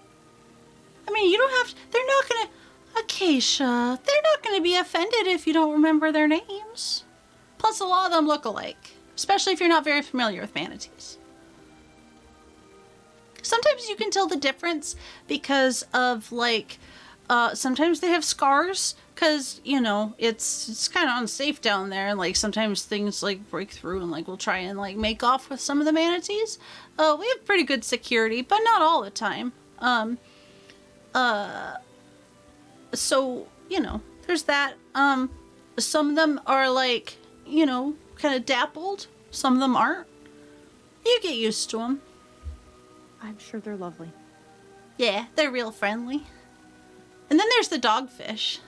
S9: You don't have to, they're not gonna, Acacia, they're not going to be offended if you don't remember their names. Plus, a lot of them look alike, especially if you're not very familiar with manatees. Sometimes you can tell the difference because of, like, sometimes they have scars because, you know, it's kind of unsafe down there. And, like, sometimes things, like, break through and, like, we'll try and, like, make off with some of the manatees. We have pretty good security, but not all the time. So, you know, there's that. Some of them are, like, you know, kind of dappled. Some of them aren't. You get used to them.
S7: I'm sure they're lovely.
S9: Yeah, they're real friendly. And then there's the dogfish.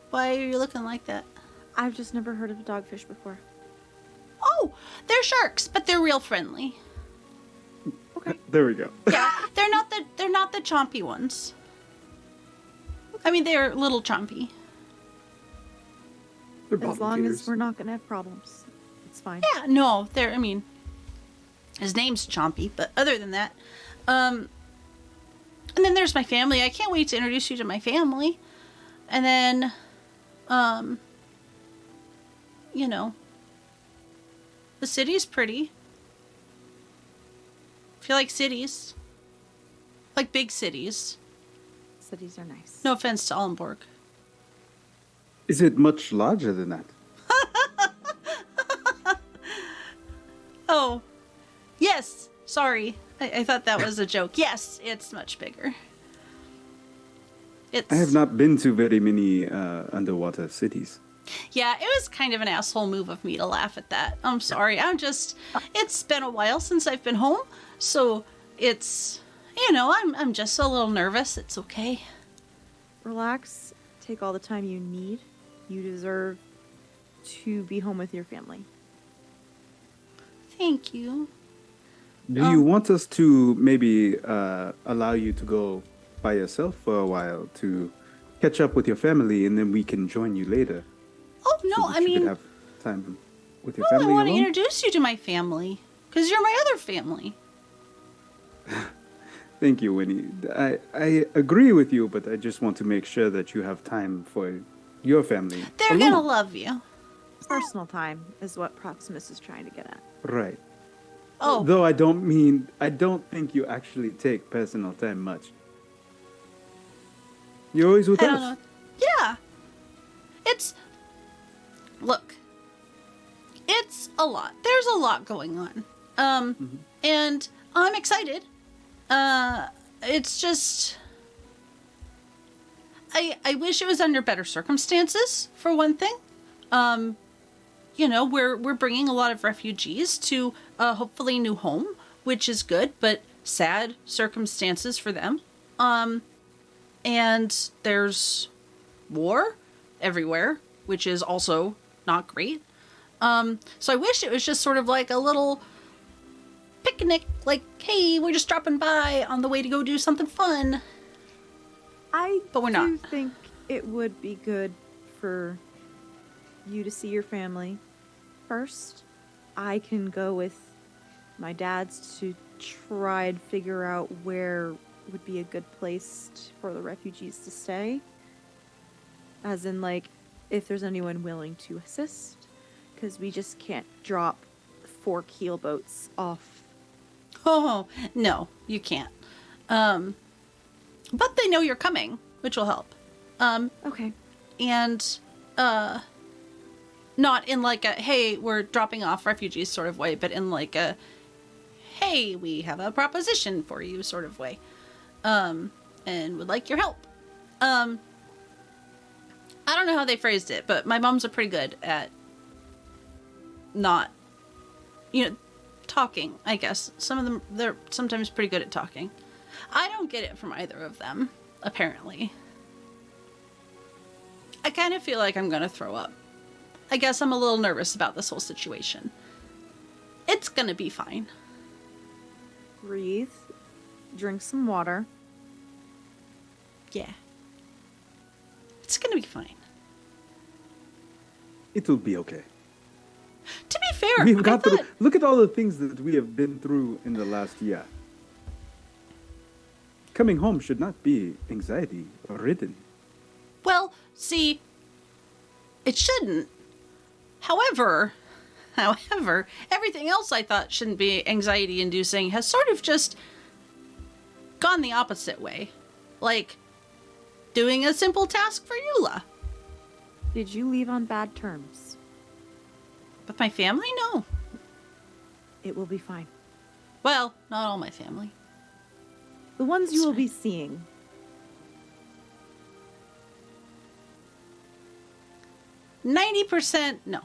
S9: Why are you looking like that?
S7: I've just never heard of a dogfish before.
S9: Oh, they're sharks, but they're real friendly.
S7: Okay.
S8: There we go.
S9: Yeah, they're not the chompy ones. I mean, they're little chompy.
S8: They're
S7: As
S8: bottom
S7: long
S8: feeders.
S7: as we're not gonna have problems, it's fine.
S9: Yeah, no, I mean, his name's Chompy, but other than that, and then there's my family. I can't wait to introduce you to my family. And then, you know, the city's pretty. If you like cities, like big cities.
S7: Cities are nice.
S9: No offense to Allenborg.
S8: Is it much larger than that?
S9: Oh, yes. Sorry. I thought that was a joke. Yes, it's much bigger. It's...
S8: I have not been to very many underwater cities.
S9: Yeah, it was kind of an asshole move of me to laugh at that. I'm sorry. It's been a while since I've been home, so it's, you know, I'm just a little nervous. It's okay.
S7: Relax. Take all the time you need. You deserve to be home with your family.
S9: Thank you.
S8: Do you want us to maybe allow you to go by yourself for a while to catch up with your family, and then we can join you later?
S9: Oh, no,
S8: so that
S9: I
S8: you
S9: mean...
S8: could have time with your
S9: No, I
S8: family
S9: want to
S8: alone?
S9: introduce you to my family, because you're my other family.
S8: Thank you, Wynni. I agree with you, but I just want to make sure that you have time for your family.
S9: They're
S8: alone.
S9: gonna love you.
S7: Personal time is what Proximus is trying to get at.
S8: Right.
S9: Oh,
S8: Though I don't think you actually take personal time much. You're always with
S9: I
S8: us.
S9: don't know. Yeah. Look. It's a lot. There's a lot going on. And I'm excited. It's just... I wish it was under better circumstances, for one thing. You know, we're bringing a lot of refugees to hopefully a new home, which is good, but sad circumstances for them. And there's war everywhere, which is also not great. So I wish it was just sort of like a little picnic, like, hey, we're just dropping by on the way to go do something fun. But we're not.
S7: I do think it would be good for you to see your family first. I can go with my dad's to try and figure out where would be a good place for the refugees to stay. As in, like, if there's anyone willing to assist. Because we just can't drop 4 keel boats off.
S9: Oh, no, you can't. But they know you're coming, which will help.
S7: Okay.
S9: And, not in like a, hey, we're dropping off refugees sort of way, but in like a, hey, we have a proposition for you sort of way. And would like your help. I don't know how they phrased it, but my moms are pretty good at not, talking, I guess. Some of them, they're sometimes pretty good at talking. I don't get it from either of them, apparently. I kind of feel like I'm gonna throw up. I guess I'm a little nervous about this whole situation. It's gonna be fine.
S7: Breathe. Drink some water.
S9: Yeah. It's gonna be fine.
S8: It'll be okay.
S9: To be fair,
S8: We've
S9: I
S8: got through.
S9: thought...
S8: Look at all the things that we have been through in the last year. coming home should not be anxiety ridden.
S9: Well, see, it shouldn't. However, everything else I thought shouldn't be anxiety inducing has sort of just gone the opposite way. Like doing a simple task for Eula.
S7: Did you leave on bad terms?
S9: With my family? No.
S7: It will be fine.
S9: Well, not all my family.
S7: The ones you will be seeing.
S9: 90% no.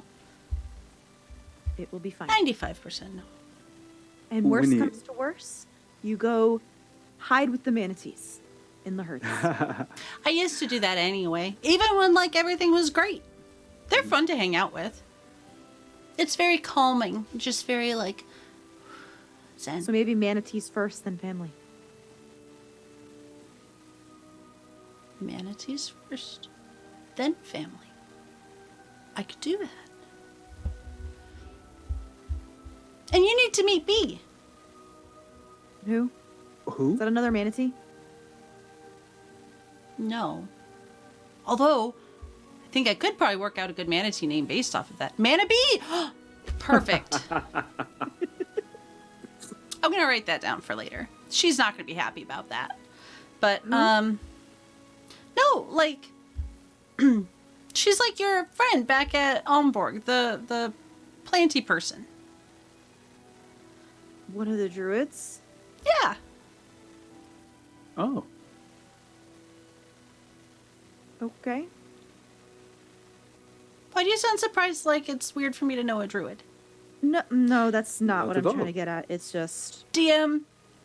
S7: It will be fine.
S9: 95% no.
S7: And worse
S8: Wynni-
S7: comes to worse, you go hide with the manatees in the herds.
S9: I used to do that anyway, even when like everything was great. They're fun to hang out with. It's very calming, just very like zen.
S7: So maybe manatees first, then family.
S9: Manatees first, then family. I could do that. And you need to meet B.
S7: Who?
S8: Who?
S7: Is that another manatee?
S9: No. Although, I think I could probably work out a good manatee name based off of that. Manabee! Perfect. I'm gonna write that down for later. She's not gonna be happy about that. But, no, like, she's like your friend back at Omborg, the planty person.
S7: One of the druids?
S9: Yeah.
S8: Oh.
S7: Okay.
S9: Why do you sound surprised like it's weird for me to know a druid?
S7: No, that's not
S8: Not
S7: what
S8: at
S7: I'm trying
S8: all.
S7: to get at. It's just...
S9: DM,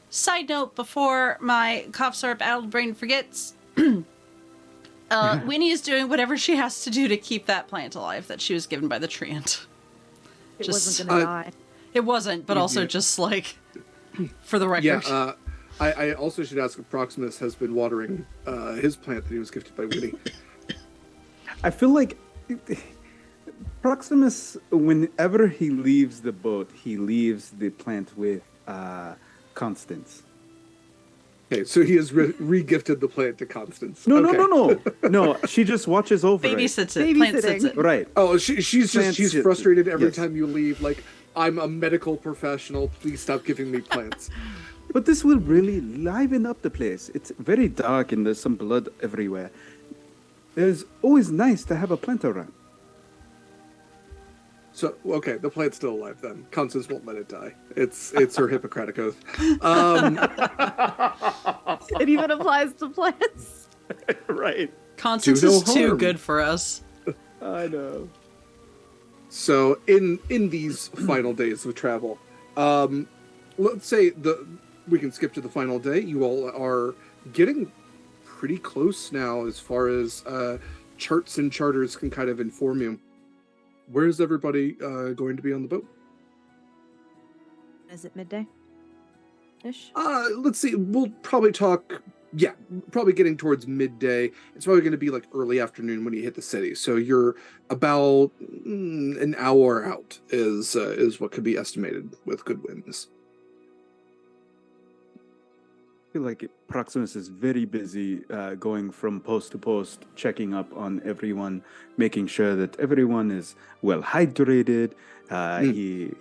S9: side note before my cough syrup addled brain forgets, Wynni is doing whatever she has to do to keep that plant alive that she was given by the treant.
S7: It
S9: Just-
S7: wasn't going to die.
S9: It wasn't, but also
S6: Yeah.
S9: just like, for the record.
S6: Yeah, I also should ask if Proximus has been watering his plant that he was gifted by Wynni.
S8: I feel like Proximus, whenever he leaves the boat, he leaves the plant with Constance.
S6: Okay, so he has re-gifted the plant to Constance.
S8: No,
S6: Okay.
S8: no. She just watches over it.
S9: Babysits it. Plant sits
S7: Babysitting.
S9: it.
S8: Right.
S6: Oh, she's
S8: Plant
S6: she's
S8: shit.
S6: frustrated every
S8: Yes.
S6: time you leave. Like, I'm a medical professional. Please stop giving me plants.
S8: But this will really liven up the place. It's very dark and there's some blood everywhere. It's always nice to have a plant around.
S6: So, okay, the plant's still alive then. Constance won't let it die. It's her Hippocratic oath.
S7: It even applies to plants.
S8: Right.
S9: Constance
S6: Do no
S9: is too
S6: harm.
S9: good for us.
S8: I know.
S6: So, in these final days of travel, let's say we can skip to the final day. You all are getting pretty close now as far as charts and charters can kind of inform you. Where is everybody going to be on the boat?
S7: Is it midday? Ish?
S6: Let's see. We'll probably talk. Yeah, probably getting towards midday. It's probably going to be like early afternoon when you hit the city. So you're about an hour out is what could be estimated with good winds.
S8: I feel like Proximus is very busy going from post to post, checking up on everyone, making sure that everyone is well hydrated.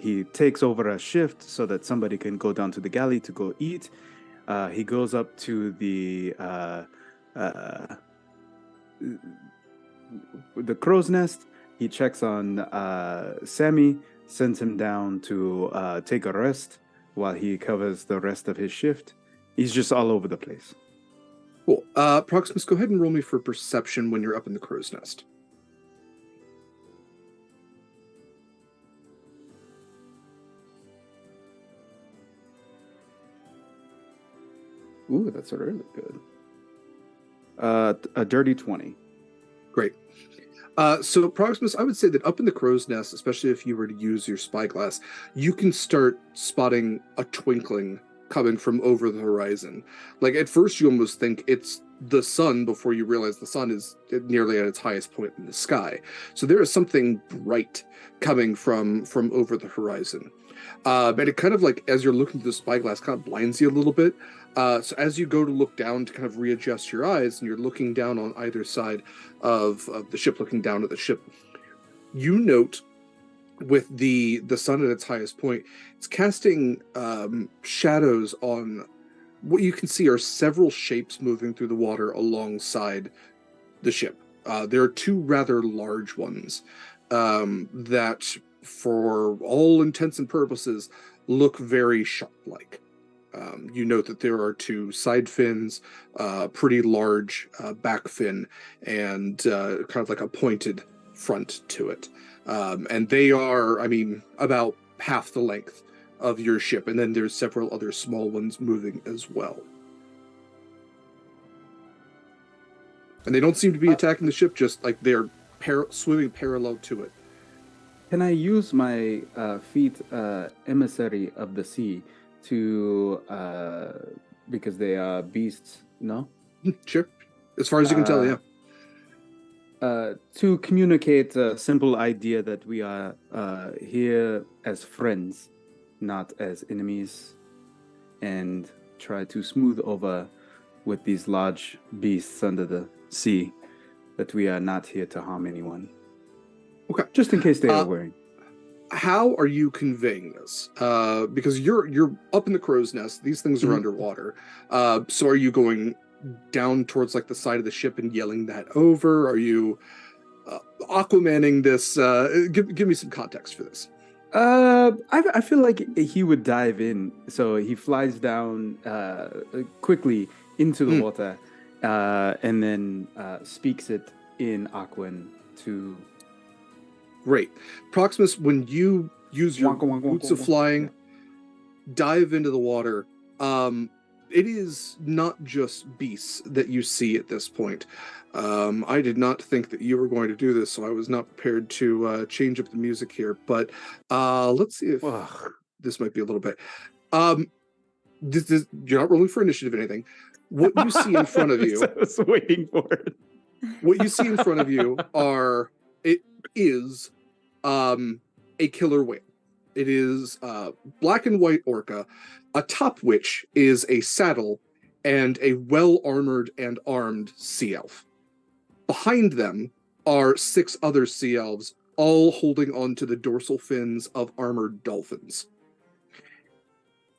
S8: He takes over a shift so that somebody can go down to the galley to go eat. He goes up to the crow's nest. He checks on Sammy, sends him down to take a rest while he covers the rest of his shift. He's just all over the place.
S6: Cool. Proximus, go ahead and roll me for perception when you're up in the crow's nest.
S8: Ooh, that's really good. A dirty 20.
S6: Great. So Proximus, I would say that up in the crow's nest, especially if you were to use your spyglass, you can start spotting a twinkling coming from over the horizon. Like at first you almost think it's the sun before you realize the sun is nearly at its highest point in the sky. So there is something bright coming from over the horizon. And it kind of like, as you're looking through the spyglass, kind of blinds you a little bit. So as you go to look down to kind of readjust your eyes, and you're looking down on either side of the ship, looking down at the ship, you note with the sun at its highest point, it's casting shadows on what you can see are several shapes moving through the water alongside the ship. There are two rather large ones that, for all intents and purposes, look very shark-like. You note that there are two side fins, pretty large back fin, and kind of like a pointed front to it. And they are, about half the length of your ship, and then there's several other small ones moving as well. And they don't seem to be attacking the ship, just like they're swimming parallel to it.
S8: Can I use my feet emissary of the sea to, because they are beasts, no?
S6: Sure. As far as you can tell, yeah.
S8: To communicate a simple idea that we are here as friends, not as enemies, and try to smooth over with these large beasts under the sea that we are not here to harm anyone.
S6: Okay.
S8: Just in case they are worrying.
S6: How are you conveying this? Because you're up in the crow's nest. These things are underwater. So are you going down towards like the side of the ship and yelling that over? Are you Aquamanning this? Give me some context for this.
S8: I feel like he would dive in. So he flies down quickly into the water and then speaks it in Aquan to...
S6: Great. Proximus, when you use your boots of flying, dive into the water, it is not just beasts that you see at this point. I did not think that you were going to do this, so I was not prepared to change up the music here. But let's see if this might be a little bit. You're not rolling for initiative or anything. What you see in front of you...
S8: I was waiting for it.
S6: What you see in front of you is a killer whale. It is black and white orca, atop which is a saddle and a well-armored and armed sea elf. Behind them are 6 other sea elves, all holding onto the dorsal fins of armored dolphins.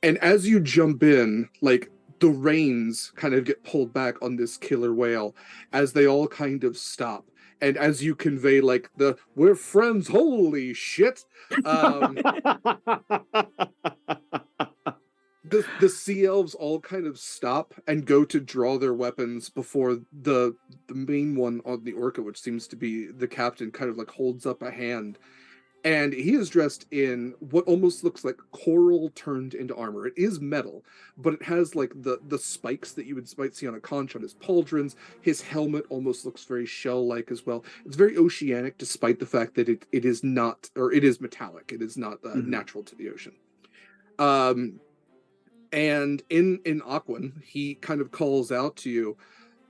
S6: And as you jump in, like, the reins kind of get pulled back on this killer whale as they all kind of stop. And as you convey, like, we're friends, holy shit, the sea elves all kind of stop and go to draw their weapons before the main one on the orca, which seems to be the captain, kind of like holds up a hand. And he is dressed in what almost looks like coral turned into armor. It is metal, but it has like the spikes that you might see on a conch on his pauldrons. His helmet almost looks very shell-like as well. It's very oceanic, despite the fact that it is not, or it is metallic. It is not natural to the ocean. And in Aquan, he kind of calls out to you,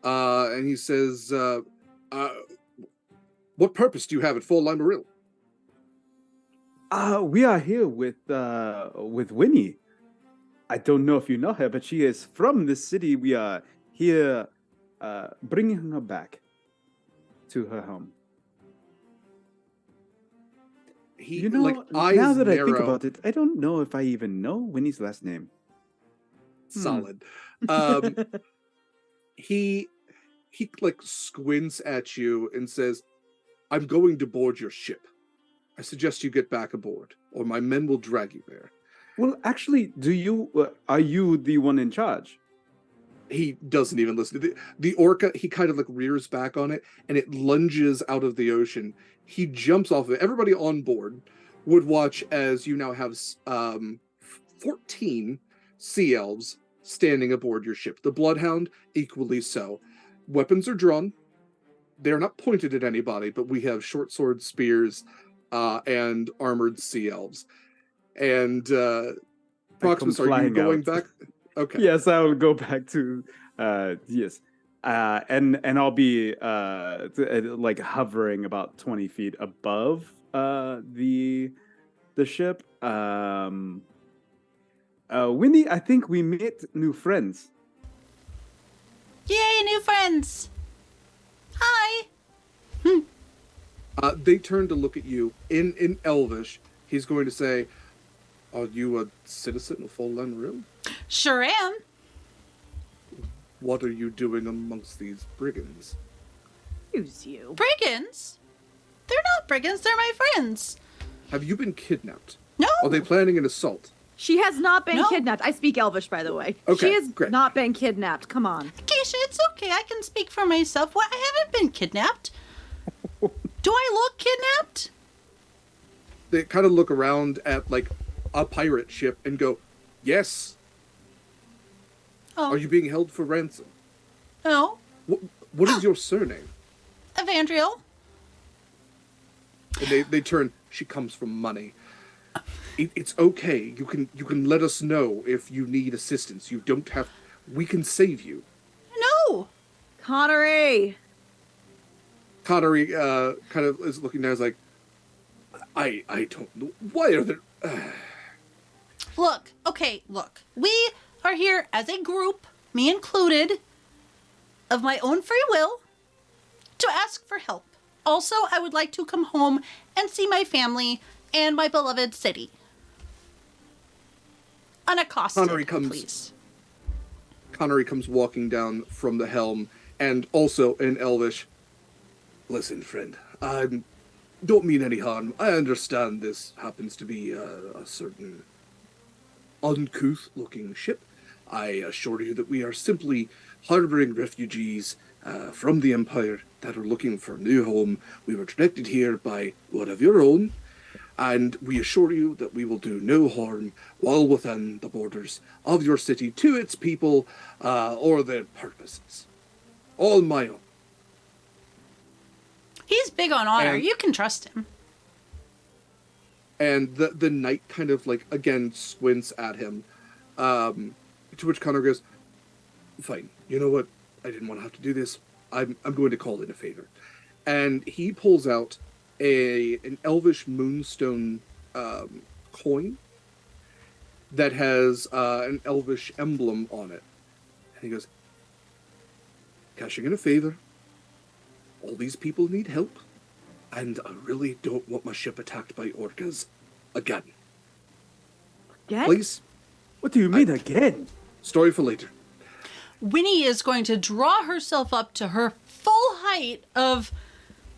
S6: and he says, "What purpose do you have at Fal Laimaril?"
S8: We are here with Wynni. I don't know if you know her, but she is from this city. We are here bringing her back to her home.
S6: He,
S8: now that
S6: narrow.
S8: I think about it, I don't know if I even know Winnie's last name.
S6: Solid. He like squints at you and says, "I'm going to board your ship. I suggest you get back aboard, or my men will drag you there."
S8: Well, actually, are you the one in charge?
S6: He doesn't even listen. The orca, he kind of like rears back on it, and it lunges out of the ocean. He jumps off of it. Everybody on board would watch as you now have 14 sea elves standing aboard your ship. The Bloodhound, equally so. Weapons are drawn. They're not pointed at anybody, but we have short swords, spears, and armored sea elves. And Proximus, are you going back? Okay.
S8: Yes, I will go back to yes. And I'll be like hovering about 20 feet above the ship. Wynni, I think we met new friends.
S9: Yay, new friends! Hi!
S6: They turn to look at you. In Elvish, he's going to say, "Are you a citizen of Fal Laimaril?
S9: Sure am.
S6: What are you doing amongst these brigands?"
S7: Use you.
S9: Brigands? They're not brigands, they're my friends.
S6: Have you been kidnapped?
S9: No!
S6: Are they planning an assault?
S7: She has not been
S9: No.
S7: kidnapped. I speak Elvish, by the way.
S6: Okay,
S7: She has
S6: great.
S7: not been kidnapped. Come on.
S9: Keisha, it's okay, I can speak for myself. What? I haven't been kidnapped. Do I look kidnapped?
S6: They kind of look around at, like, a pirate ship and go, "Yes.
S9: Oh,
S6: Are you being held for ransom?
S9: no.
S6: What is your surname?"
S9: Evandriel?
S6: And they turn. "She comes from money. It's okay. You can let us know if you need assistance. You don't have. We can save you."
S9: No.
S7: Connery!
S6: Connery kind of is looking down. Is like, I don't know. Why are there?
S9: Look, okay, look. We are here as a group, me included, of my own free will, to ask for help. Also, I would like to come home and see my family and my beloved city. Unaccosted, please.
S6: Connery comes walking down from the helm, and also in Elvish. "Listen, friend. I don't mean any harm. I understand this happens to be a certain uncouth-looking ship. I assure you that we are simply harboring refugees from the Empire that are looking for a new home. We were directed here by one of your own, and we assure you that we will do no harm while within the borders of your city to its people or their purposes. All my own."
S9: He's big on honor.
S6: And-
S9: You can trust him.
S6: And the knight kind of, like, again squints at him, to which Connor goes, "Fine, you know what? I didn't want to have to do this. I'm going to call in a favor." And he pulls out an Elvish moonstone coin that has an Elvish emblem on it. And he goes, "Cashing in a favor. All these people need help, and I really don't want my ship attacked by orcas again.
S7: Again?
S6: Please,
S8: What do you mean again?
S6: story for later."
S9: Wynni is going to draw herself up to her full height of.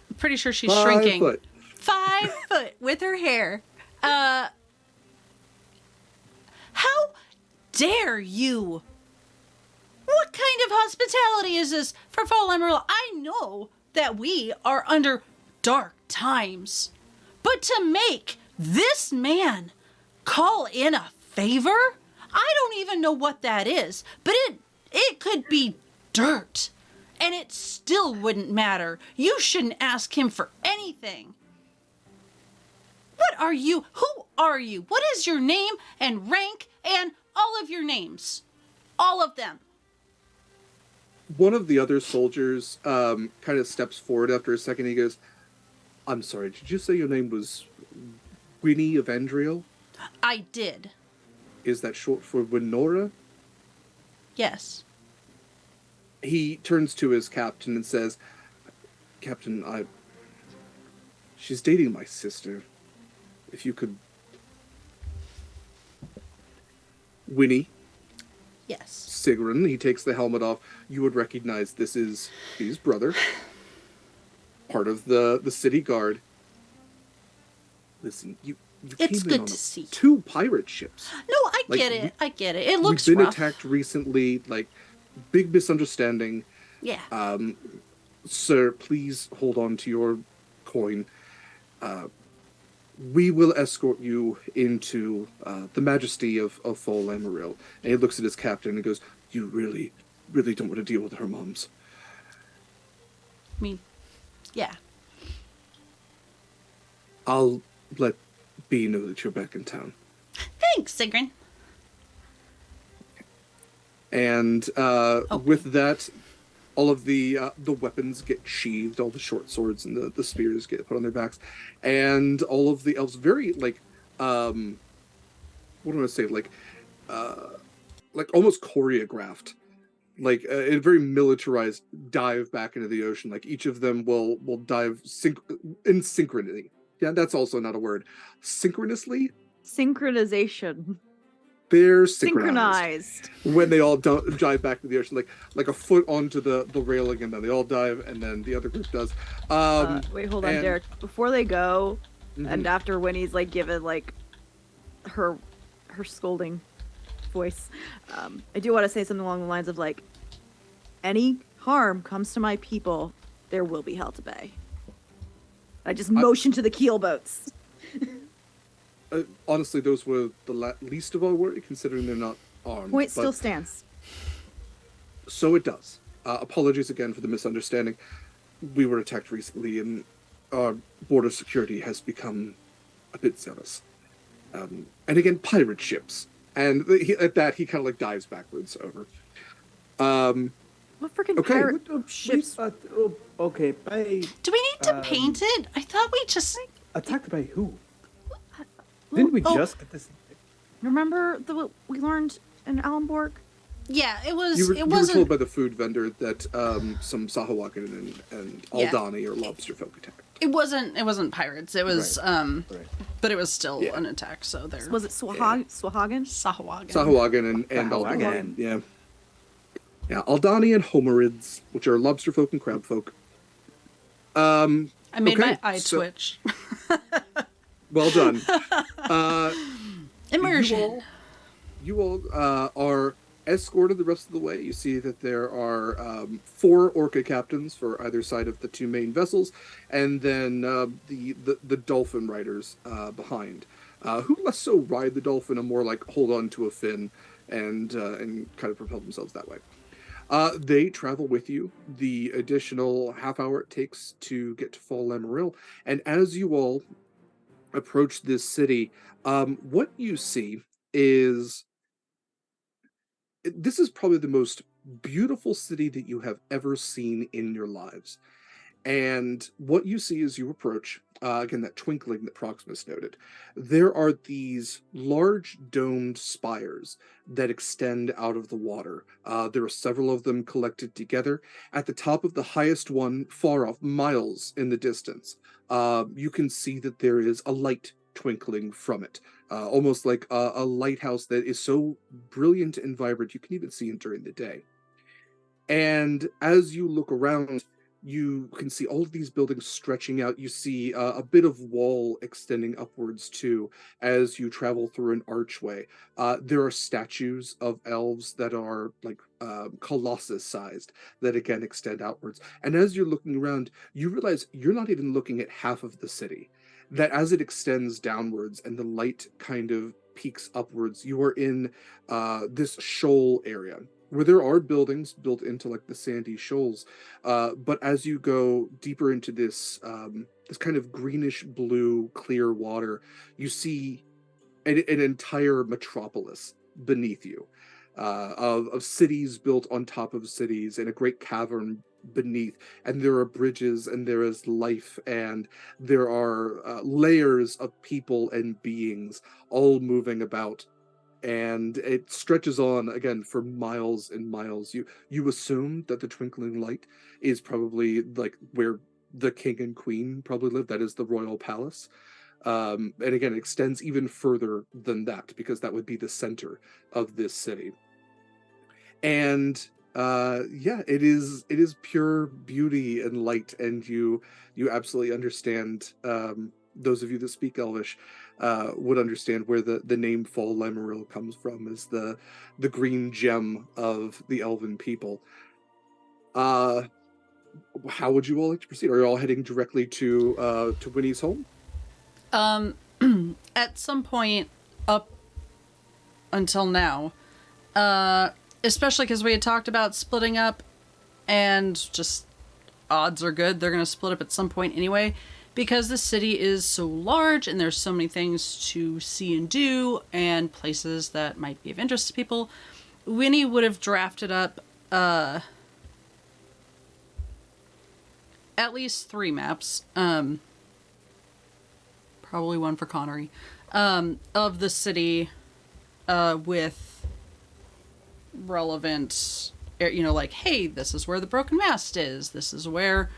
S9: I'm pretty sure she's
S6: 5
S9: shrinking.
S6: foot.
S9: 5 foot with her hair. How dare you? What kind of hospitality is this for Fal Laimaril? I know that we are under dark times, but to make this man call in a favor? I don't even know what that is, but it could be dirt, and it still wouldn't matter. You shouldn't ask him for anything. What are you? Who are you? What is your name and rank and all of your names? All of them.
S6: One of the other soldiers kind of steps forward after a second. He goes, "I'm sorry, did you say your name was Wynni Evandriel?
S9: I did.
S6: Is that short for Winora?"
S9: Yes.
S6: He turns to his captain and says, "Captain, she's dating my sister. If you could..." Wynni,
S9: Yes.
S6: Sigrun, he takes the helmet off. You would recognize this is his brother, part of the city guard. Listen, you
S9: It's
S6: came in
S9: good
S6: on
S9: to see.
S6: 2 pirate ships.
S9: No, I
S6: Like,
S9: get it. I get it. It looks
S6: We've been
S9: rough.
S6: attacked recently, like, big misunderstanding.
S9: Yeah.
S6: Sir, please hold on to your coin. We will escort you into the majesty of Fal Laimaril." And he looks at his captain and goes, "You really, really don't want to deal with her moms."
S9: I mean, yeah.
S6: "I'll let B know that you're back in town."
S9: Thanks, Sigrun.
S6: And with that, all of the weapons get sheathed, all the short swords and the spears get put on their backs, and all of the elves very like what do I say, like almost choreographed, like a very militarized dive back into the ocean. Like each of them will dive in synchrony. Yeah, that's also not a word. Synchronously.
S7: Synchronization.
S6: They're synchronized when they all dive back to the ocean, like a foot onto the railing, and then they all dive, and then the other group does.
S7: Wait, hold on, Derek. Before they go,
S6: Mhm.
S7: and after Wynnie's like given like her scolding voice, I do want to say something along the lines of like, any harm comes to my people, there will be hell to pay. I just motion to the keel boats.
S6: Honestly, those were the least of our worry, considering they're not armed.
S7: Point still stands.
S6: So it does. Apologies again for the misunderstanding. We were attacked recently, and our border security has become a bit zealous. And again, pirate ships. And at that, he kind of like dives backwards over.
S7: What freaking
S6: Okay.
S7: pirate ships?
S8: Okay, by
S9: Do we need to paint it? I thought we just.
S8: attacked by who? Didn't we just get this?
S7: Remember what we learned in Allenborg?
S9: Yeah, it was.
S6: You were
S9: wasn't.
S6: told by the food vendor that some Sahawakan and
S9: Yeah.
S6: Aldani or lobster folk attacked.
S9: It wasn't pirates. It was
S8: Right.
S9: but it was still
S6: Yeah.
S9: an attack. So there.
S7: Was it Swahagan?
S9: Sahawagan?
S6: Sahawagan and Aldani.
S8: Sahawagan.
S6: Yeah. Yeah, Aldani and Homerids, which are lobster folk and crab folk.
S9: I made
S6: okay,
S9: my eye
S6: so-
S9: twitch.
S6: Well done.
S9: Immersion.
S6: You all are escorted the rest of the way. You see that there are 4 orca captains for either side of the 2 main vessels, and then the dolphin riders behind, who less so ride the dolphin and more like hold on to a fin and kind of propel themselves that way. They travel with you the additional half hour it takes to get to Fal Laimaril, and as you all approach this city, what you see is this is probably the most beautiful city that you have ever seen in your lives. And what you see as you approach, again, that twinkling that Proximus noted, there are these large domed spires that extend out of the water. There are several of them collected together. At the top of the highest one, far off, miles in the distance, you can see that there is a light twinkling from it, almost like a lighthouse that is so brilliant and vibrant you can even see it during the day. And as you look around, you can see all of these buildings stretching out. You see a bit of wall extending upwards too as you travel through an archway. There are statues of elves that are like colossus sized that again extend outwards. And as you're looking around, you realize you're not even looking at half of the city. That as it extends downwards and the light kind of peaks upwards, you are in this shoal area where there are buildings built into like the sandy shoals, but as you go deeper into this this kind of greenish blue clear water, you see an entire metropolis beneath you, of cities built on top of cities in a great cavern beneath, and there are bridges and there is life and there are layers of people and beings all moving about. And it stretches on again for miles and miles. You assume that the twinkling light is probably like where the king and queen probably live. That is the royal palace. And again, it extends even further than that because that would be the center of this city. And yeah, it is pure beauty and light, and you absolutely understand. Those of you that speak Elvish would understand where the name Fal Laimaril comes from, is the green gem of the elven people. How would you all like to proceed? Are you all heading directly to Wynnie's home?
S9: At some point up until now, especially because we had talked about splitting up, and just odds are good they're going to split up at some point anyway, because the city is so large and there's so many things to see and do and places that might be of interest to people. Wynni would have drafted up at least 3 maps, probably one for Connery, of the city with relevant like, hey, this is where the broken mast is. This is where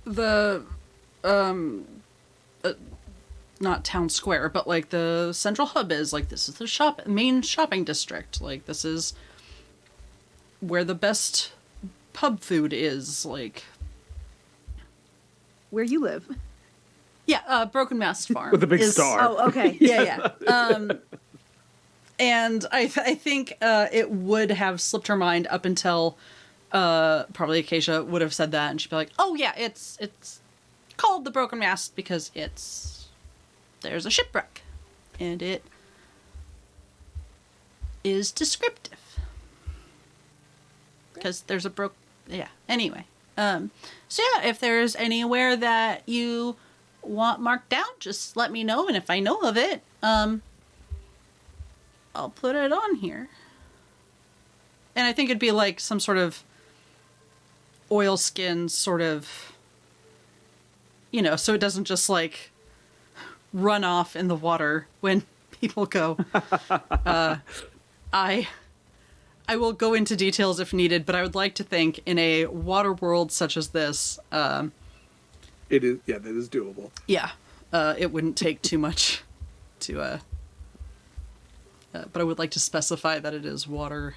S9: the not town square, but like the central hub is. Like, this is the main shopping district. Like, this is where the best pub food is. Like,
S7: Where you live.
S9: yeah, Broken Mast Farm
S8: With a big star.
S7: Oh, okay.
S9: Yeah. And I think it would have slipped her mind up until probably Acacia would have said that, and she'd be like, "Oh yeah, it's called the Broken Mast because there's a shipwreck, and it is descriptive because there's a Anyway, so yeah, if there's anywhere that you want marked down, just let me know, and if I know of it, I'll put it on here. And I think it'd be like some sort of oilskin sort of, so it doesn't just like run off in the water when people go. I will go into details if needed, but I would like to think in a water world such as this,
S6: That is doable.
S9: yeah, it wouldn't take too much to, but I would like to specify that it is water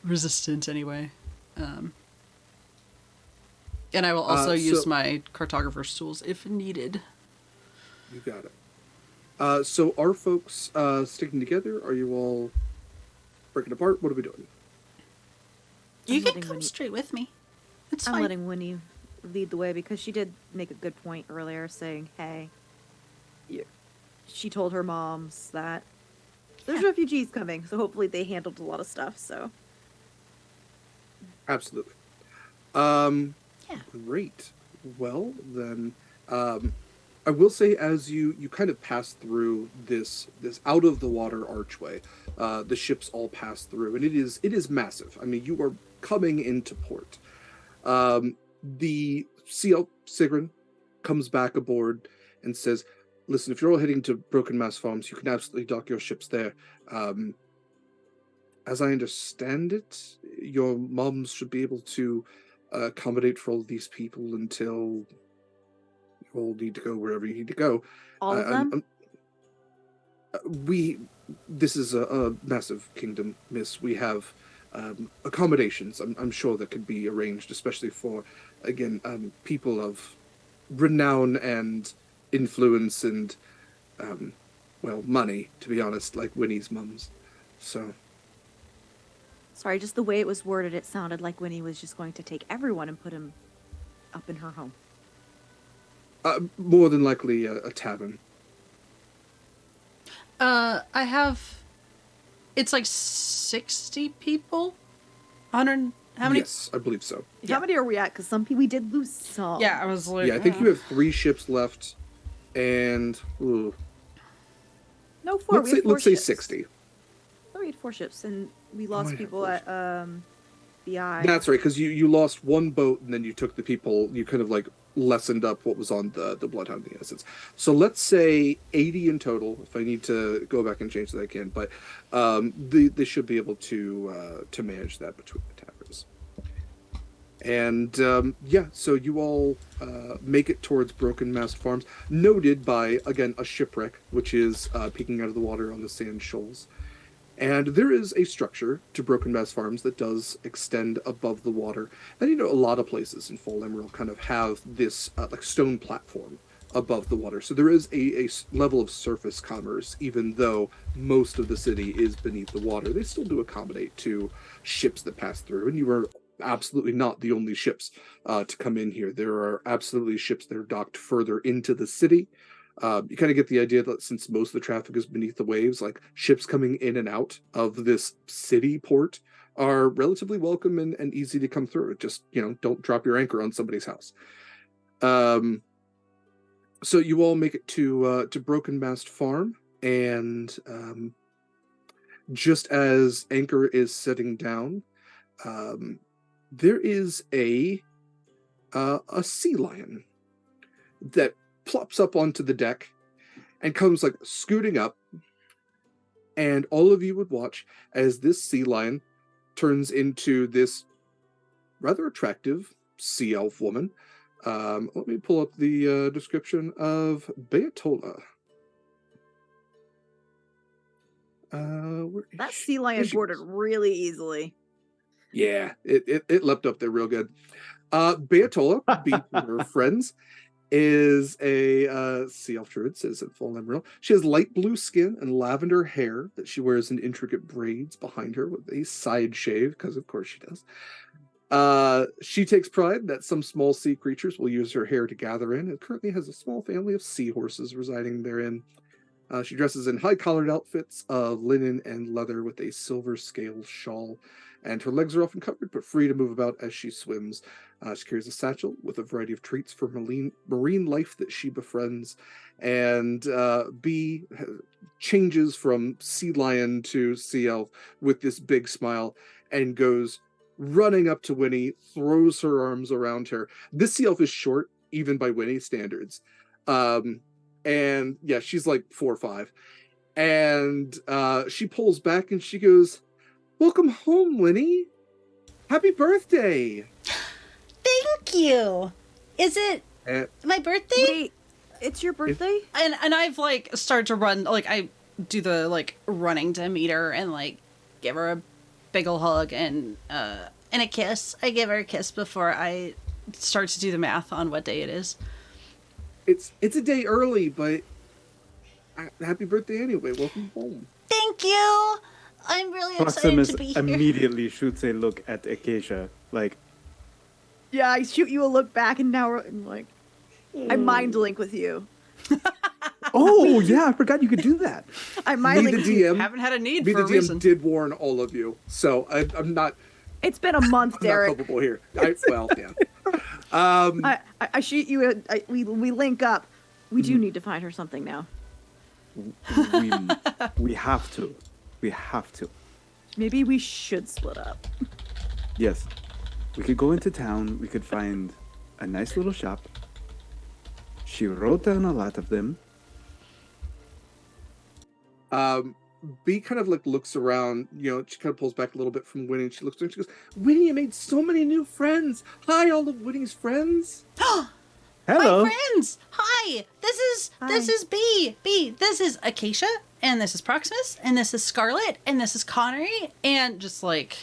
S9: resistant anyway. And I will also use my cartographer's tools if needed.
S6: You got it. So are folks sticking together? Are you all breaking apart? What are we doing?
S9: You can come straight with me. It's
S7: I'm
S9: fine.
S7: letting Wynni lead the way because she did make a good point earlier saying, hey, she told her moms that there's refugees coming, so hopefully they handled a lot of stuff, so.
S6: Absolutely. Great. Well, then, I will say as you kind of pass through this out of the water archway, the ships all pass through, and it is massive. I mean, you are coming into port. The CL Sigrun comes back aboard and says, listen, if you're all heading to Broken Mast Farms, you can absolutely dock your ships there. As I understand it, your moms should be able to accommodate for all these people until you all need to go wherever you need to go.
S7: All of them?
S6: This is a massive kingdom, miss. We have accommodations, I'm sure, that could be arranged, especially for, again, people of renown and influence and, money, to be honest, like Wynni's mums. So...
S7: Sorry, just the way it was worded, it sounded like Wynni was just going to take everyone and put him up in her home.
S6: More than likely a tavern.
S9: I have... It's like 60 people? 100... How many?
S6: Yes, I believe so.
S7: Yeah. How many are we at? Because we did lose some.
S9: Yeah, I was like...
S6: Yeah, I think you have 3 ships left, and... Ooh.
S7: No, 4.
S6: Let's say 60.
S7: We had 4 ships, and we lost people at BI.
S6: That's right, because you lost 1 boat, and then you took the people, you kind of like lessened up what was on the Bloodhound in essence. So let's say 80 in total. If I need to go back and change that, I can. But they should be able to manage that between the taverns. And so you all make it towards Broken Mast Farms, noted by, again, a shipwreck, which is peeking out of the water on the sand shoals. And there is a structure to Broken Mast Farms that does extend above the water. And a lot of places in Fal Laimaril kind of have this like stone platform above the water. So there is a level of surface commerce, even though most of the city is beneath the water. They still do accommodate to ships that pass through. And you are absolutely not the only ships to come in here. There are absolutely ships that are docked further into the city. You kind of get the idea that since most of the traffic is beneath the waves, like ships coming in and out of this city port are relatively welcome and easy to come through. Just, don't drop your anchor on somebody's house. So you all make it to Broken Mast Farm, and just as anchor is setting down, there is a sea lion that plops up onto the deck and comes like scooting up, and all of you would watch as this sea lion turns into this rather attractive sea elf woman. Let me pull up the description of Beatola.
S7: That sea lion boarded really easily.
S6: Yeah, it leapt up there real good. Beatola, be her friends, is a sea elf druid, says at Fal Laimaril. She has light blue skin and lavender hair that she wears in intricate braids behind her with a side shave, because of course she does. She takes pride that some small sea creatures will use her hair to gather in, and currently has a small family of seahorses residing therein. She dresses in high-collared outfits of linen and leather with a silver scale shawl, and her legs are often covered but free to move about as she swims. She carries a satchel with a variety of treats for marine life that she befriends, and B changes from sea lion to sea elf with this big smile and goes running up to Wynni, throws her arms around her. This sea elf is short, even by Wynni standards. And yeah, she's like 4 or 5. And she pulls back and she goes, "Welcome home, Wynni. Happy birthday."
S2: Thank you. Is it my birthday?
S7: Wait, it's your birthday?
S2: And I've like started to run, like I do the like running to meet her and like give her a big ol' hug and a kiss. I give her a kiss before I start to do the math on what day it is.
S6: It's a day early, but happy birthday anyway. Welcome home.
S2: Thank you. I'm really excited to be here.
S8: Immediately shoots a look at Acacia, like,
S7: Yeah, I shoot you a look back, and now I'm like, I mind link with you.
S8: oh yeah, I forgot you could do that.
S7: I mind
S6: Me,
S7: link
S6: the
S7: with you.
S6: DM,
S2: Haven't had a need
S6: me,
S2: for
S6: the
S2: a
S6: DM
S2: reason.
S6: did warn all of you, so I'm not.
S7: It's been a month,
S6: I'm
S7: Derek.
S6: not culpable here. Yeah.
S7: I shoot you. We link up. We do need to find her something now.
S8: We have to. We have to.
S7: Maybe we should split up.
S8: Yes. We could go into town. We could find a nice little shop. She wrote down a lot of them.
S6: B kind of like looks around, you know, she kind of pulls back a little bit from Wynni, and she looks around, she goes, "Wynni, you made so many new friends. Hi, all of Winnie's friends."
S8: Hello.
S2: My friends! Hi! This is B. This is Acacia, and this is Proximus, and this is Scarlett, and this is Connery, and just like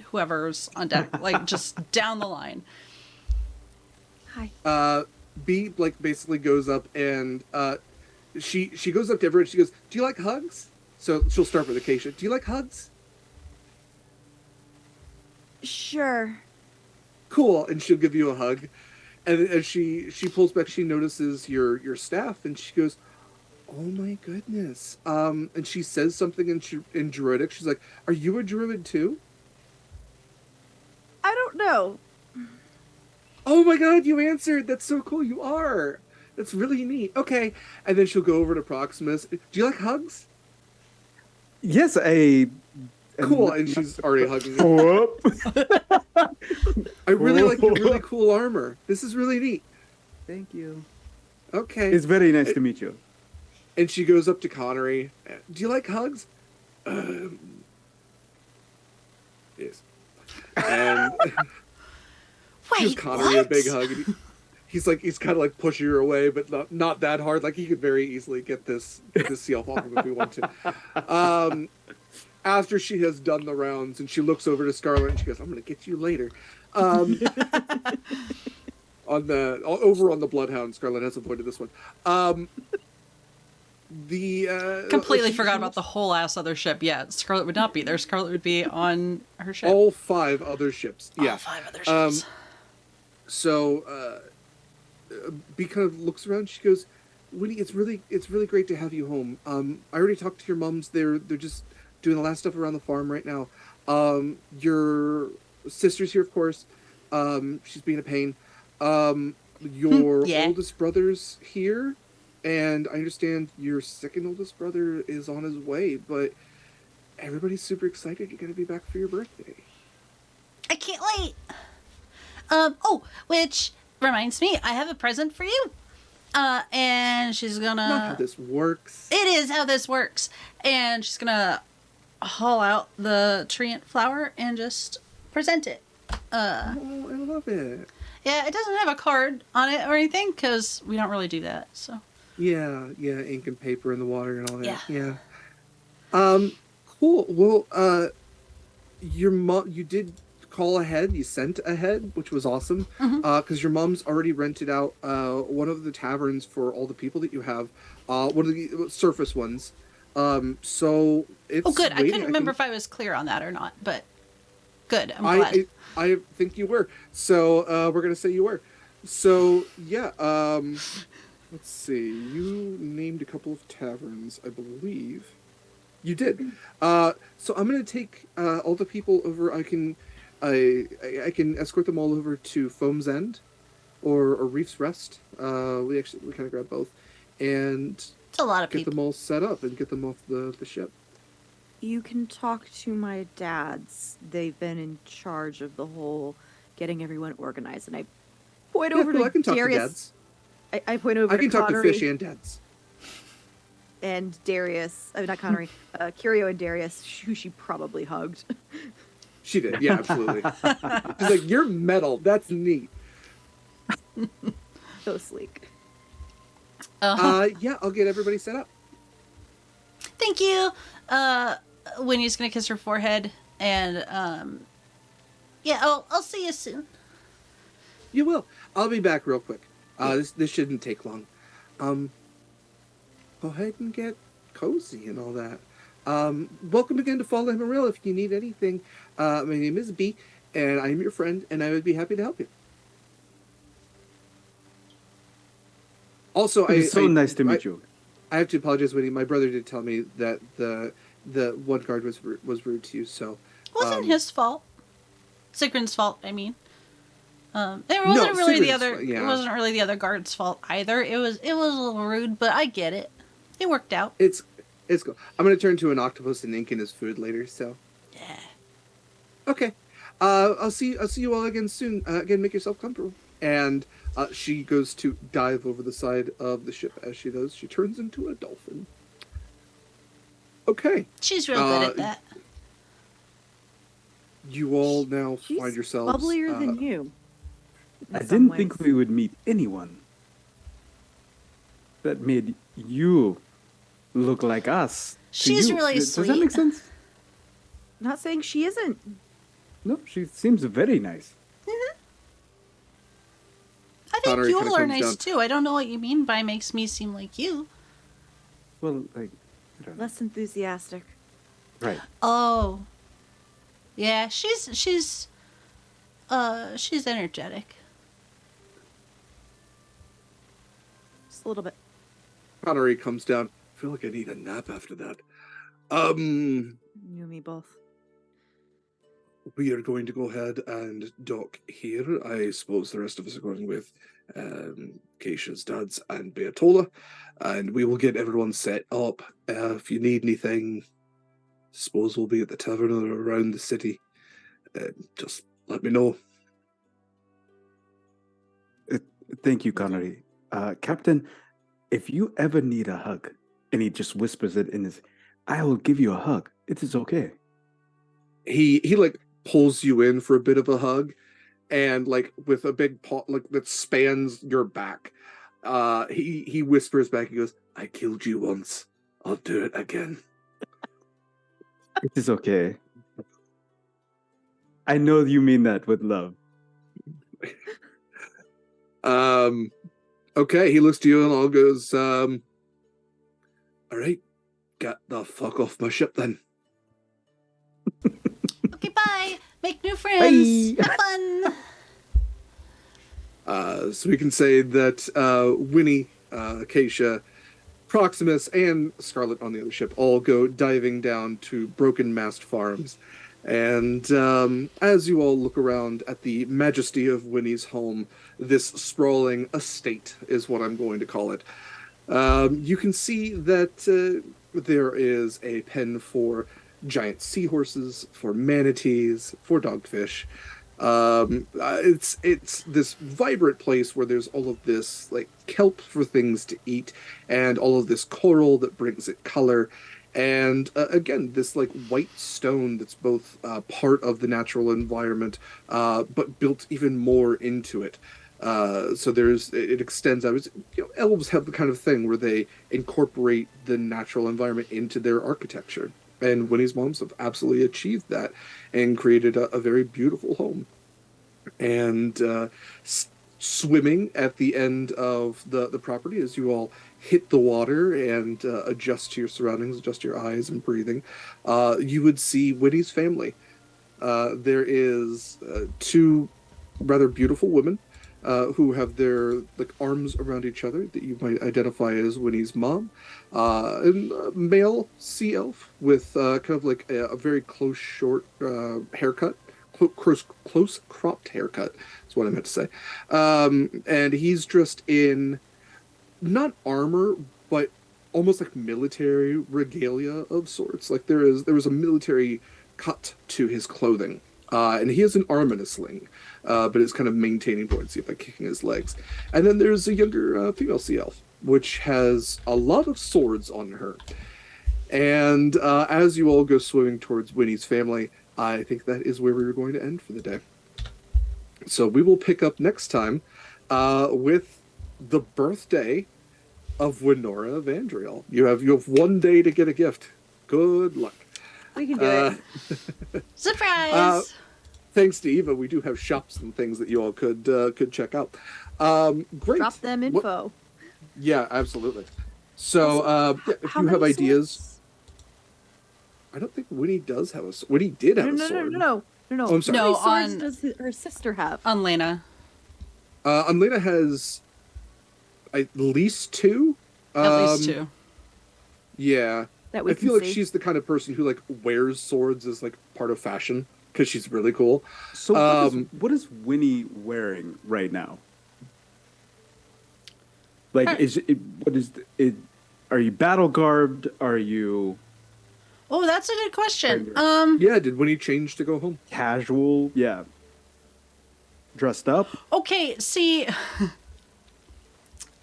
S2: whoever's on deck, like just down the line.
S7: Hi.
S6: B like basically goes up and she goes up to everyone, she goes, "Do you like hugs?" So she'll start with Acacia. "Do you like hugs?"
S7: Sure.
S6: "Cool." And she'll give you a hug. And as she pulls back, she notices your staff, and she goes, "Oh my goodness!" And she says something in Druidic. She's like, "Are you a druid too?"
S7: I don't know.
S6: "Oh my god, you answered! That's so cool. You are. That's really neat." "Okay." And then she'll go over to Proximus. "Do you like hugs?"
S8: Yes,
S6: "Cool." And she's already hugging you.
S8: Whoop.
S6: "I really like your really cool armor. This is really neat."
S8: Thank you.
S6: "Okay."
S8: It's very nice to meet you.
S6: And she goes up to Connery. "Do you like hugs?" Yes. And she gives Connery a big hug. And he's kind of like pushing her away, but not that hard. Like he could very easily get this sea elf off him if we want to. After she has done the rounds, and she looks over to Scarlett and she goes, "I'm going to get you later." Over on the Bloodhound, Scarlett has avoided this one.
S2: Completely forgot about the whole ass other ship. Yeah, Scarlett would not be there. Scarlett would be on her ship.
S6: All 5 other ships. Yeah.
S2: All 5 other ships.
S6: So B kind of looks around. She goes, "Wynni, it's really great to have you home. I already talked to your mums. They're just doing the last stuff around the farm right now. Your sister's here, of course. She's being a pain. Your oldest brother's here, and I understand your second oldest brother is on his way, but everybody's super excited you're going to be back for your birthday."
S2: I can't wait. Which reminds me, I have a present for you. And she's gonna...
S6: Not how this works.
S2: It is how this works. And she's gonna
S9: haul out the treant flower and just present it.
S6: Oh, I love it.
S9: Yeah, it doesn't have a card on it or anything because we don't really do that. So
S6: Yeah, ink and paper in the water and all that.
S9: Yeah.
S6: Cool. Well, your mom, you did call ahead. You sent ahead, which was awesome. Because your mom's already rented out one of the taverns for all the people that you have. One of the surface ones. So it's.
S9: oh, good. I
S6: waiting.
S9: couldn't remember if I was clear on that or not, but good. I'm glad.
S6: I think you were. So we're gonna say you were. So yeah. Let's see. You named a couple of taverns, I believe. You did. So I'm gonna take all the people over. I can escort them all over to Foam's End, or Reef's Rest. We kind of grab both, and
S9: It's a lot of
S6: get
S9: people.
S6: them all set up and get them off the ship.
S7: You can talk to my dads. They've been in charge of the whole getting everyone organized. And I point over to
S6: I can talk
S7: Darius.
S6: to dads.
S7: I point over
S6: I can
S7: to
S6: talk to
S7: Connery
S6: fish and dads.
S7: and Darius. Not Connery. Curio and Darius, who she probably hugged.
S6: She did, yeah, absolutely. She's like, "You're metal. That's neat."
S7: So sleek.
S6: Yeah, I'll get everybody set up.
S9: Thank you. Winnie's gonna kiss her forehead, and yeah, I'll see you soon.
S6: You will. I'll be back real quick. This shouldn't take long. Go ahead and get cozy and all that. Welcome again to Fal Laimaril. If you need anything, my name is B, and I'm your friend, and I would be happy to help you. Also,
S8: It's so nice to meet you.
S6: I have to apologize, Wynni. My brother did tell me that the one guard was rude to you. So
S9: It wasn't his fault. Sigrun's fault, I mean. It
S6: No,
S9: wasn't really the
S6: Sigrun's
S9: other.
S6: fault, yeah.
S9: It wasn't really the other guard's fault either. It was a little rude, but I get it. It worked out.
S6: it's cool. I'm gonna turn to an octopus and ink in his food later. So
S9: Yeah.
S6: okay. I'll see you all again soon. Again, make yourself comfortable. And she goes to dive over the side of the ship. As she does, she turns into a dolphin. Okay.
S9: She's real good at that.
S6: You all now
S7: She's
S6: find yourselves
S7: bubblier than you. in
S8: I
S7: some
S8: didn't think
S7: ways.
S8: we would meet anyone that made you look like us. to
S9: She's
S8: you.
S9: really
S8: Does that
S9: sweet.
S8: make sense?
S7: Not saying she isn't.
S8: No, she seems very nice.
S9: I think
S6: Connery
S9: you
S6: kinda
S9: all are
S6: comes
S9: nice
S6: down.
S9: too. I don't know what you mean by makes me seem like you.
S8: Well, like, I don't know.
S7: Less enthusiastic.
S8: Right.
S9: Oh. Yeah, she's energetic.
S7: Just a little bit.
S6: Connery comes down. I feel like I need a nap after that.
S7: You and me both.
S6: We are going to go ahead and dock here. I suppose the rest of us are going with Keisha's dads and Beatola, and we will get everyone set up. If you need anything, suppose we'll be at the tavern or around the city. Just let me know.
S8: Thank you, Connery. Captain, if you ever need a hug, and he just whispers it in his, I will give you a hug. It is okay.
S6: He like pulls you in for a bit of a hug, and like with a big paw like that spans your back. He whispers back. He goes, "I killed you once. I'll do it again."
S8: It is okay. I know you mean that with love.
S6: Okay, he looks to you and all goes, all right, get the fuck off my ship then.
S9: Okay, bye. Make new friends.
S8: Bye.
S9: Have fun.
S6: So we can say that Wynni, Keisha, Proximus, and Scarlett on the other ship all go diving down to Broken Mast Farms. And as you all look around at the majesty of Wynni's home, this sprawling estate is what I'm going to call it, you can see that there is a pen for giant seahorses, for manatees, for dogfish. It's this vibrant place where there's all of this like kelp for things to eat, and all of this coral that brings it color. And again, this like white stone that's both part of the natural environment, but built even more into it. So it extends out. Elves have the kind of thing where they incorporate the natural environment into their architecture. And Winnie's moms have absolutely achieved that and created a very beautiful home. And swimming at the end of the property as you all hit the water and adjust to your surroundings, adjust your eyes and breathing, you would see Winnie's family. There is two rather beautiful women who have their like arms around each other that you might identify as Winnie's mom, and a male sea elf with kind of like a very close, short haircut. Close cropped haircut is what I meant to say. And he's dressed in not armor, but almost like military regalia of sorts. Like there was a military cut to his clothing. And he has an arm in a sling, but is kind of maintaining buoyancy by kicking his legs. And then there's a younger female sea elf, which has a lot of swords on her. And as you all go swimming towards Winnie's family, I think that is where we were going to end for the day. So we will pick up next time with the birthday of Winora Evandriel. You have 1 day to get a gift. Good luck.
S7: We can do it.
S9: Surprise!
S6: Thanks to Eva, we do have shops and things that you all could check out. Great.
S7: Drop them info.
S6: Yeah, absolutely. So if you have ideas. Swords? I don't think Winnie does have a sword. Winnie did have a sword.
S7: No.
S6: Oh, I'm sorry.
S7: How many swords does her sister have?
S9: On Lena.
S6: Lena has at least 2.
S9: At least 2.
S6: Yeah.
S7: That we
S6: I feel like
S7: see.
S6: she's the kind of person who like wears swords as like part of fashion because she's really cool.
S8: So what is Winnie wearing right now? Like, are you battle garbed? Are you...
S9: Oh, that's a good question.
S6: Yeah, did Winnie change to go home?
S8: Casual, yeah. Dressed up?
S9: Okay, see,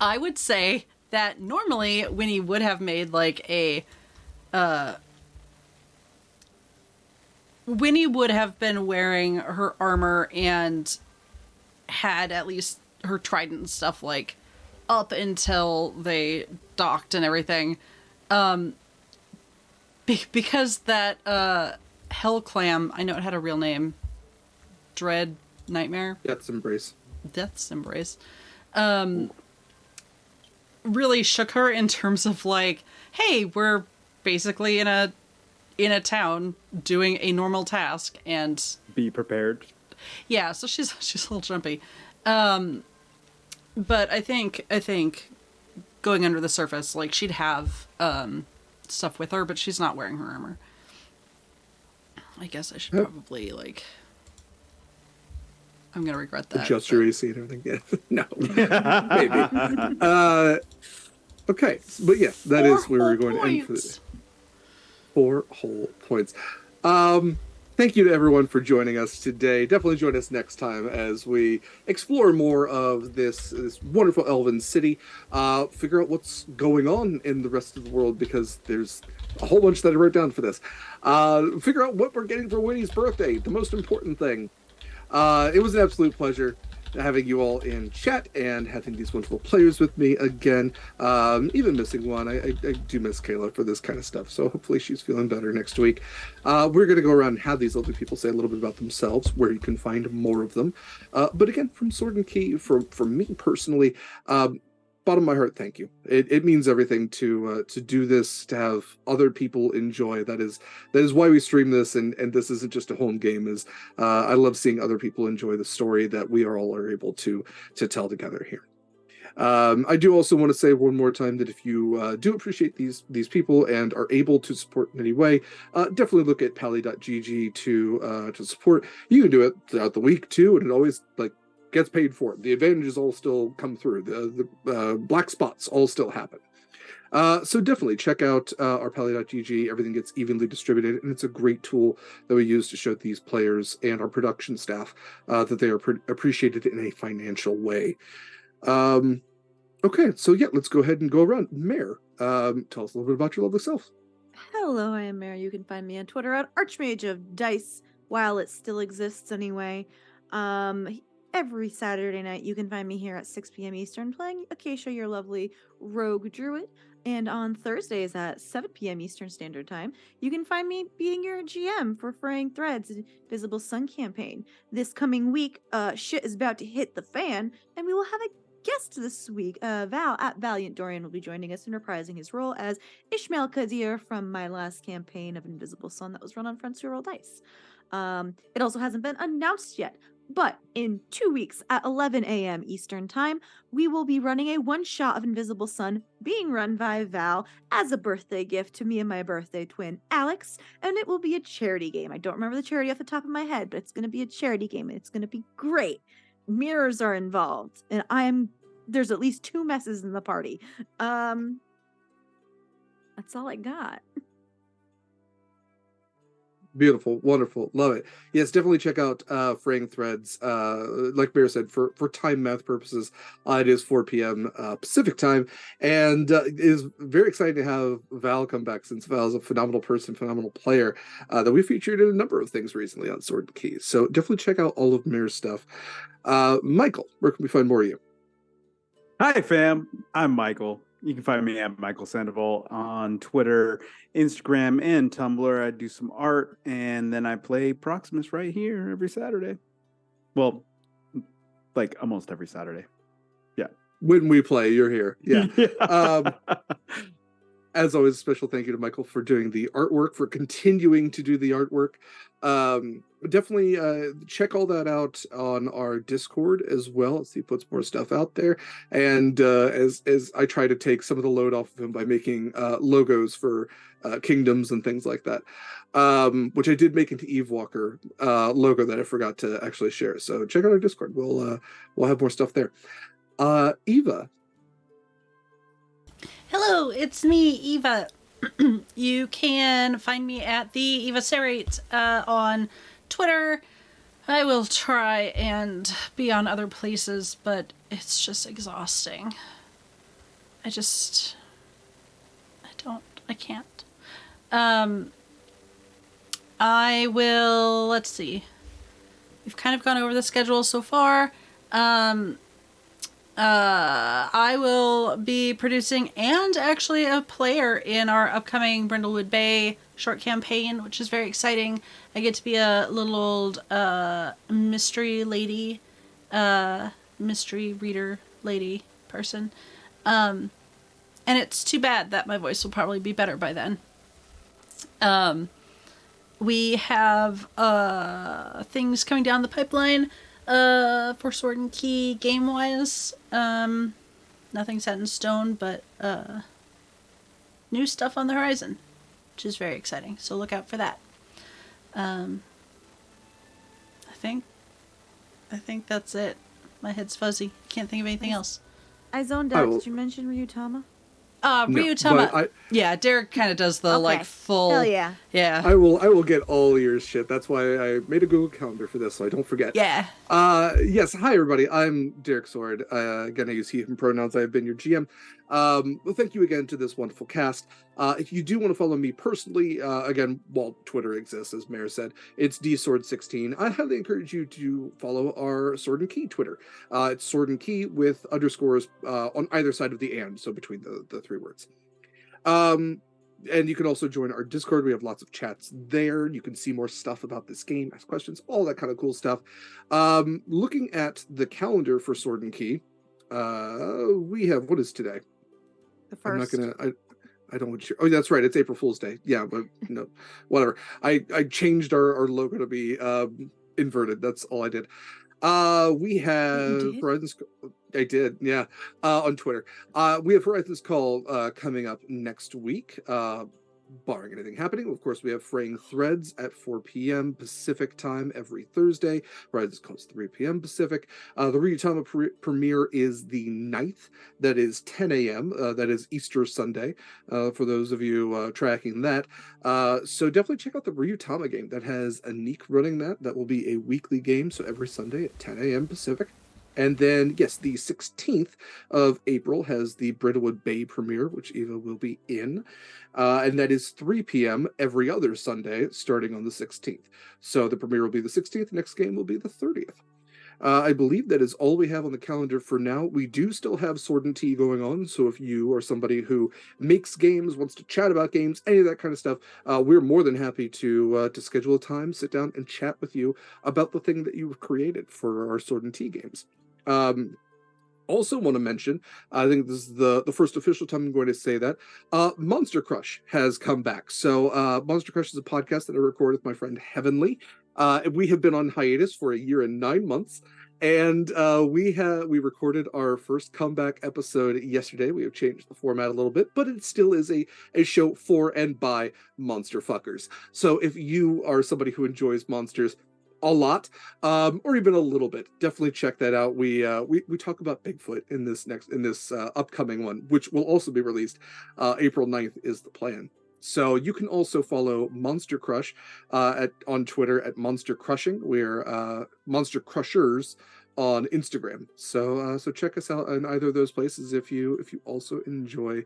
S9: I would say that normally Winnie would have made like a, Winnie would have been wearing her armor and had at least her trident and stuff like up until they docked and everything. Because that hell clam, I know it had a real name, Dread Nightmare.
S6: Death's Embrace.
S9: Death's Embrace. Really shook her in terms of like, hey, we're basically in a town doing a normal task and
S8: be prepared.
S9: Yeah, so she's a little jumpy. But I think going under the surface, like she'd have stuff with her, but she's not wearing her armor. I guess I should probably like. I'm gonna regret that.
S6: Adjust your AC and everything. Yeah. No, maybe. Okay, but yeah, that is where we're going to end for the day. 4 whole points. Thank you to everyone for joining us today. Definitely join us next time as we explore more of this wonderful elven city. Figure out what's going on in the rest of the world because there's a whole bunch that I wrote down for this. Figure out what we're getting for Winnie's birthday, the most important thing. It was an absolute pleasure having you all in chat and having these wonderful players with me again. Even missing one. I do miss Kaila for this kind of stuff, so hopefully she's feeling better next week. We're going to go around and have these other people say a little bit about themselves, where you can find more of them. But again, from Sword and Key, for me personally, bottom of my heart, thank you. It means everything to do this, to have other people enjoy. That is why we stream this, and this isn't just a home game. I love seeing other people enjoy the story that we all are able to tell together here. I do also want to say one more time that if you do appreciate these people and are able to support in any way, definitely look at pally.gg to support. You can do it throughout the week too, and it always gets paid for it. The advantages all still come through. The black spots all still happen. So definitely check out our pally.gg. Everything gets evenly distributed, and it's a great tool that we use to show these players and our production staff that they are appreciated in a financial way. Okay, so yeah, let's go ahead and go around. Mare, tell us a little bit about your lovely self.
S7: Hello, I am Mary. You can find me on Twitter at Archmage of Dice, while it still exists anyway. Every Saturday night, you can find me here at 6 p.m. Eastern playing Acacia, your lovely rogue druid. And on Thursdays at 7 p.m. Eastern Standard Time, you can find me being your GM for Fraying Threads Visible Sun campaign. This coming week, shit is about to hit the fan, and we will have a guest this week. Val at Valiant Dorian will be joining us and reprising his role as Ishmael Kadir from my last campaign of Invisible Sun that was run on Frontier Roll Dice. It also hasn't been announced yet, but in 2 weeks at 11 a.m. Eastern Time, we will be running a one-shot of Invisible Sun being run by Val as a birthday gift to me and my birthday twin, Alex, and it will be a charity game. I don't remember the charity off the top of my head, but it's going to be a charity game, and it's going to be great. Mirrors are involved, and there's at least 2 messes in the party. That's all I got.
S6: Beautiful, wonderful, love it. Yes, definitely check out Fraying Threads. Like Bear said, for time math purposes, it is 4 p.m. Pacific time, and it is very exciting to have Val come back, since Val is a phenomenal person, phenomenal player that we featured in a number of things recently on Sword and Keys. So definitely check out all of Mir's stuff. Michael, where can we find more of you?
S8: Hi, fam. I'm Michael. You can find me at Michael Sandoval on Twitter, Instagram, and Tumblr. I do some art, and then I play Proximus right here every Saturday. Well, like almost every Saturday. Yeah.
S6: When we play, you're here. Yeah.
S8: Yeah.
S6: As always, a special thank you to Michael for doing the artwork, for continuing to do the artwork. Definitely check all that out on our Discord as well, as he puts more stuff out there. And as I try to take some of the load off of him by making logos for kingdoms and things like that, which I did make into Eve Walker logo that I forgot to actually share. So check out our Discord. We'll have more stuff there. Eva.
S2: Hello, it's me, Eva. You can find me at the Eva Serrate on Twitter. I will try and be on other places, but it's just exhausting. I can't. I will, let's see. We've kind of gone over the schedule so far. I will be producing and actually a player in our upcoming Brindlewood Bay short campaign, which is very exciting. I get to be a little old mystery lady, mystery reader lady person. And it's too bad that my voice will probably be better by then. We have things coming down the pipeline for Sword and Key game-wise. Nothing set in stone, but new stuff on the horizon, which is very exciting. So look out for that. I think that's it. My head's fuzzy. Can't think of anything else.
S7: I zoned out. Did you mention Ryutama?
S2: Ryutama.
S6: No,
S9: Yeah, Derek kind of does the
S7: Okay.
S9: full.
S7: Hell yeah.
S9: Yeah.
S6: I will get all your shit. That's why I made a Google Calendar for this, so I don't forget.
S2: Yeah.
S6: Yes. Hi, everybody. I'm Derek Sword. Again, I use he, him pronouns. I have been your GM. Well, thank you again to this wonderful cast. If you do want to follow me personally, again, while Twitter exists, as Mayor said, it's dsword16. I highly encourage you to follow our Sword and Key Twitter. It's Sword and Key with underscores on either side of the and, so between the 3 words. And you can also join our Discord. We have lots of chats there. You can see more stuff about this game, ask questions, all that kind of cool stuff. Looking at the calendar for Sword and Key, we have, what is today?
S7: The first.
S6: I'm not gonna. I don't want to. Oh, that's right. It's April Fool's Day. Yeah, but no, whatever. I changed our logo to be inverted. That's all I did. We have Horizons. I did, yeah. On Twitter, we have Horizons Call coming up next week. Barring anything happening, of course, we have Fraying Threads at 4 p.m. Pacific time every Thursday. Horizons Call is 3 p.m. Pacific. The Ryutama premiere is the 9th. That is 10 a.m. That is Easter Sunday, for those of you tracking that. So definitely check out the Ryutama game. That has Anik running that. That will be a weekly game, so every Sunday at 10 a.m. Pacific. And then, yes, the 16th of April has the Brittlewood Bay premiere, which Eva will be in. And that is 3 p.m. every other Sunday, starting on the 16th. So the premiere will be the 16th. Next game will be the 30th. I believe that is all we have on the calendar for now. We do still have Sword and Tea going on, so if you are somebody who makes games, wants to chat about games, any of that kind of stuff, we're more than happy to schedule a time, sit down, and chat with you about the thing that you've created for our Sword and Tea games. Also want to mention, I think this is the first official time I'm going to say that, Monster Crush has come back. So Monster Crush is a podcast that I record with my friend Heavenly. We have been on hiatus for 1 year and 9 months, and we recorded our first comeback episode yesterday. We have changed the format a little bit, but it still is a show for and by monster fuckers. So if you are somebody who enjoys monsters a lot, or even a little bit, definitely check that out. We talk about Bigfoot in this upcoming one, which will also be released April 9th is the plan. So you can also follow Monster Crush on Twitter at Monster Crushing. We're Monster Crushers on Instagram. So check us out on either of those places if you also enjoy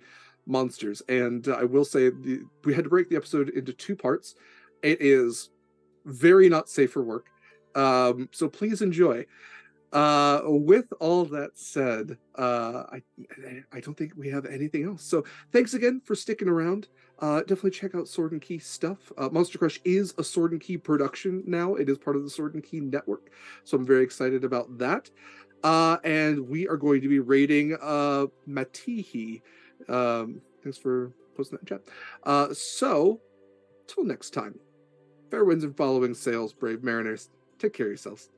S6: monsters. And I will say we had to break the episode into 2 parts. It is very not safe for work. So please enjoy. With all that said, I don't think we have anything else. So thanks again for sticking around. Definitely check out Sword and Key stuff. Monster Crush is a Sword and Key production now. It is part of the Sword and Key network. So I'm very excited about that. And we are going to be rating Matihi. Thanks for posting that in chat. So till next time. Fair winds and following sails, brave mariners. Take care of yourselves.